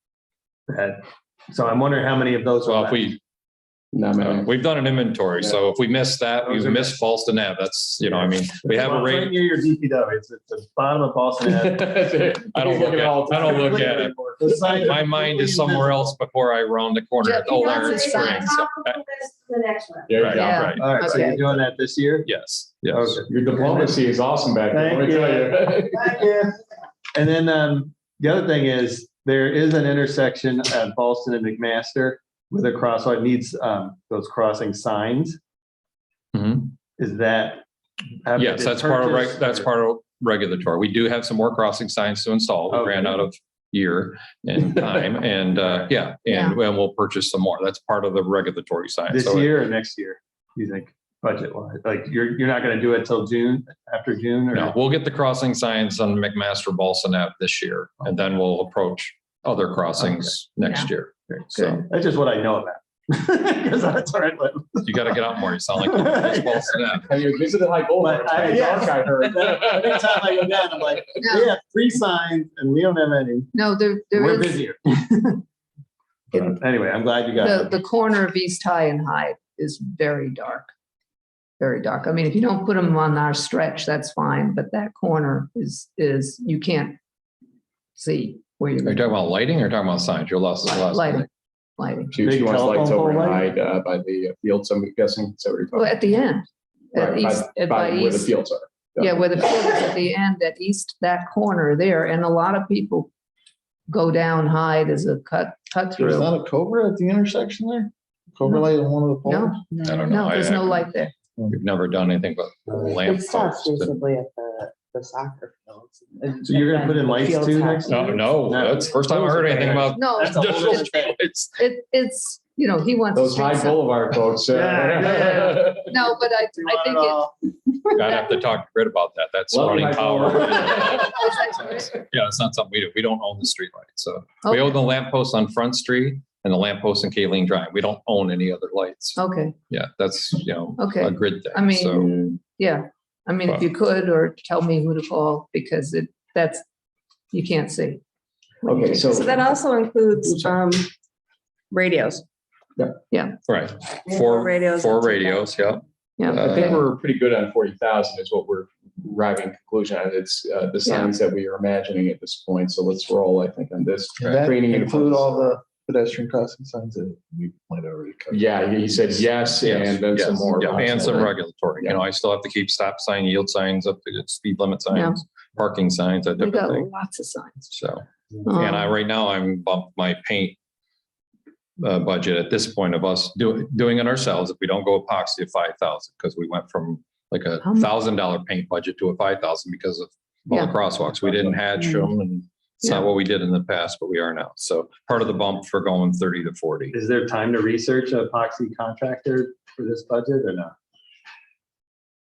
So I'm wondering how many of those Well, are if left. we've done an inventory, so if we miss that, we Those are missed Ballston Ave. That's, we have a Well, it's right rate. near your DPW. It's at the bottom of BallstonAve. I don't look at it. The signs are My mind is completely somewhere invisible. else before I round the corner Jeff, at you Old got Iron the Springs. signs. So, The next one. There you Right, go. Yeah. right. All right, so Okay. you're doing that this year? Yes. Okay. Your diplomacy is awesome back there, let me tell you. Thank you. And then the other thing is, there is an intersection at Ballston and McMaster with a crosswalk needs those crossing signs. Mhm. Is that? have they Yes, been that's part of, purchased that's or- part of regulatory. We do have some more crossing signs to install. We ran Okay. out of year and time and, and we'll purchase some more. That's part of the regulatory sign. This So year or next year, you think? budget wise? Like, you're not gonna do it till June, after June, or? No, we'll get the crossing signs on McMaster Ballston Ave this year, and then we'll approach other crossings next year. So That's just what I know about. Because that's where I live. you got to get out more. You sound like you're from Ballston Ave. Have you visited High Boulevard? But I- It's dark, I heard. Every time I go down, I'm like, we have 3 signs and we don't have any. No, there We're is, busier. But anyway, I'm glad you got the it. corner of East High and Hyde is very dark. Very dark. I mean, if you don't put them on our stretch, that's fine, but that corner is, you can't see where Are you you're talking about lighting or talking about signs? You're lost. lighting, lighting. She wants lights over Telephone at pole Hyde by the field, so I'm guessing, so we're Well, talking. at the end, at Right, East, by by where the East, fields are. yeah, where the field is at the end, at East, that corner there, and a lot of people go down Hyde as a cut There's through. not a Cobra at the intersection there? Cobra light on one of the poles? No, I don't know. no, there's no light there. We've never done anything but lamp It stops posts. visibly at the soccer fields. So you're gonna put in lights Fields too have- next No, no, that's the first time I heard anything about. No, That's a whole additional different thing. streetlights. it's, you know, he wants. a Those street High sign. Boulevard folks. Yeah. No, but I You think want it, I'd have to talk to Grit about that. That's Love running High power. Boulevard. Yeah, it's not something we do. We don't own the streetlights. So we Okay. own the lamp posts on Front Street and the lamp posts in Kaleen Drive. We don't own any other lights. okay, Yeah, that's, okay. a grid thing. I So mean, yeah, I mean, if you could, or tell me who to call, because that's, you can't see. Okay, so. So that also includes, radios. right. Four radios. Four radios, yeah. Yeah, I think okay. we're pretty good on 40,000 is what we're arriving at conclusion on. It's the signs that we are imagining at this point. So let's roll, I think, on this. Did that Training and include all the pedestrian crossing signs that we might already cover? Yeah, he said yes, and then some Yes, more. yeah, and some regulatory. Yeah. I still have to keep stop sign, yield signs up to the speed limit Yeah. signs, parking signs, that We different got thing. lots of signs. So, and right now I'm bumped my paint budget at this point of us doing it ourselves. If we don't go epoxy at 5,000, because we went from like a How much? $1,000 paint budget to a 5,000 because of all Yeah. the crosswalks. We didn't hatch them, and it's not Yeah. what we did in the past, but we are now. So part of the bump for going 30 to 40. Is there time to research an epoxy contractor for this budget or not?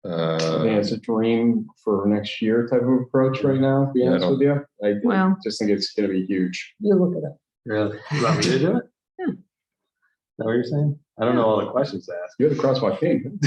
I think it's a dream for next year type of approach right now, to be Yeah, I honest with you. I Well- just think it's gonna be huge. You look it up. Really? You want me to do it? Yeah. Is that what you're saying? I don't know all the questions to ask. You're the crosswalk king.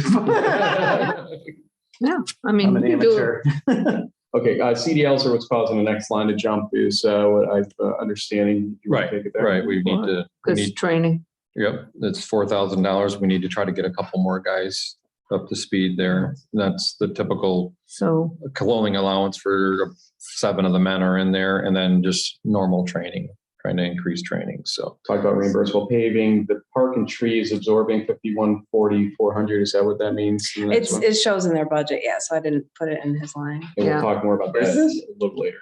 Yeah, I mean, I'm an you can do it. amateur. Okay, CDLs are what's causing the next line to jump is what I'm understanding. You wanna Right, take it there? right. We need to, we Because need, training, yep, that's $4,000. We need to try to get a couple more guys up to speed there. That's the typical so, clothing allowance for 7 of the men are in there, and then just normal training, trying to increase training. So Talk about reimbursable paving, the park and trees absorbing 5140, 400. Is that what that means? in the next one? It shows in their budget, yeah, so I didn't put it in his line. And Yeah. we'll talk more about that Is this? a little later.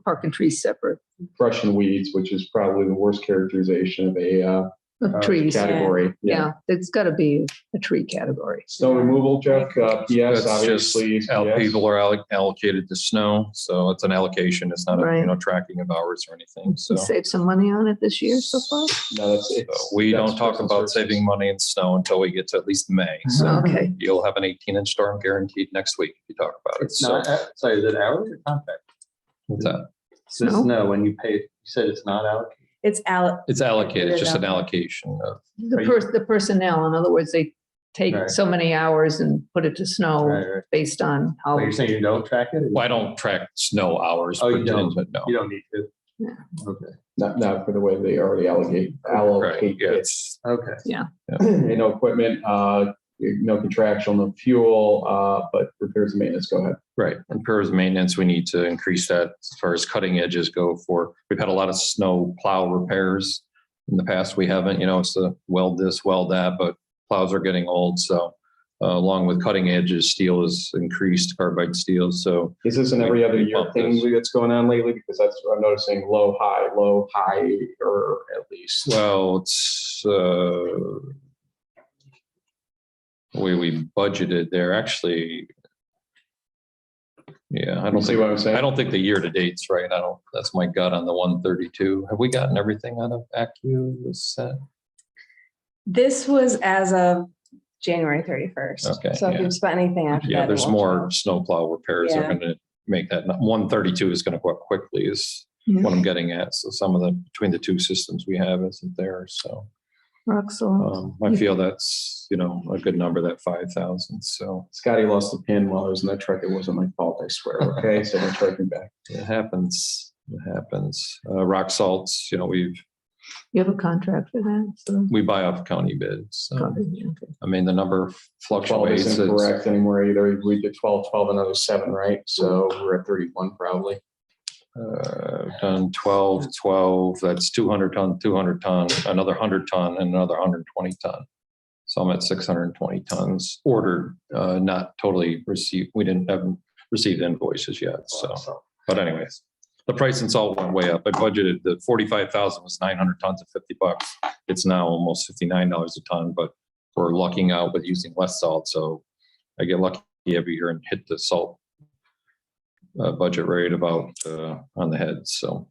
park and trees separate, Brush and weeds, which is probably the worst characterization of a trees, category. yeah, it's gotta be a tree category. Snow removal, Jeff, PS, that's just, obviously. PS. people are allocated to snow. So it's an allocation. It's not a, Right. tracking of hours or anything. So You saved some money on it this year so far? No, that's, it's. we that's don't talk personal about services. saving money in snow until we get to at least May. So Okay, you'll have an 18-inch storm guaranteed next week if you talk about it. It's So not, sorry, is it hourly or contract? what's that? The Snow? snow, when you pay, you said it's not allocated? It's It's allocated. It's It is just an allocation of, the personnel, in other words, they take Right. so many hours and put it to snow Right, right. based on how. But you're saying you don't track it? or well, I don't track snow hours. Oh, you put it don't? into- No. You don't need to? Yeah. Okay, Not for the way they already allocate Right, yeah. it. okay. And no equipment, no contractual, no fuel, but repairs and maintenance, go ahead. Right. And repairs and maintenance, we need to increase that as far as cutting edges go for, we've had a lot of snow plow repairs. In the past, we haven't, it's a weld this, weld that, but plows are getting old. So along with cutting edges, steel is increased, carbide steel. So Is this an every other We year bump thing this. that's going on lately? Because that's what I'm noticing, low, high, or at least. well, it's the way we budgeted there, actually. Yeah, I You don't see think, what I'm saying? I don't think the year to date's right. That's my gut on the 132. Have we gotten everything out of ACU? Was that? This was as of January 31st. Okay, So if yeah. you've spent anything after that. Yeah, it there's won't more show. snowplow repairs that are Yeah. gonna make that, 132 is gonna go up quickly is what I'm getting at. So some of the, between the two systems we have isn't there, so. Rock salt. I feel that's, a good number, that 5,000, so. Scotty lost the pin while I was in that truck. It wasn't my fault, I swear. Okay, so don't try to come back. It happens, rock salts, You have a contract for that, so. we buy off county bids, so, Okay. I mean, the number 12 fluctuates. isn't It's- correct anymore either. We did 12, another 7, right? So we're at 31 probably. Done 12, that's 200 ton, another 100 ton, and another 120 ton. So I'm at 620 tons ordered, not totally received. We haven't received invoices yet, so, but anyways. The price and salt went way up. I budgeted the 45,000 was 900 tons at $50. It's now almost $59 a ton, but we're lucking out with using less salt. So I get lucky every year and hit the salt budget rate about on the head. So,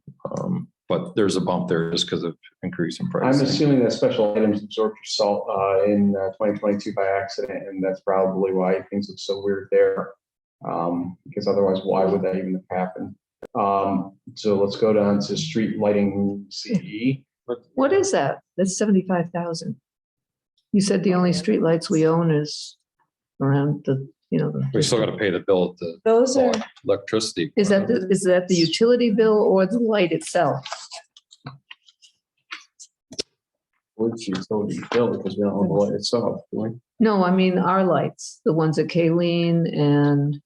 but there's a bump there just because of increase in price. I'm assuming that special items absorbed your salt in 2022 by accident, and that's probably why things look so weird there. Because otherwise, why would that even have happened? So let's go down to street lighting CE. What is that? That's 75,000. You said the only streetlights we own is around the, We still got to pay the bill at the Those are, electricity. is that the utility bill or the light itself? Which is totally bill because we don't own the light itself, do we? No, I mean our lights, the ones at Kayleen and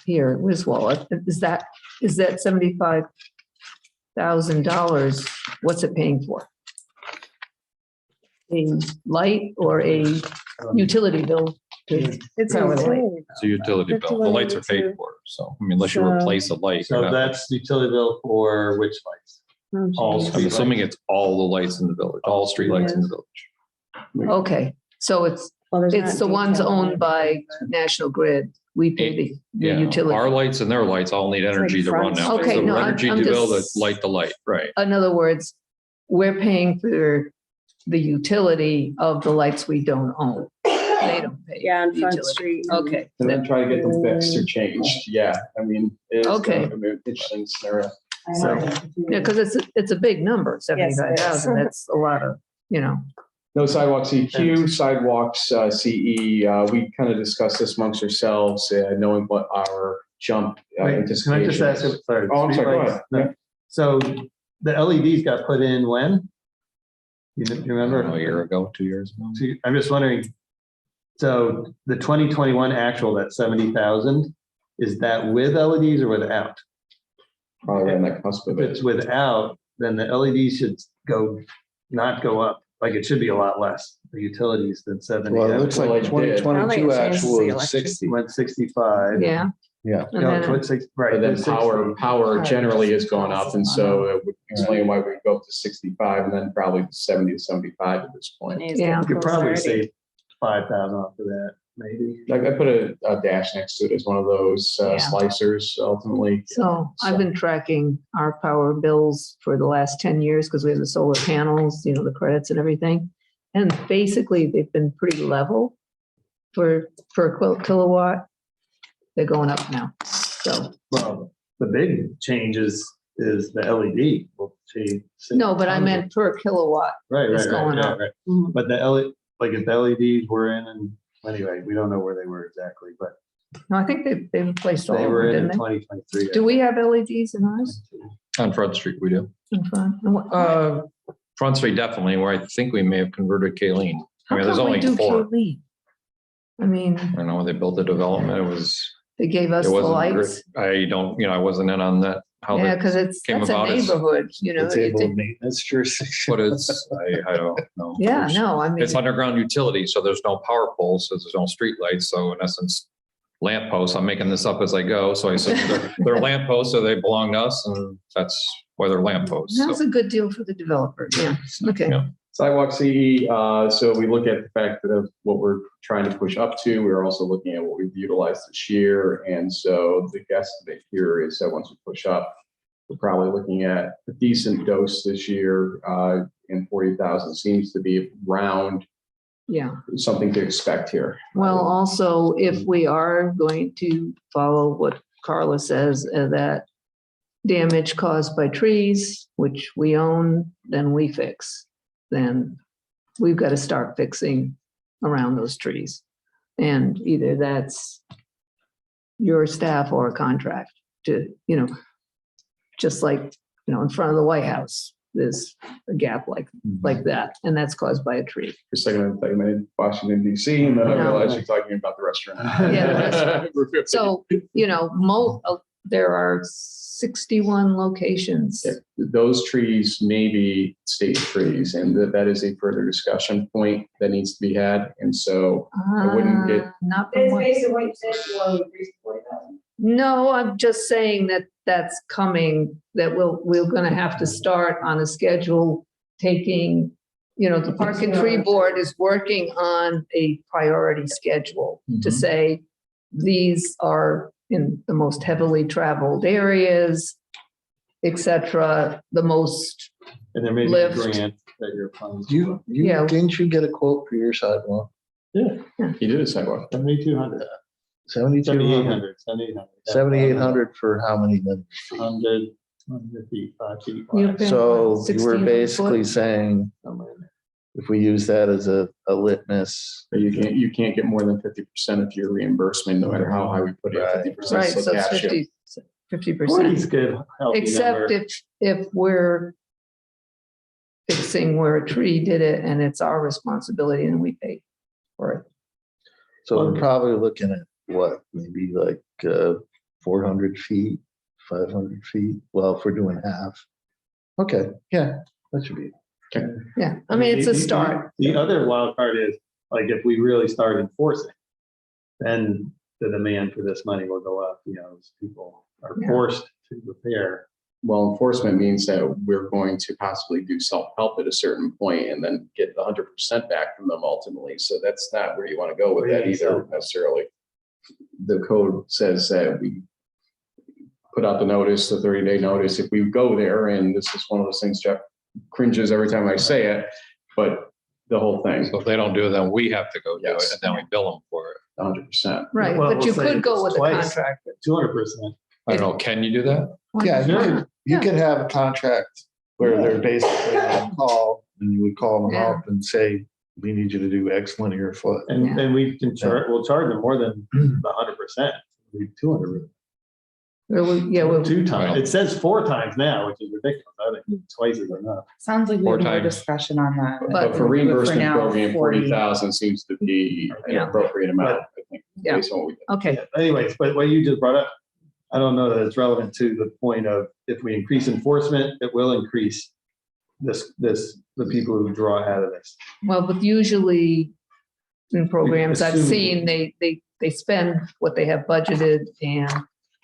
here, Wiswall. Is that $75,000? What's it paying for? A light or a utility bill? it's Power a light. It's a utility bill. The lights are paid for. So, I mean, unless you So- replace a light. you're So not- that's the utility bill for which lights? All I'm street assuming lights? it's all the lights in the village, all street lights in the village. Okay, so it's the ones owned by National Grid. We pay the Yeah, utility. our lights and their lights all need energy to run now. Okay, It's the no, I'm energy bill that just- light the light, right? In other words, we're paying for the utility of the lights we don't own. They don't pay. Yeah, on Front utility. Street. Okay. And then try to get the fixed changed. Yeah, I mean, it's Okay. an interesting scenario. So, yeah, because it's a big number, 75,000. That's a lot of, No sidewalks EQ, sidewalks CE. We kind of discussed this amongst ourselves, knowing what our jump Wait, can I anticipation just ask, is. sorry. Oh, I'm sorry, go streetlights? ahead. No. Yeah. So the LEDs got put in when? You I remember? don't know, a year ago, 2 years ago. See, I'm just wondering, so the 2021 actual, that 70,000, is that with LEDs or without? Probably right in that cusp of If it. it's without, then the LEDs should not go up. Like it should be a lot less, the utilities than 70. Well, it looks Well, like it did. 2022 I don't think it changes actual the is electricity. 60. Went 65. yeah. Yeah. And No, then- 26, right. But then it's 60. power generally has gone up, and so it would explain why we go up to 65 and then probably 70 to 75 at this point. Yeah. You could probably save 5,000 off of that, maybe. Like I put a dash next to it as one of those Yeah. slicers ultimately. So I've been tracking our power bills for the last 10 years because we have the solar panels, the credits and everything. And basically they've been pretty level per kilowatt. They're going up now. So, Well, the big change is the LED. Will change no, but I tons of- meant per kilowatt. Right, it's right, going right, up. right, right. But the LED, like if the LEDs were in, and anyway, we don't know where they were exactly, but No, I think they replaced all they of were them, in didn't they? 2023. Do we have LEDs in ours On Front Street, we do. in front? And what- Front Street definitely, where I think we may have converted Kayleen. I How mean, there's come we only do 4. Kayleen? I mean, I don't know, when they built the development, it was, they gave us it the wasn't, lights. I don't, I wasn't in on that, how Yeah, that, because came that's a about is- neighborhood, It's able to maintenance jurisdiction. what is, I don't know. Yeah, There's- no, I mean, It's underground utility, so there's no power poles, so there's no street lights. So in essence, lamp posts, I'm making this up as I go. So I said, they're lamp posts, so they belong to us, and that's why they're lamp posts. that's So, a good deal for the developer. Yeah, okay. yeah. Sidewalk CE, so we look at the fact that of what we're trying to push up to. We're also looking at what we've utilized this year. And so the guesstimate here is that once we push up, we're probably looking at a decent dose this year. And 40,000 seems to be around Yeah. something to expect here. Well, also, if we are going to follow what Carla says, that damage caused by trees, which we own, then we fix, then we've got to start fixing around those trees. And either that's your staff or a contract to, just like, in front of the White House, there's a gap like that, and that's caused by a tree. For a second, I thought you meant Washington DC, and then I No. realized you're talking about the restaurant. Yeah, the restaurant. So, there are 61 locations. Yeah, those trees may be state trees, and that is a further discussion point that needs to be had. And so I wouldn't get. Not That's from based on what you said, you want to increase to 40,000. No, I'm just saying that that's coming, that we're gonna have to start on a schedule taking, the Park and Tree Board is working on a priority schedule to say, these are in the most heavily traveled areas, et cetera, the most, And there may be a Lift. grant that you're applying. Yeah. Didn't you get a quote for your sidewalk? He did a sidewalk. 7,200, 7,200, 7,800. 7,800 for how many linear feet? 100 feet, 5 feet You wide. pay- So you 16 were foot? basically saying, Somewhere in there. if we use that as a litmus, But you can't get more than 50% of your reimbursement, no matter how high we put it. Right. 50% right, is so the it's cap shift. 40's 50%. good, healthy Except number. if we're fixing where a tree did it and it's our responsibility and we pay for it. so we're probably looking at what, maybe like 400 feet, 500 feet? Well, if we're doing half. Okay, yeah, that should be. Yeah, I mean, it's a The- start. The other wild card is, like, if we really start enforcing, then the demand for this money will go up, as people are Yeah. forced to repair. Well, enforcement means that we're going to possibly do self-help at a certain point and then get 100% back from them ultimately. So that's not where you want to go with that either necessarily. The code says that we put out the notice, the 30-day notice, if we go there, and this is one of those things Jeff cringes every time I say it, but the whole thing, So if they don't do it, then we have to go do it, Yes. and then we bill them for it. 100%. Right, Well, but we'll you say could go it's with a twice. contractor. 200%. I don't know, can you do that? Yeah, Why you not? could have a contract where they're basically on call, and you would call them up and say, we need you to do X linear foot. And then we can charge, we'll charge them more than the 100%. We 200. Yeah, well, 2 times. It says 4 times now, which is ridiculous. I think twice is enough. Sounds like we Four have more times. discussion on that. But for reimbursement now, program, 40,000 seems to be an Yeah. appropriate amount, I think, Yeah. based on what we did. okay, Anyways, but what you just brought up, I don't know that it's relevant to the point of if we increase enforcement, it will increase the people who draw out of this. well, but usually in programs I've Assuming- seen, they spend what they have budgeted, and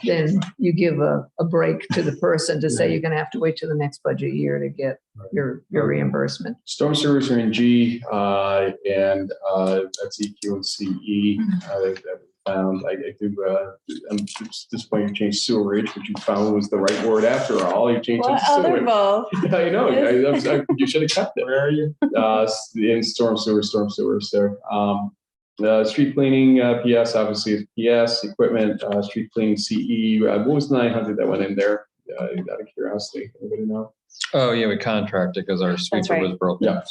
then you give a break to the person to say, you're gonna have to wait till the next budget year to get your reimbursement. Storm sewers are in G, and that's EQ and CE that we found. I do, I'm disappointed you changed sewerage, which you found was the right word after all. You changed it What to other sewage. both? I know, you should have kept it. Where are you? In storm sewers there. Street cleaning, PS, obviously is PS, equipment, street cleaning, CE. What was the 900 that went in there? Out of curiosity, anybody know? Oh, yeah, we contracted because our sweeper right. was broken. Yeah.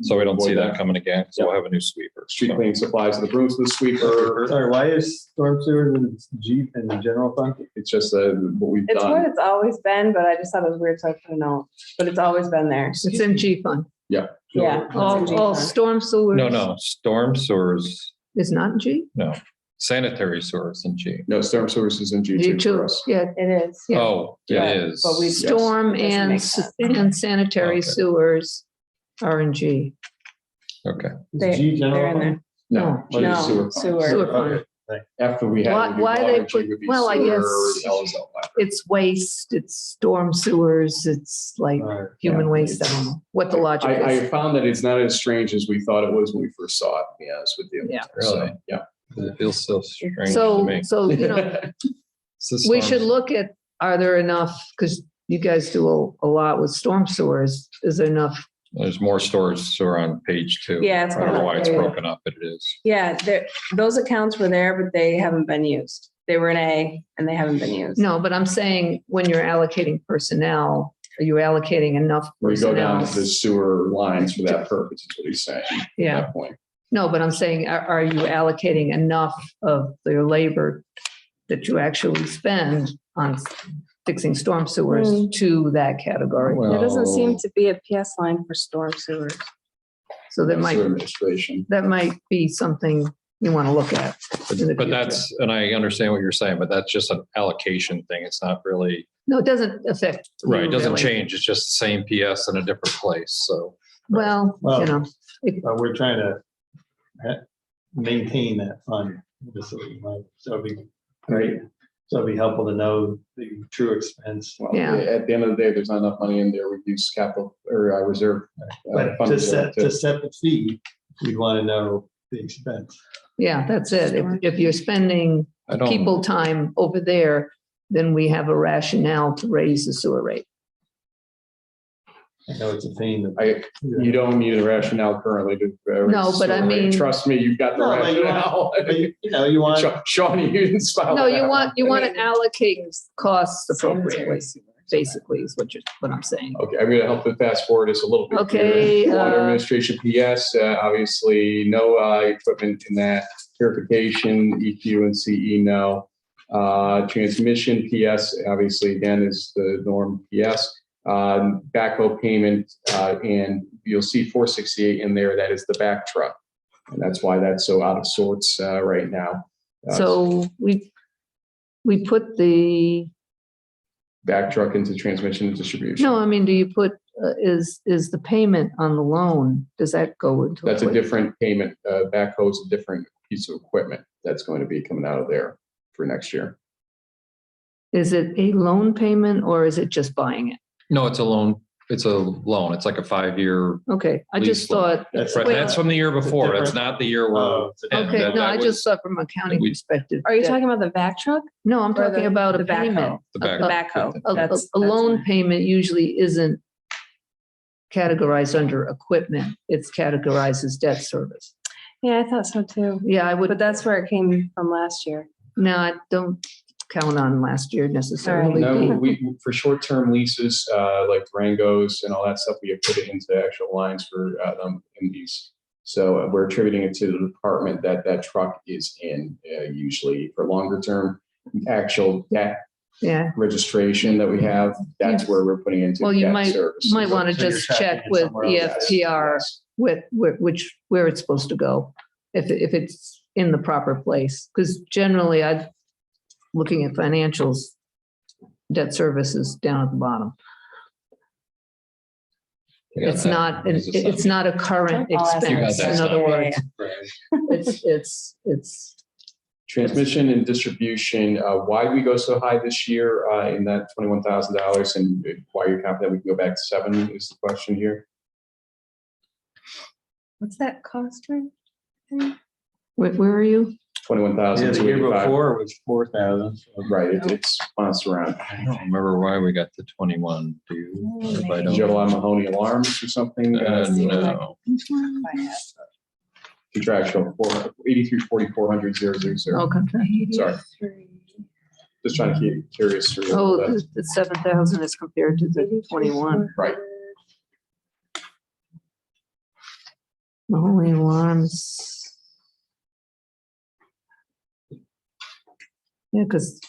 So we don't see Avoid that coming again, so we'll have a new sweeper. Street So- cleaning supplies, the brooms, the sweeper. Sorry, why is storm sewer in G in the general fund? It's just what we've It's what done. it's always been, but I just thought it was weird, so I put a note, but it's always been there. It's in G fund. Yeah. All storm sewers. No, storm sewers, Is not in G? no, sanitary sewers in G. No, storm sewers is in G G2 for two, us. yeah. It is. Yeah. Oh, it Yeah, is. but we- Storm It doesn't and, make sense. and sanitary Okay. sewers are in G. Okay. Is G general They're in there. fund? No, G is No, sewer. fund. sewer. Sewer fund. Okay. After we had. Why they put- would be well, I sewer, guess- LSL. It's waste, it's storm sewers, it's like Alright. human Yeah. waste. I don't know what the logic I is. found that it's not as strange as we thought it was when we first saw it, to be honest with you. Yeah. So, Really? yeah. It feels so strange to So, me. It's the we storm should sewer. look at, are there enough, because you guys do a lot with storm sewers, is there enough There's more stores who are on page 2. Yeah, it's I don't know why it's going up. broken up, but it is. Yeah, those accounts were there, but they haven't been used. They were in A and they haven't been used. No, but I'm saying when you're allocating personnel, are you allocating enough We go down personnel? to the sewer lines for that purpose, is what he's saying. At Yeah. that point. No, but I'm saying, are you allocating enough of your labor that you actually spend on fixing storm sewers to that category? There doesn't seem to be a PS line for storm sewers. So that Sewer might, administration. that might be something you want to look at. in the But future. that's, and I understand what you're saying, but that's just an allocation thing. It's not really, No, it doesn't affect. you right, it doesn't really. change. It's just the same PS in a different place, so. Well, Well, you know, But we're trying to maintain that fund. So it'd be great. So it'd be helpful to know the true expense. Well, Yeah. At the end of the day, there's not enough money in there. We use capital or reserve. But fund to reserve set the fee, we'd want to know the expense. yeah, that's it. If you're spending I don't, people time over there, then we have a rationale to raise the sewer rate. I know it's a pain. You don't need a rationale currently to. No, but I mean- Trust me, you've got the No, but you rationale. You want. Sean, you didn't smile. No, at you that want one. to allocate costs appropriately, Sanitary. basically is what I'm saying. Okay, I'm gonna help to fast forward this a little bit. Okay, here. Water uh, administration PS, obviously no equipment in that. Purification, EQ and CE, no. Transmission PS, obviously again is the norm PS. Backhoe payment, and you'll see 468 in there. That is the back truck, and that's why that's so out of sorts right now. So we put the, Back truck into transmission and distribution. no, I mean, do you put, is the payment on the loan, does that go into? That's a equipment? different payment. Backhoe is a different piece of equipment that's going to be coming out of there for next year. Is it a loan payment or is it just buying it? no, it's a loan. It's a loan. It's like a 5-year. Okay, I Lease just loan. thought, That's Right, Wait. that's from the year before. That's different- not the year where. Oh, it's a and okay, that- no, that I was just thought from an accounting we- perspective. Are you that- talking about the vac truck? No, I'm or talking about a the backhoe? payment. The back. The backhoe. A That's loan payment usually isn't categorized under equipment. It's categorized as debt service. Yeah, I thought so too. Yeah, I But would, that's where it came from last year. no, I don't count on last year necessarily. No, we, for short-term leases, like Durangos and all that stuff, we have put it into actual lines for them in these. So we're attributing it to the department that truck is in, usually for longer term, actual debt Yeah, registration that we have, that's where we're putting into well, you debt might services. want to So you're just tracking check it with somewhere else. EFTR Yes. with where it's supposed to go. If it's in the proper place, because generally looking at financials, debt service is down at the bottom. It's not, it's not a current I'll ask You got expense, that in stuff. other Yeah, words. It's, Transmission and distribution, why did we go so high this year in that $21,000, and why you're confident we can go back to 7 is the question here. What's that cost, right? where are you? 21,000. Yeah, the year before it was 4,000. Right, it's bounced around. I don't remember why we got to 21. Do you? If I Did you have a don't. lot of Mahoney alarms or something? No. Contractual 83404000. Okay. Sorry, just trying to keep curious. through Oh, that. the 7,000 is compared to the 21. Right. Mahoney alarms. Yeah, because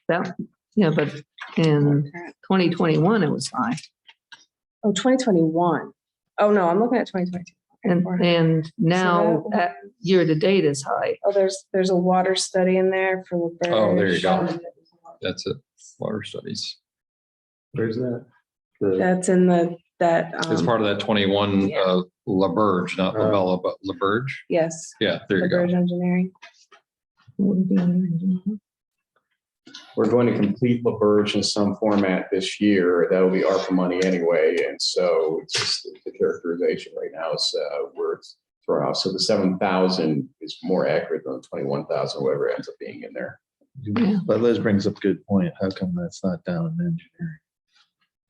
that, yeah, but in 2021, it was high. Oh, 2021. Oh, no, I'm looking at 2022. And now year to date is high. Oh, there's a water study in there for the. Oh, there you go. That's it. Water studies. Where's that? That's in that. It's part of that 21 Yeah. LaBerge, not Lavella, but LaBerge. Yes. Yeah, there you The go. bridge engineering. We're going to complete LaBerge in some format this year. That'll be ARPA money anyway. And so it's just the characterization right now is where it's thrown off. So the 7,000 is more accurate than the 21,000, whatever ends up being in there. Yeah. But Liz brings up a good point. How come that's not down in engineering?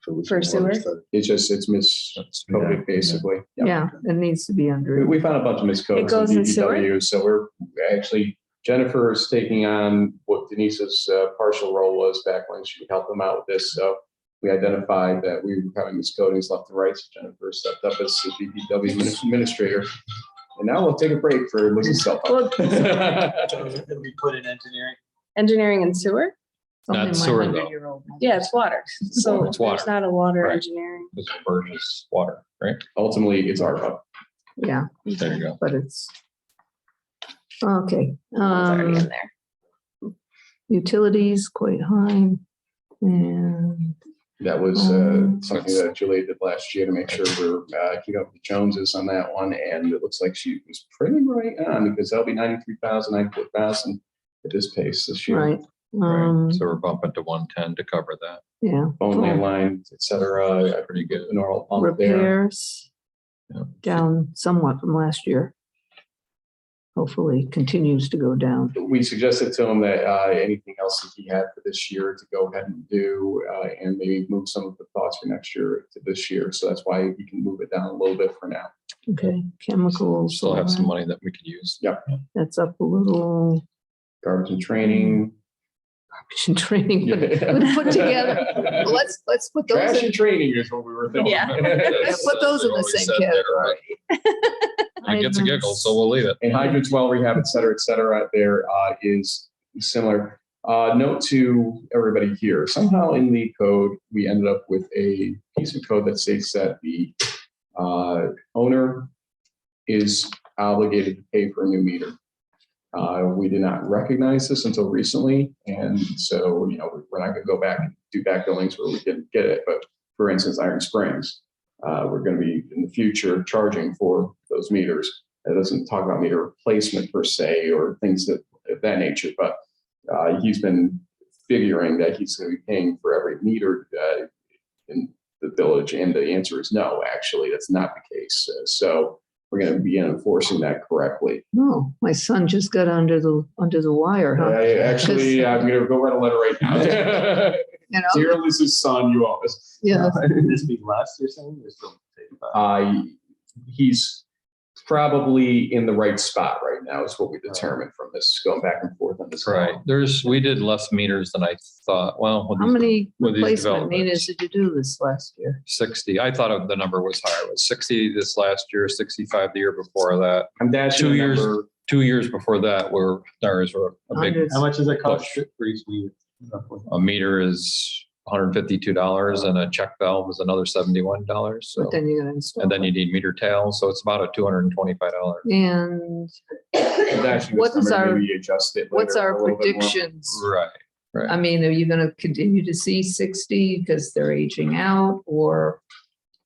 For sewer? It's miscoded basically. Yeah, it needs to be under. We found a bunch of miscodes It goes in sewer? DPW, so we're actually, Jennifer is taking on what Denise's partial role was back when she helped them out with this. So we identified that we were having miscodings left and right. So Jennifer stepped up as the DPW administrator. And now we'll take a break for Lizzie's cell phone. We put in engineering. Engineering and sewer? Something Not my sewer, though. 100-year-old knows. Yeah, it's water. So It's water. there's not a water Right. engineering. This Burgess water, right? Ultimately, it's our hub. Yeah, There you go. but it's. Okay, It's already in there. utilities quite high. And That was something that Julie did last year to make sure we're keeping up with the Joneses on that one. And it looks like she was pretty right on because that'll be 93,000, 94,000 at this pace this year. right, Right. So we're bumping to 110 to cover that. yeah. Phone landline, et cetera. Pretty good. The normal pump there. Repairs. Yeah. Down somewhat from last year. Hopefully continues to go down. We suggested to him that anything else that he had for this year to go ahead and do and maybe move some of the thoughts for next year to this year. So that's why he can move it down a little bit for now. Okay, chemicals. Still have some money that we could use. That's up a little. Garbage and training. Training, put together. Let's put those Trash in. and training is what we were thinking. Yeah. Put those in the same category. It gets a giggle, so we'll leave it. And hydrants, well rehab, et cetera, there is similar. Note to everybody here, somehow in the code, we ended up with a piece of code that states that the owner is obligated to pay for a new meter. We did not recognize this until recently. And so, we're not gonna go back and do back billings where we didn't get it. But for instance, Iron Springs, we're gonna be in the future charging for those meters. It doesn't talk about meter replacement per se or things of that nature, but he's been figuring that he's gonna be paying for every meter in the village. And the answer is no, actually, that's not the case. So we're going to begin enforcing that correctly. No, my son just got under the wire, huh? Actually, I'm going to go write a letter right now. You know? Dear Liz's son, you owe us. Yeah. Would this be less, you're saying? Or still 85? He's probably in the right spot right now is what we determined from this going back and forth on this. Right. We did less meters than I thought. Well, with How these- many with these replacement meters developments. did you do this last year? 60. I thought the number was higher. It was 60 this last year, 65 the year before that. I'm dashing 2 the years. number. 2 years before that were ours were a big. Hundreds. How much does it cost Push. for each meter? roughly? A meter is $152 and a check valve is another $71. So, But then you're gonna install. and then you need meter tails. So it's about a $225. And I'm dashing What this is number, our- maybe adjust it what's later our a little bit more. predictions? Right. I mean, are you gonna continue to see 60 because they're aging out or?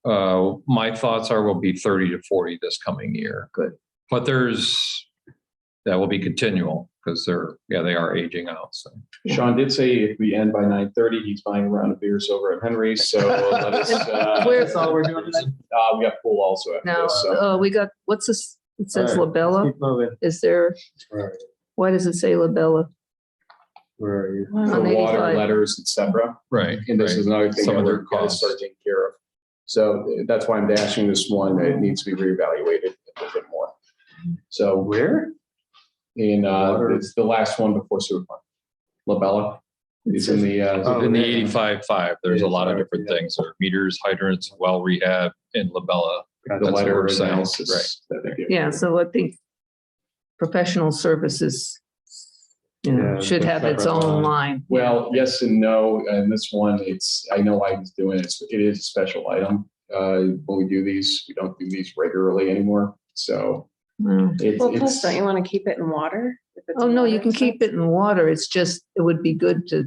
My thoughts are we'll be 30 to 40 this coming year. Good. But that will be continual because they are aging out. So Sean did say if we end by 9:30, he's buying a round of beers over at Henry's. So let us. Where's That's all we're doing tonight? We got pool also after Now, this. So. we got, what's this? It says All right, let's labella. keep moving. Is there, Where are you? why does it say labella? Where are you? For On water 85. letters, et cetera. right. And this right. is another thing Some that of their we're going to costs. start taking care of. So that's why I'm dashing this one. It needs to be reevaluated a little bit more. So where? It's the last one before sewer fund. Labella is in the, In the 85.5, there's a lot of different Yeah. things. There are meters, hydrants, well rehab, and labella. the That's what letter we're saying, analysis. That they give. Yeah, so I think professional services, Yeah, should it's a have its separate own line. line. Well, yes and no. And this one, I know why he's doing it. It is a special item. When we do these, we don't do these regularly anymore. So Well, Well, plus, don't you want to keep it in water? if it's Oh, no, water you can stuff? keep it in water. It's just, it would be good to,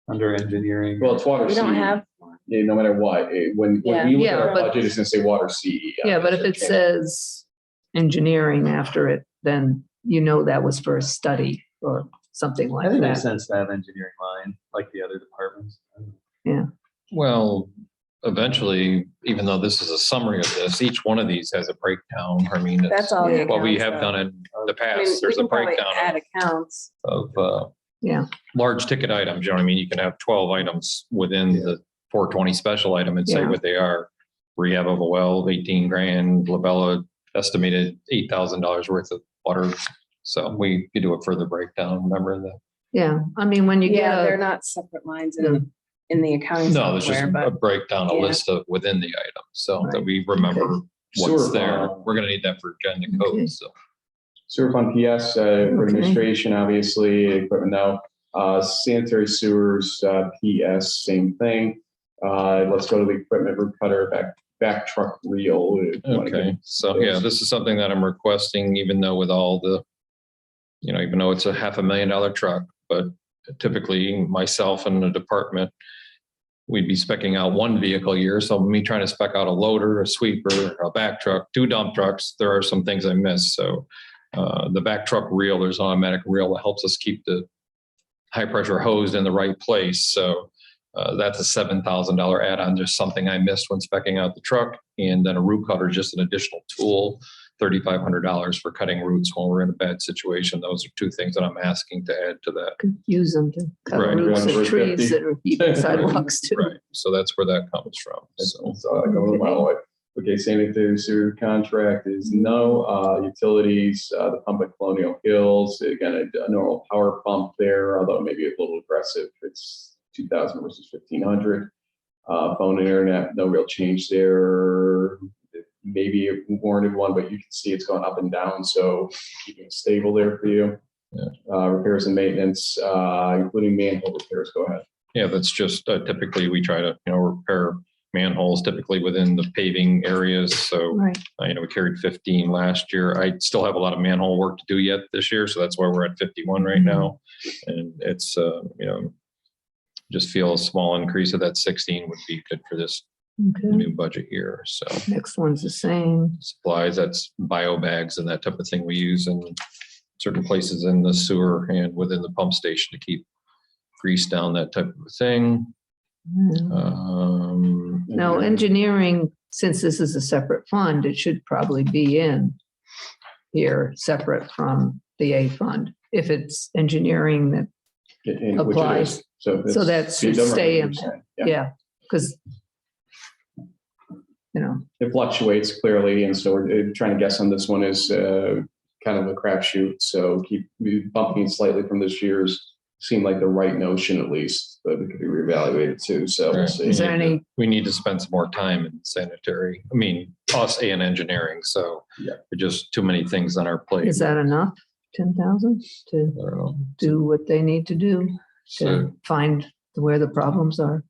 Under engineering. well, it's water. We don't CE. have. Yeah, no matter what, when we look at Yeah, our but- budget, it's gonna say water CE. yeah, but if it says engineering after it, then that was for a study or something I like think it makes that. sense to have engineering line, like the other departments. Well, eventually, even though this is a summary of this, each one of these has a breakdown. I mean, That's it's all. the what we accounts, have though. done in the I mean, past. we There's a can probably breakdown add accounts. of Yeah. large ticket items. You know what I mean? You can have 12 items within the 420 special item and say Yeah. what they are. Rehab of a well, 18 grand, Labella estimated $8,000 worth of water. So we could do a further breakdown, remember that? Yeah, I mean, when you get Yeah, they're a, not separate lines in the accounting No, there's just software, a but breakdown, a yeah. list of within the item, so that Right. we remember Okay. what's Sewer there. fund. We're gonna need that for agenda Okay. code, so. Sewer fund PS, for administration, obviously, equipment now, sanitary sewers, PS, same thing. Let's go to the equipment root cutter, back truck reel. Okay, so yeah, this is something that I'm requesting, even though with all the, even though it's a $500,000 truck, but typically myself and the department, we'd be speccing out one vehicle a year. So me trying to spec out a loader, a sweeper, a back truck, 2 dump trucks, there are some things I missed. So the back truck reel, there's an automatic reel that helps us keep the high pressure hose in the right place. So that's a $7,000 add-on, just something I missed when speccing out the truck. And then a root cutter, just an additional tool, $3,500 for cutting roots when we're in a bad situation. Those are 2 things that I'm asking to add to that. use them to cut Right. roots of 150. trees that are keeping sidewalks too. Right, so that's where that comes from. So So I go a mile away. Okay, sanitary sewer contract is no. Utilities, the pump at Colonial Hills, again, a normal power pump there, although maybe a little aggressive. It's 2,000 versus 1,500. Phone and internet, no real change there. Maybe a warranted one, but you can see it's going up and down, so keeping it stable there for you. Yeah. Repairs and maintenance, including manhole repairs. Go ahead. yeah, that's just typically we try to, repair manholes typically within the paving areas. So, Right. we carried 15 last year. I still have a lot of manhole work to do yet this year. So that's why we're at 51 right now. And it's, just feel a small increase of that 16 would be good for this Okay. new budget year. So Next one's the same. supplies, that's bio bags and that type of thing we use in certain places in the sewer and within the pump station to keep grease down, that type of thing. Now, engineering, since this is a separate fund, it should probably be in here, separate from the A fund. If it's engineering that, Which it Applies. is. So that should stay in there. yeah, because, It fluctuates clearly, and so we're trying to guess on this one is kind of a crapshoot. So keep bumping slightly from this year's seemed like the right notion at least, but it could be reevaluated too. So we'll Right. see. is there any, We need to spend some more time in sanitary. I mean, us and engineering. So Yeah. there's just too many things on our plate. is that enough? 10,000 to I don't know. do what they need to do So to find where the problems are?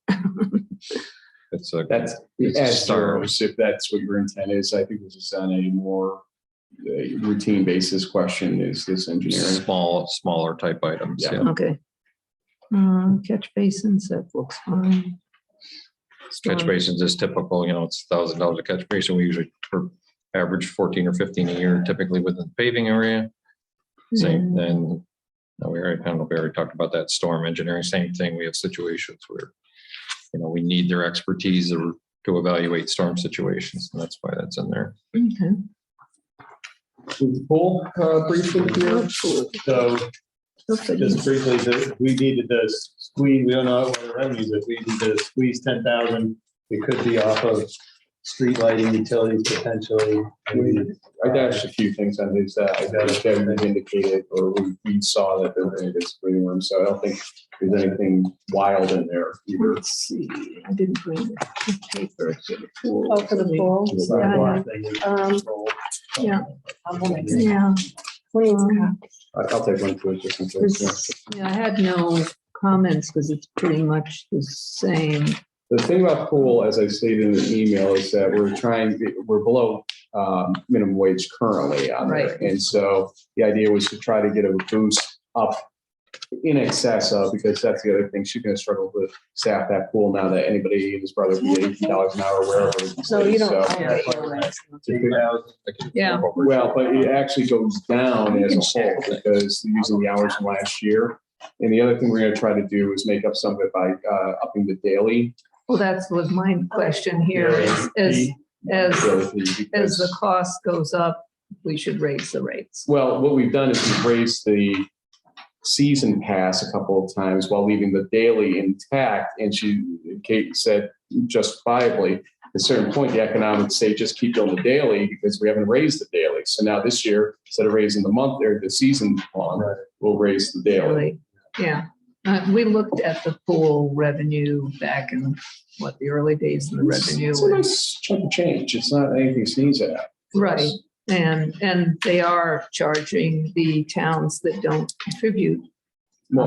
it's a, That's It's a as start. zeros, if that's what your intent is. I think this is on a more routine basis question. Is this engineering? smaller type items. Yeah. Yeah. Okay. Catch basins, that looks fine. Catch Storm- basins is typical, it's $1,000 a catch basin. We usually average 14 or 15 a year, typically within the paving area. Same, then I don't know if we already talked about that. Storm engineering, same thing. We have situations where, we need their expertise to evaluate storm situations, and that's why that's in there. Okay. Pool, briefly here. So just briefly, we needed to squeeze, we don't know what the revenues, if we need to squeeze 10,000, it could be off of street lighting, utilities potentially. I dashed a few things on his, I dashed everything indicated, or we saw that there were any disagreeing room, so I don't think there's anything wild in there either. Let's see, I didn't bring the paper for the pool. Oh, for the pool. The sidewalk thing is controlled. Yeah, I'll make it. yeah. I'll take one for just in case. Yeah, I had no comments because it's pretty much the same. The thing about pool, as I stated in the email, is that we're below minimum wage currently on there. Right. And so the idea was to try to get a boost up in excess of, because that's the other thing, she's gonna struggle to staff that pool now that anybody and his brother can get $18 an hour wherever. So you don't. So- Yeah. Well, but it actually goes down as a whole because they're using the hours from last year. And the other thing we're gonna try to do is make up some of it by upping the daily. Well, was my question here is, as the cost goes up, we should raise the rates. Well, what we've done is we've raised the season pass a couple of times while leaving the daily intact. And Kate said justifiably, at a certain point, the economics say just keep doing the daily because we haven't raised the daily. So now this year, instead of raising the month or the season long, we'll raise the daily. Yeah. We looked at the pool revenue back in the early days of the revenue. It's a nice chunk of change. It's not anything to sneeze at. Right. And they are charging the towns that don't contribute a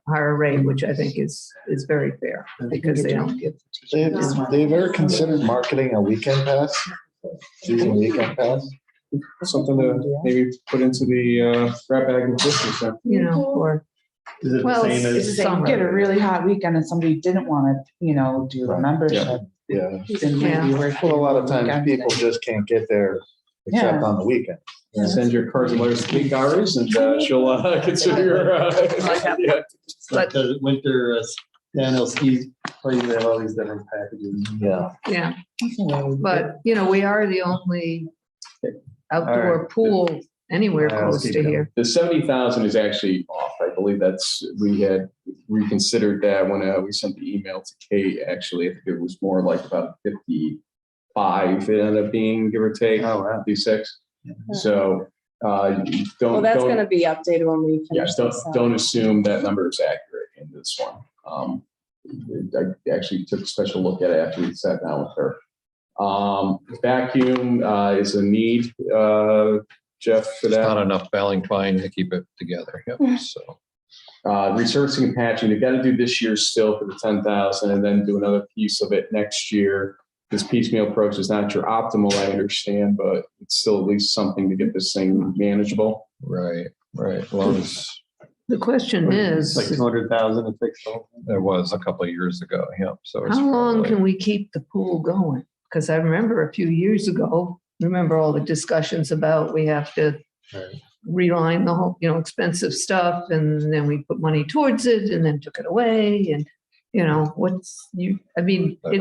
higher rate, which I think is very fair because they don't give. They've ever considered marketing a weekend pass? Season weekend pass? Something to maybe put into the grab bag of business. Or Is it the Well, same it's as? summer. Get a really hot weekend and somebody didn't want to, do a Right. membership. Yeah. Then maybe we're. Well, a lot of times people just can't get there except on the weekend. Send your cards and letters to Kate Gowers and she'll consider your. Yeah. It's like the winter downhill ski place, they have all these different packages. Yeah. Yeah. But, we are the only outdoor right. pool anywhere Let's close keep to going. here. The 70,000 is actually off. I believe we had reconsidered that when we sent the email to Kate. Actually, I think it was more like about 55 it ended up being, give or take. Oh, wow. 56. So don't. Well, that's don't- going to be updated when we finish. Yes, this, don't assume that number is accurate in this one. I actually took a special look at it after we sat down with her. Vacuum is a need, Jeff, for that. Not enough baling twine to keep it together. Yep. So Resurfacing and patching, they've got to do this year still for the 10,000 and then do another piece of it next year. This piecemeal approach is not your optimal, I understand, but it's still at least something to get this thing manageable. right. As long as The question It's like is, 200,000 to fix all. it was a couple of years ago. Yep. So it's how long probably- can we keep the pool going? Because I remember a few years ago, all the discussions about we have to Right. reline the whole, expensive stuff, and then we put money towards it and then took it away. And, it's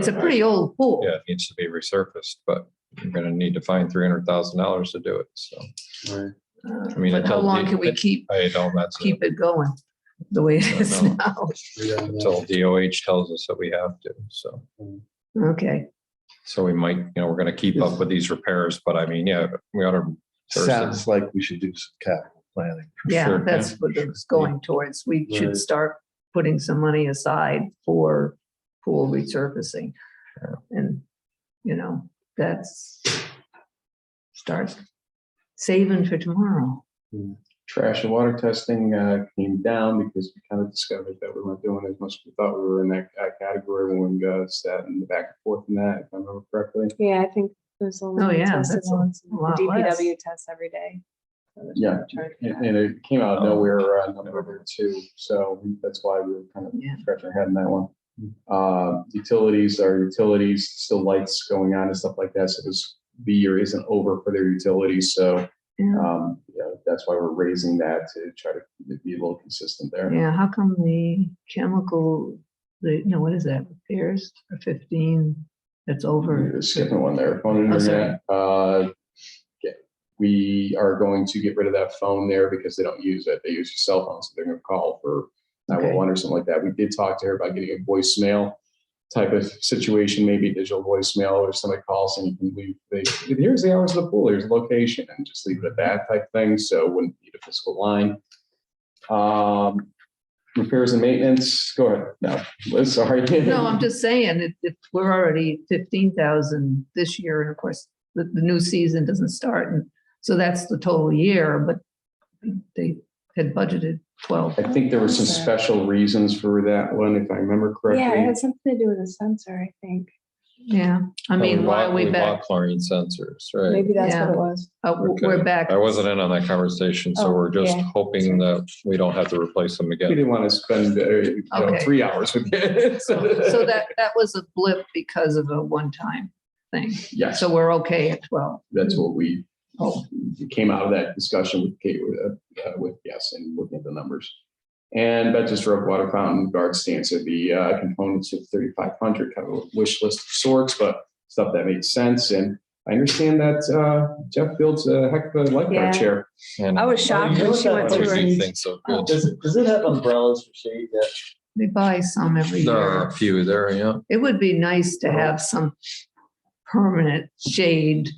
a pretty old pool. Yeah, it needs to be resurfaced, but you're going to need to find $300,000 to do it. So Right. I mean, But how until long the- can we keep that's it going the way it is don't now? until DOH tells us that we have to. So Okay. we might, we're going to keep up with these repairs, but I mean, yeah, we ought to. Sounds like we should do some capital planning. Yeah, Sure. that's what it was going towards. We should Right. start putting some money aside for pool resurfacing. And, that's start saving for tomorrow. Trash and water testing came down because we kind of discovered that we weren't doing as much as we thought we were in that category when we sat in the back and forth in that, if I remember correctly. Yeah, I think there's only Oh, yeah, tested that's a once. The lot DPW tests every day. So there's Yeah. no charge for that. And it came out of nowhere, number two. So that's why we were kind of Yeah. scratching our head in that one. Utilities, still lights going on and stuff like that. So the year isn't over for their utilities. So Yeah. that's why we're raising that to try to be a little consistent there. Yeah, how come the chemical, what is that, repairs for 15, that's over? Skipping one there, phone and Oh, sorry. internet. We are going to get rid of that phone there because they don't use it. They use your cell phone, so they're going to call for 911 or something like that. We did talk to her about getting a voicemail type of situation, maybe a digital voicemail, or somebody calls and you can leave. Here's the hours of the pool, here's the location, and just leave it at that type thing. So wouldn't need a physical line. Repairs and maintenance. Go ahead. No, Liz, sorry. No, I'm just saying, we're already 15,000 this year, and of course, the new season doesn't start, and so that's the total year, but they had budgeted 12. I think there were some special reasons for that one, if I remember correctly. Yeah, it had something to do with a sensor, I think. Yeah, I mean, why are we back? bought chlorine sensors, right? Maybe that's Yeah. what it was. Okay. We're back. I wasn't in on that conversation, so Oh, we're just yeah. hoping that we don't have to replace them We again. didn't want to spend Okay. 3 hours with it. So that was a blip because of a one-time thing. Yes, So we're okay at 12. that's what we Oh, came out of that discussion with Kate with yes, and looking at the numbers. And Bettis Road water fountain guard stands would be components of 3,500, kind of a wish list of sorts, but stuff that makes sense. And I understand that Jeff builds a heck of a Yeah. lifeguard chair. And I was shocked you know when she what went that to I her. do think so. Good. Does it have umbrellas for shade yet? They buy some every There are year. a few there, yeah. It would be nice to have some permanent shade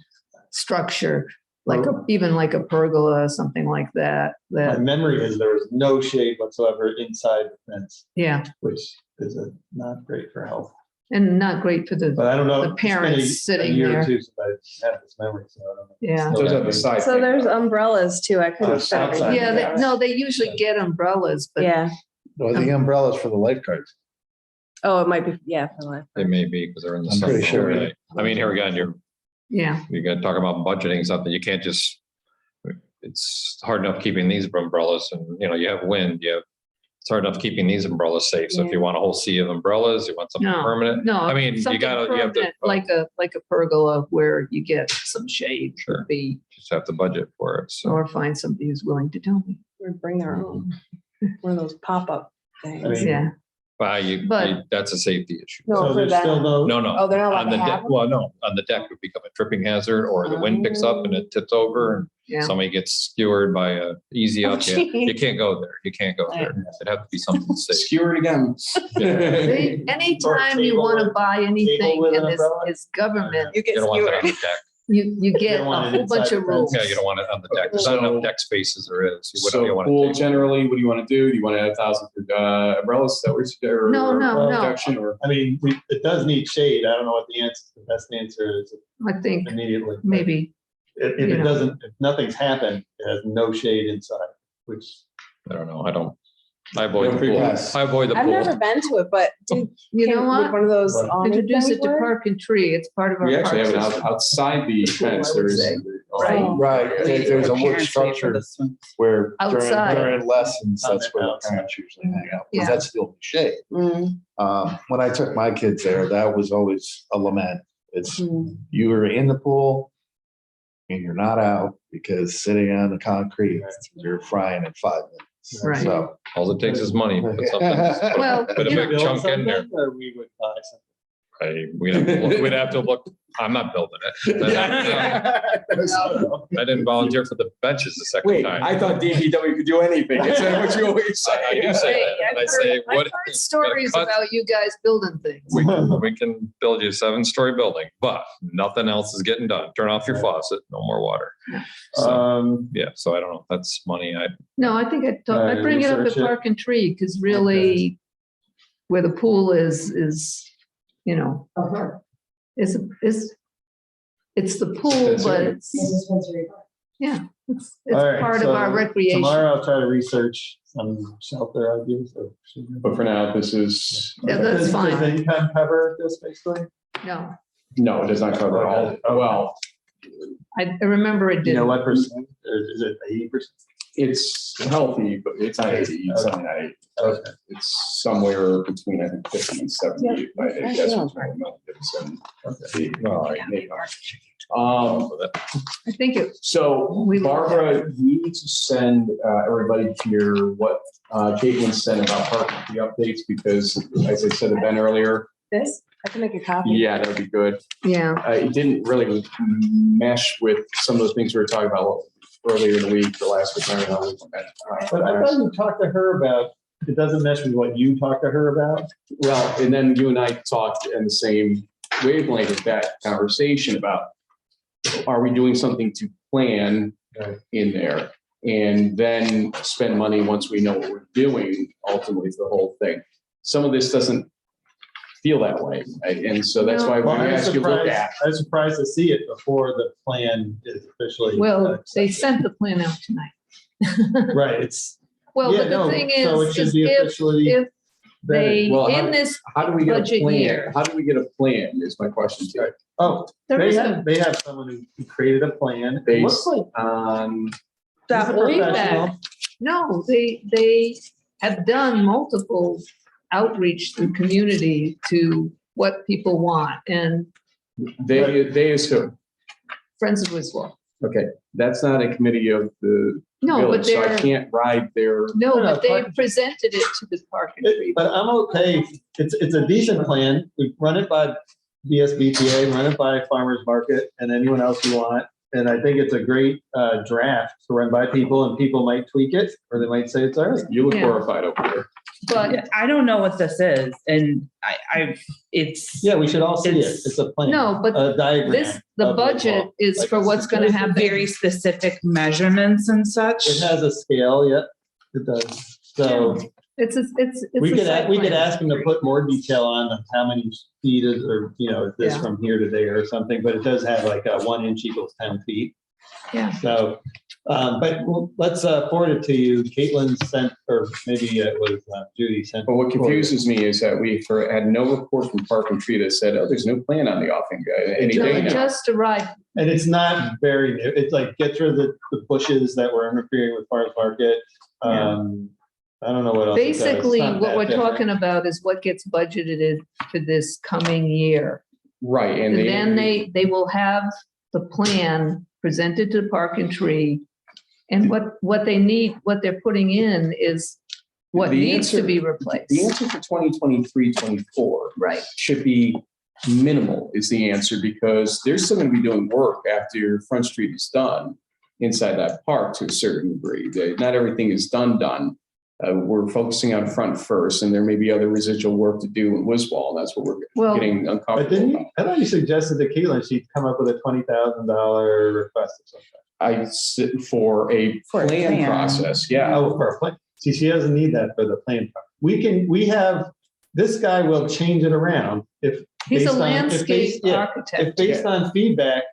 structure, like even like a pergola, something like that, My memory is there was no shade whatsoever inside the fence, yeah, which is not great for health. and not great for the, But I don't know. The parents it's been a sitting year or there. two since I had this memory, so I don't know. Yeah. Those are the side. So thing. there's umbrellas too. I couldn't. fit outside. everything. yeah, no, they usually get umbrellas, but Yeah. Or the umbrellas for the lifeguards. Oh, it might be, yeah. For life. It may be because they're in the I'm sun. pretty sure. all night. I mean, here again, yeah, you got to talk about budgeting something. You can't just, it's hard enough keeping these umbrellas and, you have wind, it's hard enough keeping these umbrellas safe. So if you want a whole sea of umbrellas, you want something No, permanent. no. I mean, you something have to permanent, like a pergola where you get some shade Sure. would be, just have to budget for it. So or find somebody who's willing to tell me. Or bring their own. One of those pop-up things. I mean, Yeah, But- that's a safety issue. No, So for there's still them. no. No. Oh, they're not allowed On the to have deck, them? well, no, on the deck would become a tripping hazard or the wind picks up and it tips over and yeah. somebody gets skewered by a easy Oh, up. You can't go there. You can't go there. It'd have to be something safe. Skewer it again. Anytime you want to buy anything with in an this umbrella? is government, You get You don't want that on skewered. the deck. you get a don't want it whole bunch inside of the fence. rules. Yeah, you don't want it on the deck. There's not enough deck space as there is. You So want pool to generally, what do you want to do? Do you want to add 1,000 umbrellas? Is that what you're? No, no, no. Protection or? I mean, it does need shade. I don't know what the best answer is I think immediately. maybe, If you it know. doesn't, if nothing's happened, it has no shade inside, which. I don't know. I avoid the pool. Yes. I avoid the I've never pool. been to it, but you know would what? one of those. What? awning Introduce things it to work? Park and Tree. It's part of our. We actually have park it system. outside the Pool, I fence. would There's. say. Right. Right, there's a wood Parents wait for structure the swim. where Outside. during lessons, that's where the Outside. parents usually hang out. Yeah. Because that's the only shade. Mm, When I took my kids there, that was always a lament. It's, mm. you were in the pool and you're not out because sitting on the concrete, you're frying in 5 minutes. Right. So. All it takes is money. Put something- Well, Put a you big know, chunk in there. Or we would buy something. We'd have to look. I'm not building it. I didn't volunteer for the benches the second Wait, time. I thought DPW could do anything. Is that what you always say? I do say Hey, that. And I say, I've what? heard stories cut- about you guys building things. We can build you a 7-story building, but nothing else is getting done. Turn off your faucet, no more water. So, yeah, so I don't know. That's money. No, I think I bring it up at Research it. Park and Tree because really where the pool is, you know, is it's the pool, but it's, yeah, it's All right, part of our so recreation. Tomorrow I'll try to research some shelter ideas. But for now, this is, Yeah, that's Does fine. the income cover this basically? No, no, it does not cover all. Well, I remember it You did. know what percent, or is it 80%? it's healthy, but it's not 80. It's not 80. Okay. It's somewhere between, I think, 50 and 70. But I guess it's probably not 50. Well, maybe. I think it, So We- Barbara, we need to send everybody here what Caitlin sent about parking the updates because, as I said to Ben earlier, This, I can make a copy. yeah, that'd be good. yeah, It didn't really mesh with some of the things we were talking about earlier in the week, the last week. But I thought you talked to her about, it doesn't mesh with what you talked to her about? Well, and then you and I talked in the same wavelength of that conversation about, are we doing something to plan Right. in there? And then spend money once we know what we're doing, ultimately for the whole thing. Some of this doesn't feel that way. And so that's why we Well, I was asked you to look surprised, at. I was surprised to see it before the plan is officially. well, they sent the plan out tonight. Right, it's. Well, yeah, but the no, thing so it is should if, be officially if they, Well, in this, How do we get a budget plan? year. How do we get a plan is my question to you. Oh, there they is have, they have someone who created a plan. It looks Based like on, That he's a believe professional. that. No, they have done multiple outreach to community to what people want, and they assume, Friends of Wiswall. okay, that's not a committee of the No, but village, so I they're, can't ride their, no, No, but they Park- presented it to the Park and Tree. But I'm okay. It's a decent plan. We run it by VSBPA, run it by farmers market and anyone else you want. And I think it's a great draft to run by people, and people might tweak it, or they might say it's all right. You look Yeah. horrified over there. But I don't know what this is, and it's. Yeah, we should all see it. It's- It's a plan. no, but A diagram. the of budget is like for what's going to Have happen. very specific measurements and such. It has a scale, yep, it does. So It's we a could, site we could plan. ask them to put more detail on how many feet is, or, is this Yeah. from here to there or something, but it does have like a 1 inch equals 10 feet. Yeah. So, but let's forward it to you. Caitlin sent, or maybe it was Judy sent. But what confuses me is that we had no report from Park and Tree that said, oh, there's no plan on the offing any No, day it now. just arrived. And it's not very new. It's like, get rid of the bushes that were interfering with farmers market. I don't know what else. it does. It's Basically, not what that we're different. talking about is what gets budgeted for this coming year. Right, and And then they will have the plan presented to Park and Tree. And what they need, what they're putting in is what The needs to answer- be replaced. The answer for 2023-24 Right. should be minimal is the answer, because they're still going to be doing work after your Front Street is done inside that park to a certain degree. Not everything is done. We're focusing on front first, and there may be other residual work to do in Wiswall. And that's what we're Well, getting But uncomfortable didn't you, about. I thought you suggested to Caitlin she'd come up with a $20,000 request or something. I sit for a For a plan plan. process. Yeah. Oh, for a plan. See, she doesn't need that for the plan. This guy will change it around if. He's a based on- if landscape based- yeah, If architect. based on feedback,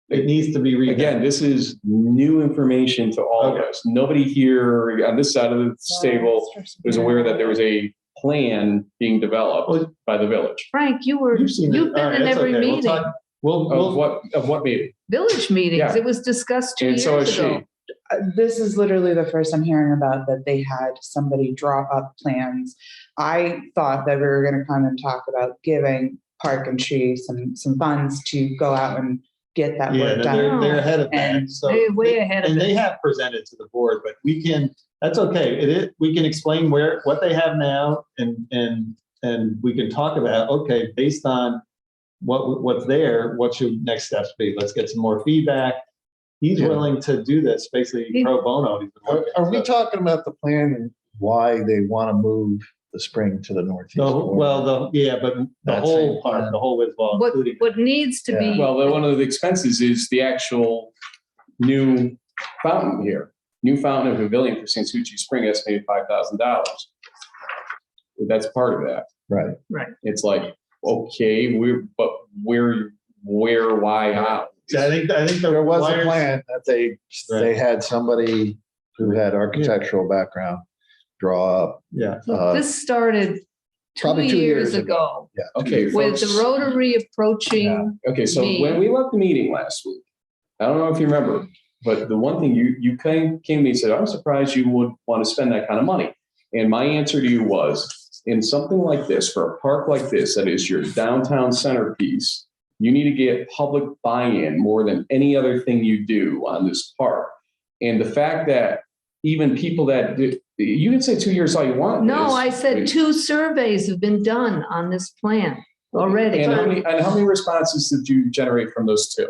it needs to be redone. Again, this is new information to all of Okay. us. Nobody here on this side of the stable was aware that there was a plan being developed by the village. Frank, you've You've seen it. been All right, in that's every okay. We'll meeting, talk- We'll, Of what meeting? village meetings. Yeah. It was discussed 2 And so is years she. ago. This is literally the first I'm hearing about that they had somebody draw up plans. I thought that we were gonna come and talk about giving Park and Tree some funds to go out and get that yeah, work no, done. they're ahead of that. And So They're way ahead of And it. they have presented to the board, but that's okay. We can explain what they have now and we can talk about, okay, based on what's there, what should next steps be? Let's get some more feedback. He's Yeah. willing to do this basically pro bono. He's been working, Are we so- talking about the plan and why they want to move the spring to the northeast? corner? But the That whole same part, plan. the whole Wiswall, What, including. what needs to be. Well, one of the expenses is the actual new fountain here. New fountain and pavilion for St. Suchi Spring, estimated $5,000. That's part of that. Right. It's like, okay, where, why, how? See, I think There was a wires- plan that they had somebody who had architectural background draw up. Yeah. This started Probably 2 years ago. Yeah. Okay, with the folks. Rotary approaching. Okay, so Me. when we left the meeting last week, I don't know if you remember, but the one thing you came to me and said, I'm surprised you would want to spend that kind of money. And my answer to you was, in something like this, for a park like this, that is your downtown centerpiece, you need to get public buy-in more than any other thing you do on this park. And the fact that even people that you can say 2 years all you want. No, Liz. I said 2 surveys have been done on this plan already. And how many responses did you generate from those 2?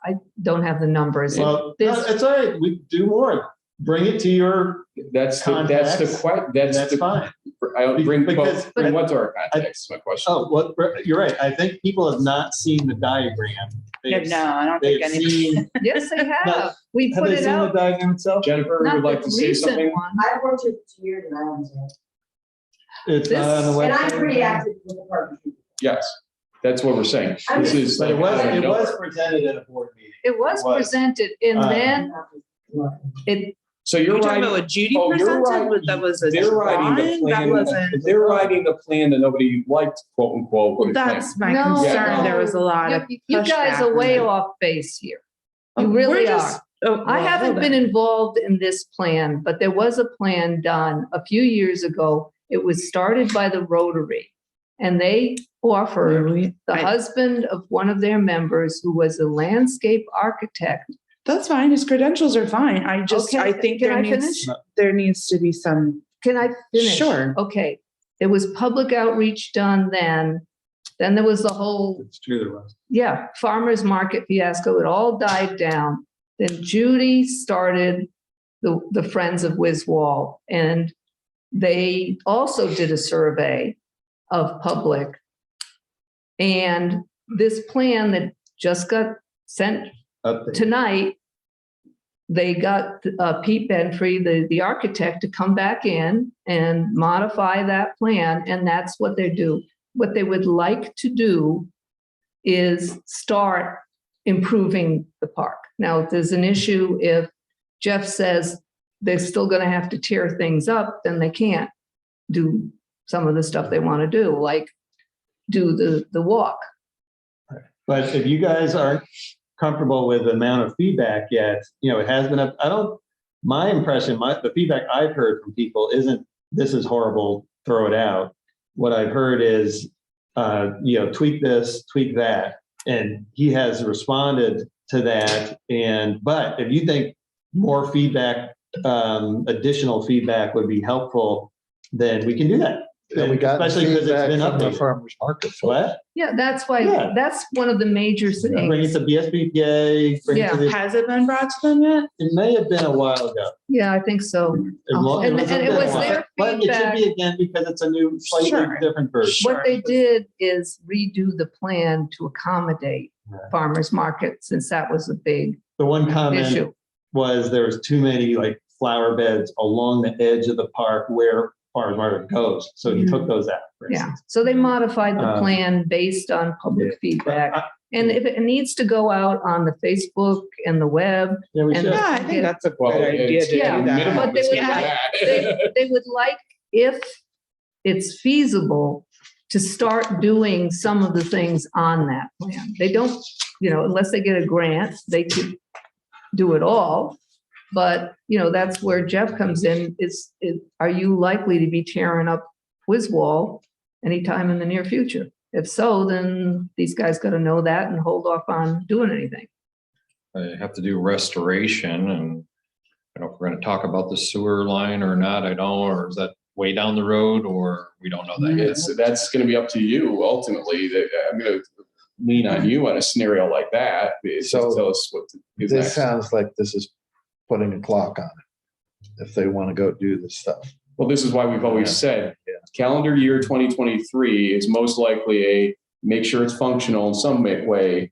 I don't have the numbers. Well, There's- it's all right. We do more. Bring it to your, That's Contacts, that's fine. I don't bring Because- bring what to our context, is my question. Oh, well, you're right. I think people have not seen the diagram. They've- I don't think They've any. seen, Yes, they have. We have put they it seen the out. diagram itself? Jennifer Not would like the to say recent something. one. I've worked here for 2 years and I haven't seen it. It's not on the And website. I'm pretty active with the partnership. Yes, that's what we're saying. I'm This just- is. But it like, I don't know. was presented at a board meeting. It was It was. presented and Uh, then it, So you're You're talking right. about what Judy Oh, you're presented, right. that was a They're writing the drawing, that plan. wasn't. They're writing the plan that nobody liked, quote unquote. Well, with the plan. that's my No, concern, there no. was a lot of. you guys pushback are way on it. off base here. Oh, You we're really just- are. oh, I well, haven't hold been on. involved in this plan, but there was a plan done a few years ago. It was started by the Rotary. And they offered Really? the I- husband of one of their members, who was a landscape architect. That's fine, his credentials are fine, I just, Okay, I think can there I needs, finish? there needs to be some. Can I finish? Sure. Okay. There was public outreach done then. Then there was the whole, It's true, there was. yeah, farmer's market fiasco. It all died down. Then Judy started the Friends of Wiswall, and they also did a survey of public. And this plan that just got sent tonight, they got Pete Benfrey, the architect, to come back in and modify that plan, and that's what they do. What they would like to do is start improving the park. Now, if there's an issue, if Jeff says they're still gonna have to tear things up, then they can't do some of the stuff they wanna do, like do the walk. But if you guys aren't comfortable with the amount of feedback yet, it has been up, my impression, the feedback I've heard from people isn't, this is horrible, throw it out. What I've heard is, tweak this, tweak that. And he has responded to that. But if you think more feedback, additional feedback would be helpful, then we can do that. And we got Especially because it's feedback been from the updated. farmer's market. What? Yeah, that's why, Yeah. that's one of the major Bring it things. to BSBPA. Bring it to the, Has it been brought to them yet? it may have been a while ago. Yeah, I think so. As long- And hasn't it been a was while. their But it should feedback. be again because it's a new, slightly Sure. different version. What they did is redo the plan to accommodate farmers market, since that was a big The one comment issue. was there was too many like flower beds along the edge of the park where farmers market goes. So he took those out. for Yeah, instance. so they modified the Um, plan based on public feedback. I- And if it needs to go out on the Facebook and the web, Yeah, we And- should. Yeah, I think that's a Well, good idea it's- to do Yeah, that. but they would like, they would like, if it's feasible, to start doing some of the things on that plan. They don't, unless they get a grant, they could do it all. But, that's where Jeff comes in, are you likely to be tearing up Wiswall anytime in the near future? If so, then these guys got to know that and hold off on doing anything. I have to do restoration, and I don't know if we're gonna talk about the sewer line or not, I don't, or is that way down the road, or we don't know that yet? That's gonna be up to you ultimately. I'm gonna lean on you on a scenario like that. So, Tell us what is This next. sounds like this is putting a clock on it, if they want to go do this stuff. Well, this is why we've always said calendar year 2023 is most likely make sure it's functional in some way,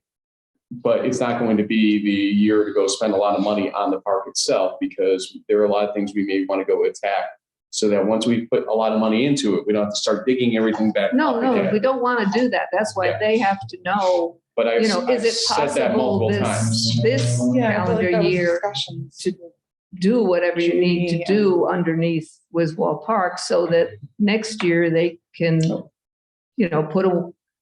but it's not going to be the year to go spend a lot of money on the park itself, because there are a lot of things we may want to go attack, so that once we put a lot of money into it, we don't have to start digging everything back. No, up no, again. we don't want to do that. That's why Yeah. they have to know, But I've is I've it said that possible multiple times. this calendar year to do whatever you need to do underneath Wiswall Park, so that next year they can,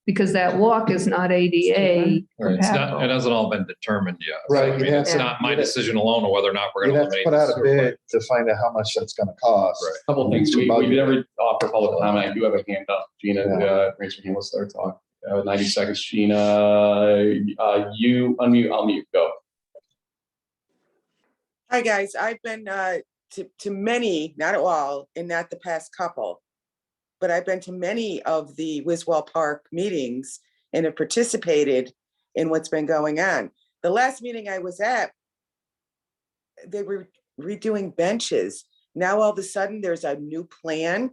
because that walk is not ADA Right, it's not, it compatible. hasn't all been determined yet. Right, I mean, you'd have it's to- not my decision alone on whether or not we're You'd gonna have to eliminate. put out the a sewer bid to find out how much that's going to cost. Right. Couple things. We never offer public comment. I do have a hand up. Gina, Yeah. raise your hand. Let's start talking. 90 seconds. Gina, you unmute. I'll mute. Go. Hi, guys. I've been to many, not all, and not the past couple, but I've been to many of the Wiswall Park meetings and have participated in what's been going on. The last meeting I was at, they were redoing benches. Now, all of a sudden, there's a new plan.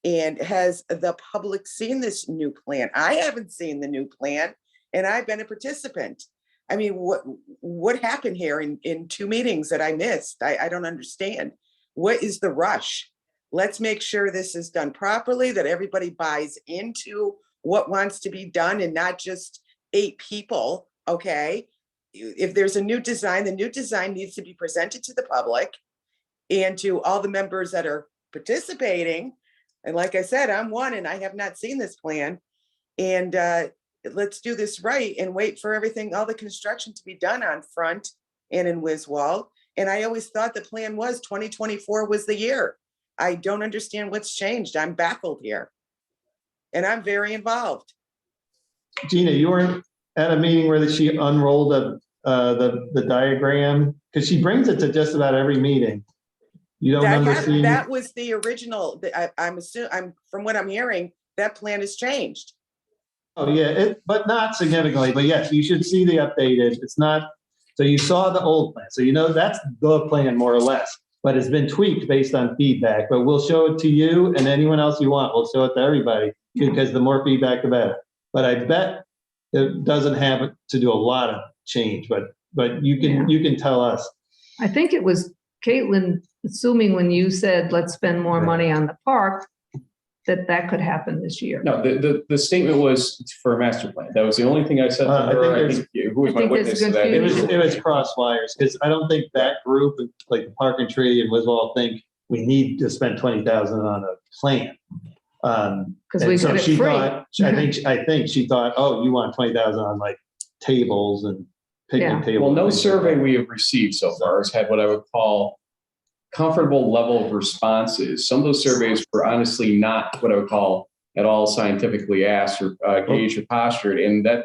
And has the public seen this new plan? I haven't seen the new plan, and I've been a participant. I mean, what happened here in 2 meetings that I missed? I don't understand. What is the rush? Let's make sure this is done properly, that everybody buys into what wants to be done and not just 8 people, okay? If there's a new design, the new design needs to be presented to the public and to all the members that are participating. And like I said, I'm one and I have not seen this plan. And let's do this right and wait for everything, all the construction to be done on Front and in Wiswall. And I always thought the plan was 2024 was the year. I don't understand what's changed. I'm baffled here. And I'm very involved. Gina, you weren't at a meeting where she unrolled the diagram, because she brings it to just about every meeting. You don't remember seeing? That was the original. I'm assuming, from what I'm hearing, that plan has changed. Oh, yeah, but not significantly, but yes, you should see the updated. It's not, so you saw the old plan, so you know that's the plan more or less. But it's been tweaked based on feedback, but we'll show it to you and anyone else you want. We'll show it to everybody because the more feedback, the better. But I bet it doesn't have to do a lot of change, but you can tell us. I think it was Caitlin, assuming when you said, let's spend more money on the park, that could happen this year. No, the statement was for a master plan. That was the only thing I said to her. I think who was my witness to that? It was cross wires, because I don't think that group, like Park and Tree and Wiswall, think we need to spend 20,000 on a plan. Because we so get it she free. thought, I think she thought, oh, you want 20,000 on like tables and picnic tables. Well, no survey we have received so far has had what I would call comfortable level of responses. Some of those surveys were honestly not what I would call at all scientifically asked or gauged or postured. And that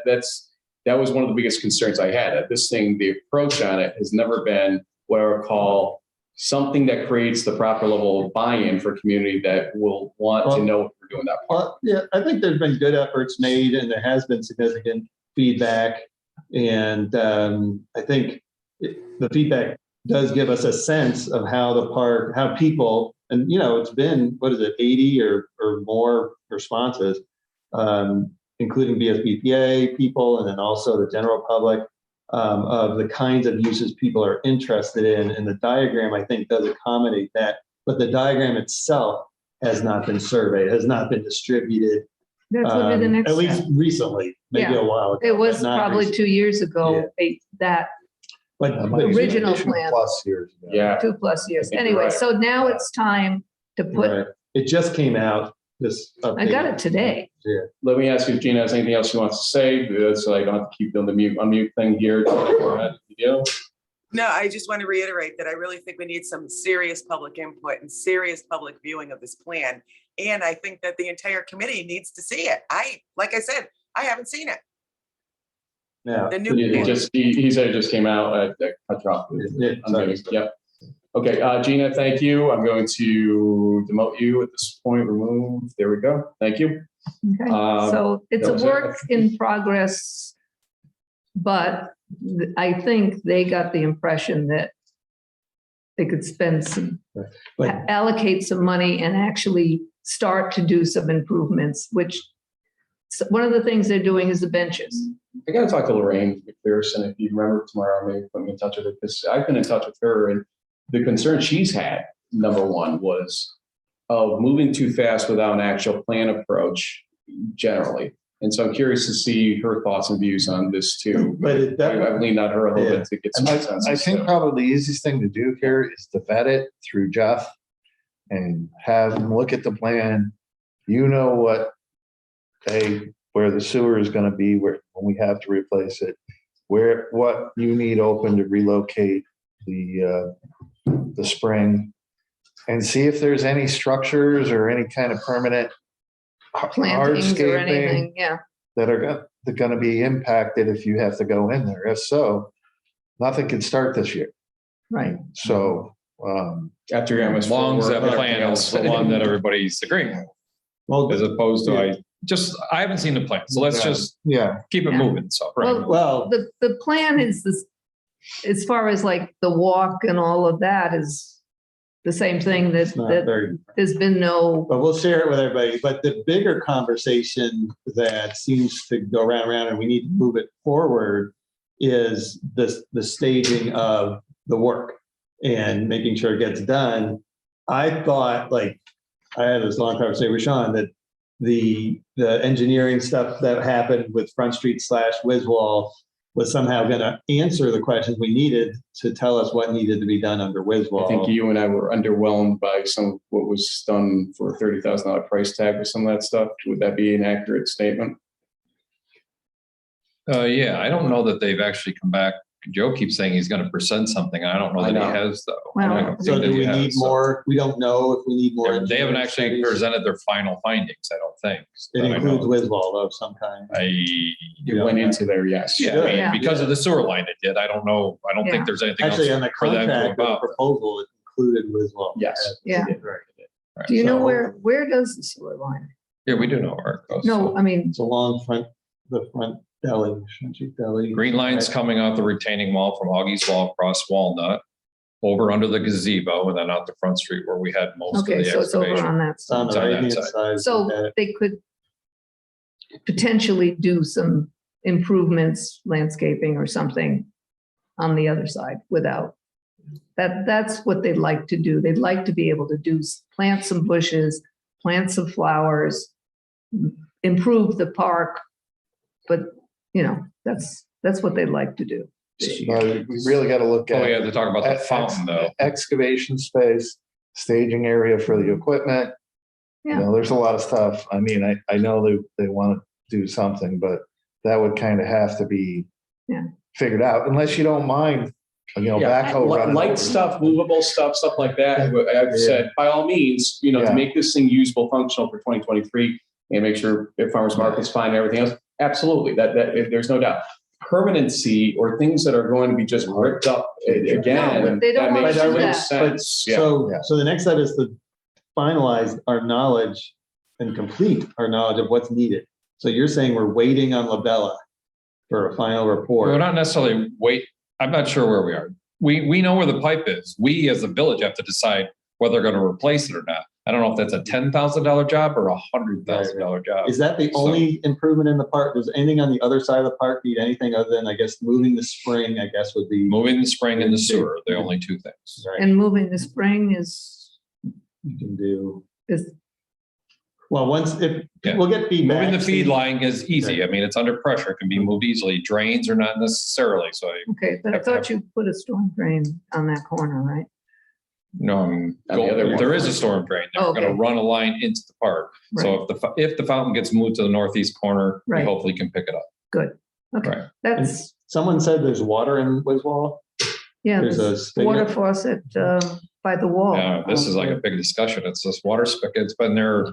was one of the biggest concerns I had. This thing, the approach on it has never been what I would call something that creates the proper level of buy-in for community that will want to know what we're doing that part. Well, yeah, I think there's been good efforts made and there has been significant feedback. And I think the feedback does give us a sense of how the park, how people, and it's been, 80 or more responses, including BSBPA people, and then also the general public, of the kinds of uses people are interested in. And the diagram, I think, does accommodate that, but the diagram itself has not been surveyed, has not been distributed. That's what the next at least step. recently, maybe a while ago. It was but not probably recently. 2 years ago, that But original plan. Plus years ago. Yeah. 2+ years. think you're Anyway, right. so now it's time to put, Right. It just came out this. I got it today. Yeah. Let me ask you if Gina has anything else she wants to say, so I don't have to keep doing the unmute thing here. Go ahead. You do? No, I just want to reiterate that I really think we need some serious public input and serious public viewing of this plan. And I think that the entire committee needs to see it. Like I said, I haven't seen it. Yeah. The new It plan. just, he said it just came out. Cut you off. I'm Sorry. kidding. Yep. Okay, Gina, thank you. I'm going to demote you at this point. Remove. There we go. Thank you. Okay, so it's a that was it. work in progress, but I think they got the impression that they could spend allocate some money and actually start to do some improvements, which one of the things they're doing is the benches. I got to talk to Lorraine McPherson. If you remember tomorrow, maybe put me in touch with her, because I've been in touch with her, and the concern she's had, number one, was of moving too fast without an actual plan approach generally. And so I'm curious to see her thoughts and views on this too. But I've leaned on her a little bit to get some consensus. I think probably the easiest thing to do here is to vet it through Jeff and have him look at the plan. What, where the sewer is going to be, when we have to replace it, what you need open to relocate the spring, and see if there's any structures or any kind of permanent Plantings or hardscaping anything, yeah. that are going to be impacted if you have to go in there. If so, nothing can start this year. Right. So After you As long as that plan is the one that everybody's agreeing with, Well, as opposed to I haven't seen the plan, so let's just keep it Yeah. moving. So, well, The plan is this, as far as like the walk and all of that is the same thing it's not that very. there's been no, But we'll share it with everybody. But the bigger conversation that seems to go round, and we need to move it forward, is the staging of the work and making sure it gets done. I thought, I had this long conversation with Sean, that the engineering stuff that happened with Front Street / Wiswall was somehow going to answer the questions we needed to tell us what needed to be done under Wiswall. I think you and I were underwhelmed by some of what was done for a $30,000 price tag with some of that stuff. Would that be an accurate statement? yeah, I don't know that they've actually come back. Joe keeps saying he's going to present something. I don't know that he has, though. Well, I don't So think that do he we has, need so. more? We don't know if we need more. They haven't engineering actually studies. presented their final findings, I don't think. It that I includes know. Wiswall of some kind. It went into there, yes. Yeah, I mean, Yeah. because of the sewer line it did. I don't know. I don't Yeah. think there's anything Actually, else on the for them to contract, the about. proposal, it included Wiswall. Yes. Yeah. Right. do you know So- where does the sewer line? Yeah, we do know where it goes. No, I mean, It's a long front. the front deli, Shunchi Deli. Green line's coming out the retaining wall from Augie's Wall across Walnut, over under the gazebo, and then out the front street where we had most of Okay, the so it's over excavation. on that It's on side. the It's on right that hand side. So they could potentially do some improvements, landscaping or something on the other side without. That's what they'd like to do. They'd like to be able to plant some bushes, plant some flowers, improve the park. But, that's what they'd like to do this year. But we really got to look Oh, at. we have to talk about the fountain though. Excavation space, staging area for the equipment. Yeah. There's a lot of stuff. I mean, I know they want to do something, but that would kind of have to be figured out, unless you don't mind, backhoe running. Light over. stuff, movable stuff like that. I've said, by all means, to make this thing usable, functional for 2023 and make sure if farmers market's fine and everything else. Absolutely. That there's no doubt. Permanency or things that are going to be just ripped up again. No, but they don't that want to do makes that. sense. So the next step is to finalize our knowledge and complete our knowledge of what's needed. So you're saying we're waiting on Labella for a final report? We're not necessarily I'm not sure where we are. We know where the pipe is. We as a village have to decide whether they're going to replace it or not. I don't know if that's a $10,000 job or a $100,000 job. Is that the only improvement in the park? Does anything on the other side of the park need anything other than, I guess, moving the spring, I guess, would be. Moving the spring and the sewer, the only two things. And moving the spring is You can do. is Well, we'll get feedback. Moving the feed line is easy. I mean, it's under pressure. It can be moved easily. Drains are not necessarily. So okay, but I thought you put a storm drain on that corner, right? there is a storm drain. They're Okay. going to run a line into the park. So if the fountain gets moved to the northeast corner, we Right. hopefully can pick it up. Good. Okay, Right. that's, Someone said there's water in Wiswall. yeah, There's a there's water spigot. faucet by the wall. This is like a big discussion. It's this water spigot. It's been there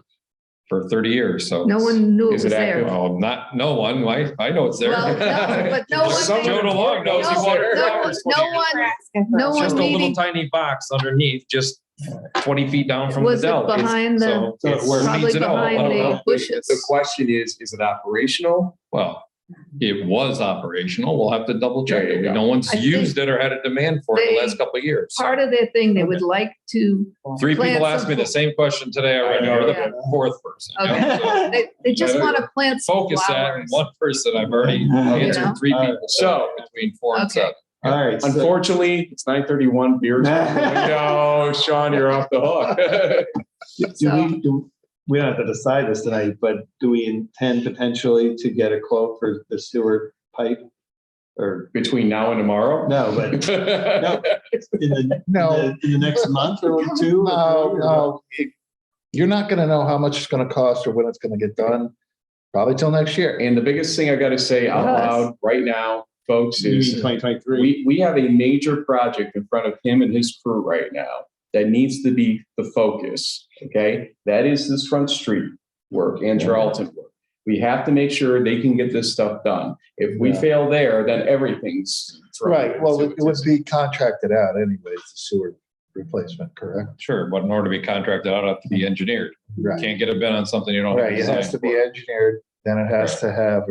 for 30 years. So No one knew it Is was it there. active? well, no one. I know it's there. Well, no, but no one. Joe DeLong knows he watered flowers. No one, no It's just one a little meeting, tiny box underneath, just 20 feet down from was the it dell. behind the, So it probably needs it all. I behind don't know. the bushes? The question is it operational? Well, it was operational. We'll have to double check There you it. go. No one's I think used it or had a demand for it the they- last couple of years. Part of their thing, they would like to, Three plant people asked some me the fo- same question today already. You're the Yeah. fourth person. you know, Okay. so they just Better want to plant some Focus that flowers. in one person. I've already answered know? three people. So- between 4 and Okay. 7. All right. so- Unfortunately, it's 9:31. Beers. No, Sean, you're off the hook. We don't have to decide this tonight, but do we intend potentially to get a quote for the sewer pipe? Or, Between now and tomorrow? no, but no, in the next month or two? No. You're not going to know how much it's going to cost or when it's going to get done, probably till next year. And the biggest thing I got to say out loud right now, folks, is 2023. we have a major project in front of him and his crew right now that needs to be the focus. Okay, that is this front street work and Charlton work. We have to make sure they can get this stuff done. If we fail there, then everything's thrown Right. Well, into it would be contracted out anyways, the sewer replacement, correct? Sure, but in order to be contracted out, it have to be engineered. You Right. can't get a bid on something you don't have Right. a It design has to be for. engineered, then it has to have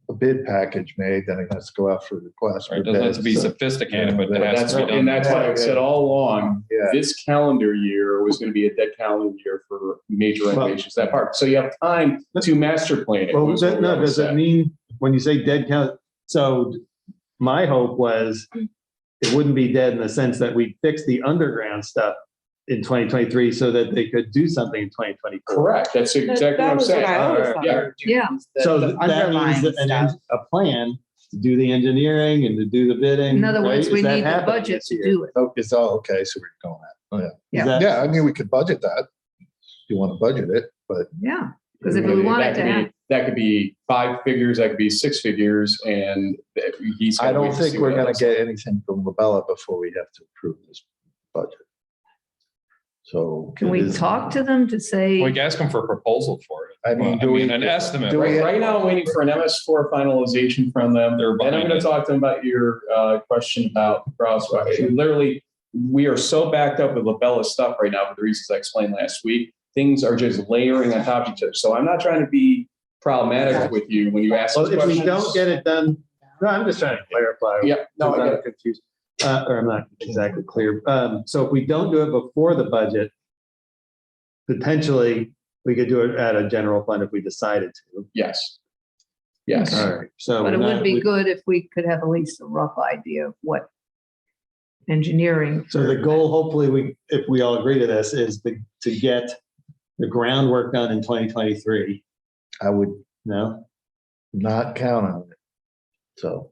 a bid package made, then it has to go out for request. Right, for it doesn't have bids. to be sophisticated, but it has That's to be what, done. and that's why I said all along, Yeah. this calendar year was going to be a dead calendar year for major renovations to that park. So you have time to master plan it. Well, was what we always does it said. mean, when you say dead count, so my hope was it wouldn't be dead in the sense that we fix the underground stuff in 2023 so that they could do something in 2024. Correct. That's exactly what I'm saying. Yeah. Yeah, So The that means underlying a plan to do the engineering and to do the bidding. in other words, right? we Is that need the happening budget this to year? do it. Oh, it's all okay. So we're going at. Oh, yeah. Yeah. Is that- Yeah. I mean, we could budget that. If you want to budget it, but Yeah, because if we wanted to have, That could be 5 figures, that could be 6 figures, and he's. I gotta wait don't to think see we're what going else. to get anything from Labella before we have to approve this budget. So. can it we is- talk to them to say, We can ask them for a proposal for it. I mean, do we- an estimate. do we- Right now, I'm waiting for an MS4 finalization from them. They're Then I'm behind going it. to talk to them about your question about the crosswalk. Literally, we are so backed up with Labella stuff right now for the reasons I explained last week. Things are just layering on top of each other. So I'm not trying to be problematic with you when you ask. Well, these if we questions. don't get it done, no, I'm just trying to clarify. Yeah, no, I I'm get it. confused, or I'm not exactly clear. So if we don't do it before the budget, potentially we could do it at a general fund if we decided to. Yes. Yes. All right, so. But it we're would not- be good if we could have at least a rough idea of what engineering. So the goal, hopefully, if we all agree to this, is to get the groundwork done in 2023. I would No, not count on it. So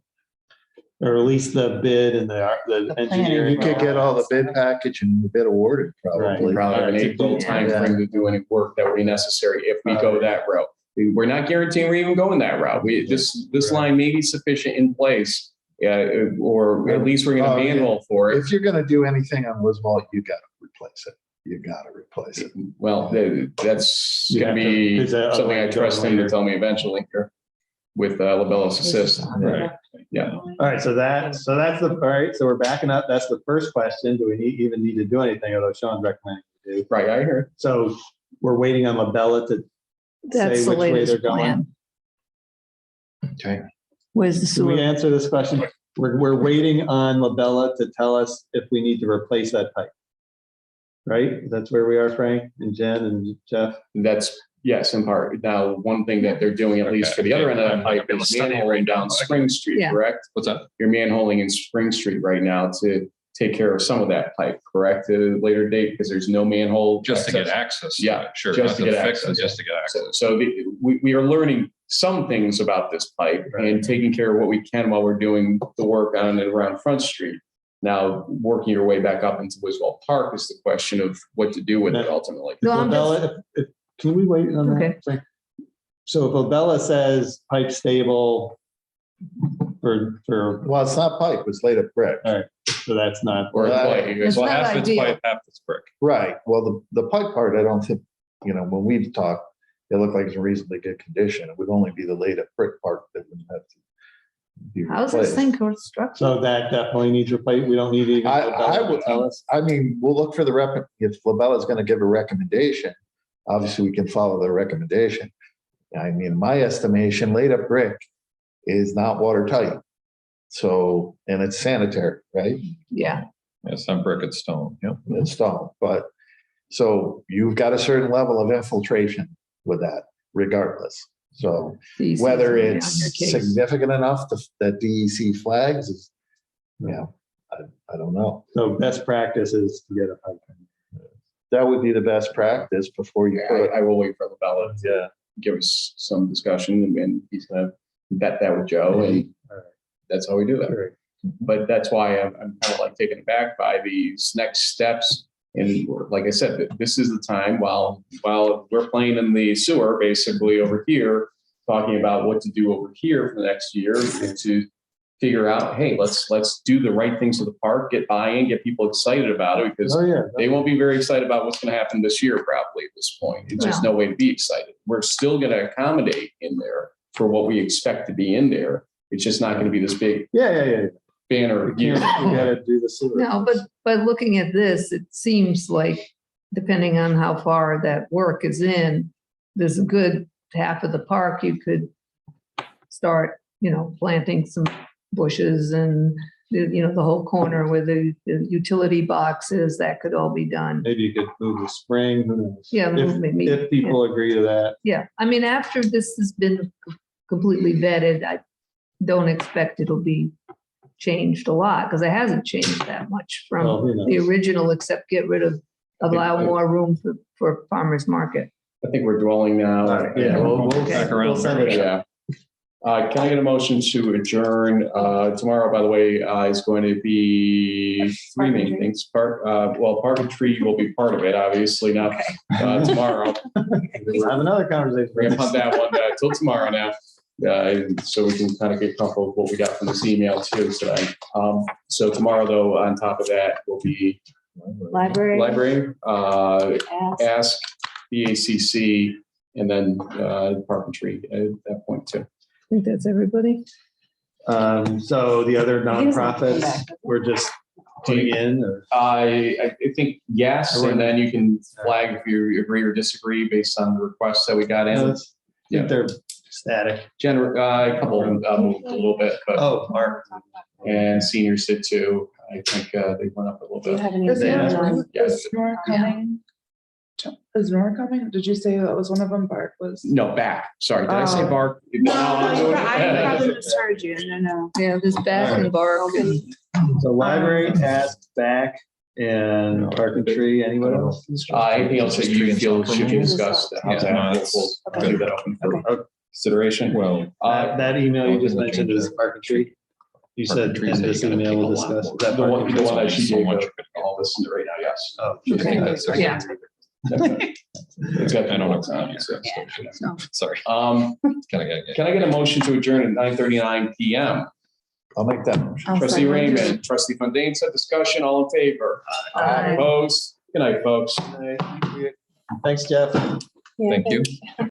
or at least the bid and the engineering. you could get all the bid package and the bid awarded probably. Probably have an Alright, to April do- timeframe to do any work that would be necessary if we go that route. We're not guaranteeing we're even going that route. This line may be sufficient in place, or at least we're gonna manhole for it. If you're gonna do anything on Wismont, you gotta replace it. You gotta replace it. Well, that's You gonna have to- be is that something I otherwise trust going him to later? tell me eventually here with Labellus assist. Right. Yeah. All right, so that's all right, so we're backing up. That's the first question. Do we even need to do anything, although Sean's recommending we do? Right, I heard. So we're waiting on Labella to That's say the which way they're latest going. plan. Okay. Where's the Do we sewer? answer this question? We're waiting on Labella to tell us if we need to replace that pipe. Right? That's where we are, Frank and Jen and Jeff. That's, yes, in part. Now, one thing that they're doing, at least for the other end of that pipe, is manholing down Spring Street, Yeah. correct? What's that? You're manholing in Spring Street right now to take care of some of that pipe, correct? At a later date, because there's no manhole. Just to get access. access. Yeah, Sure. just not to get fix it, access. Just to get access. So we are learning some things about this pipe and taking care of what we can while we're doing the work on and around Front Street. Now, working your way back up into Wiswell Park is the question of what to do with it ultimately. No, I'm just- Labella, can we wait on Okay. that? Frank? So if Labella says pipe stable for, Well, it's not pipe, it's laid up brick. so that's not. Or Well, clay. It's Well, not half it's ideal. pipe, half it's brick. Right, well, the pipe part, I don't think, when we've talked, it looked like it's in reasonably good condition. It would only be the laid up brick part that would have to be How's this replaced. thing constructed? So that definitely needs replaced. We don't need even I Labella would to tell us. I mean, we'll look for the if Labella's gonna give a recommendation, obviously we can follow their recommendation. I mean, my estimation, laid up brick is not watertight. So, and it's sanitary, right? Yeah, Yeah, some brick and stone. Yep. It's stone, but, so you've got a certain level of infiltration with that regardless. So DEC 's whether really on your it's case. significant enough that DEC flags is, I don't know. So best practice is to get a pipe. That would be the best practice before you put, I will wait for Labella to give us some discussion and he's gonna vet that with Joe and that's how we do that. But that's why I'm kind of like taken aback by these next steps. And like I said, this is the time while we're playing in the sewer, basically over here, talking about what to do over here for the next year to figure out, hey, let's do the right things to the park, get buy-in, get people excited about it because Oh, yeah. they won't be very excited about what's going to happen this year probably at this point. It's just no way to be excited. We're still going to accommodate in there for what we expect to be in there. It's just not going to be this big Yeah. banner. You gotta do the sewer. no, but looking at this, it seems like depending on how far that work is in, there's a good half of the park you could start, planting some bushes and, the whole corner where the utility boxes, that could all be done. Maybe you could move the spring. Who knows? Yeah, maybe. If people agree to that. Yeah, I mean, after this has been completely vetted, I don't expect it'll be changed a lot, because it hasn't changed that much Well, from who knows? the original, except get rid of, allow more room for farmer's market. I think we're dwelling now. Yeah, we'll Back around. we'll send it out. Yeah. Can I get a motion to adjourn? Tomorrow, by the way, is going to be three main things. Park and Tree will be part of it, obviously, not tomorrow. We'll have another conversation. We're gonna punt that one till tomorrow now. So we can kind of get comfortable with what we got from this email too today. So tomorrow, though, on top of that will be library, ask, BACC, and then Park and Tree at that point too. I think that's everybody. So the other doesn't have to come nonprofits, back. we're just putting in, or I think yes, and then you can flag if you agree or disagree based on the requests that we got in. I think they're Static. A couple of them moved a little bit, but, Oh, Mark. and seniors did too. I think they went up a little Do you bit. have any? Is there- Is Nora coming? Is Nora coming? Did you say that was one of them? Bart was? No, back. Sorry, did I say Oh. Bark? I probably misheard you. No. Yeah, this back and bark and So library, task, back, and park and tree, anyone else? Anything else that you feel should be discussed? How's Yeah, no, that? it's We'll leave that open for consideration. Well, That email you just mentioned is park and tree. You said in this email we'll discuss. Is that The park one, and the tree? one that she So gave, much. all this in right now, yes. Oh, Okay. Yeah. It's got, I don't know. Sorry. Can Can I get a motion to adjourn at 9:39 PM? I'll make that motion. Trustee Raymond, trustee Fandane said discussion, all in favor? Aye. Opposed? Good night, folks. Thanks, Jeff. Thank you.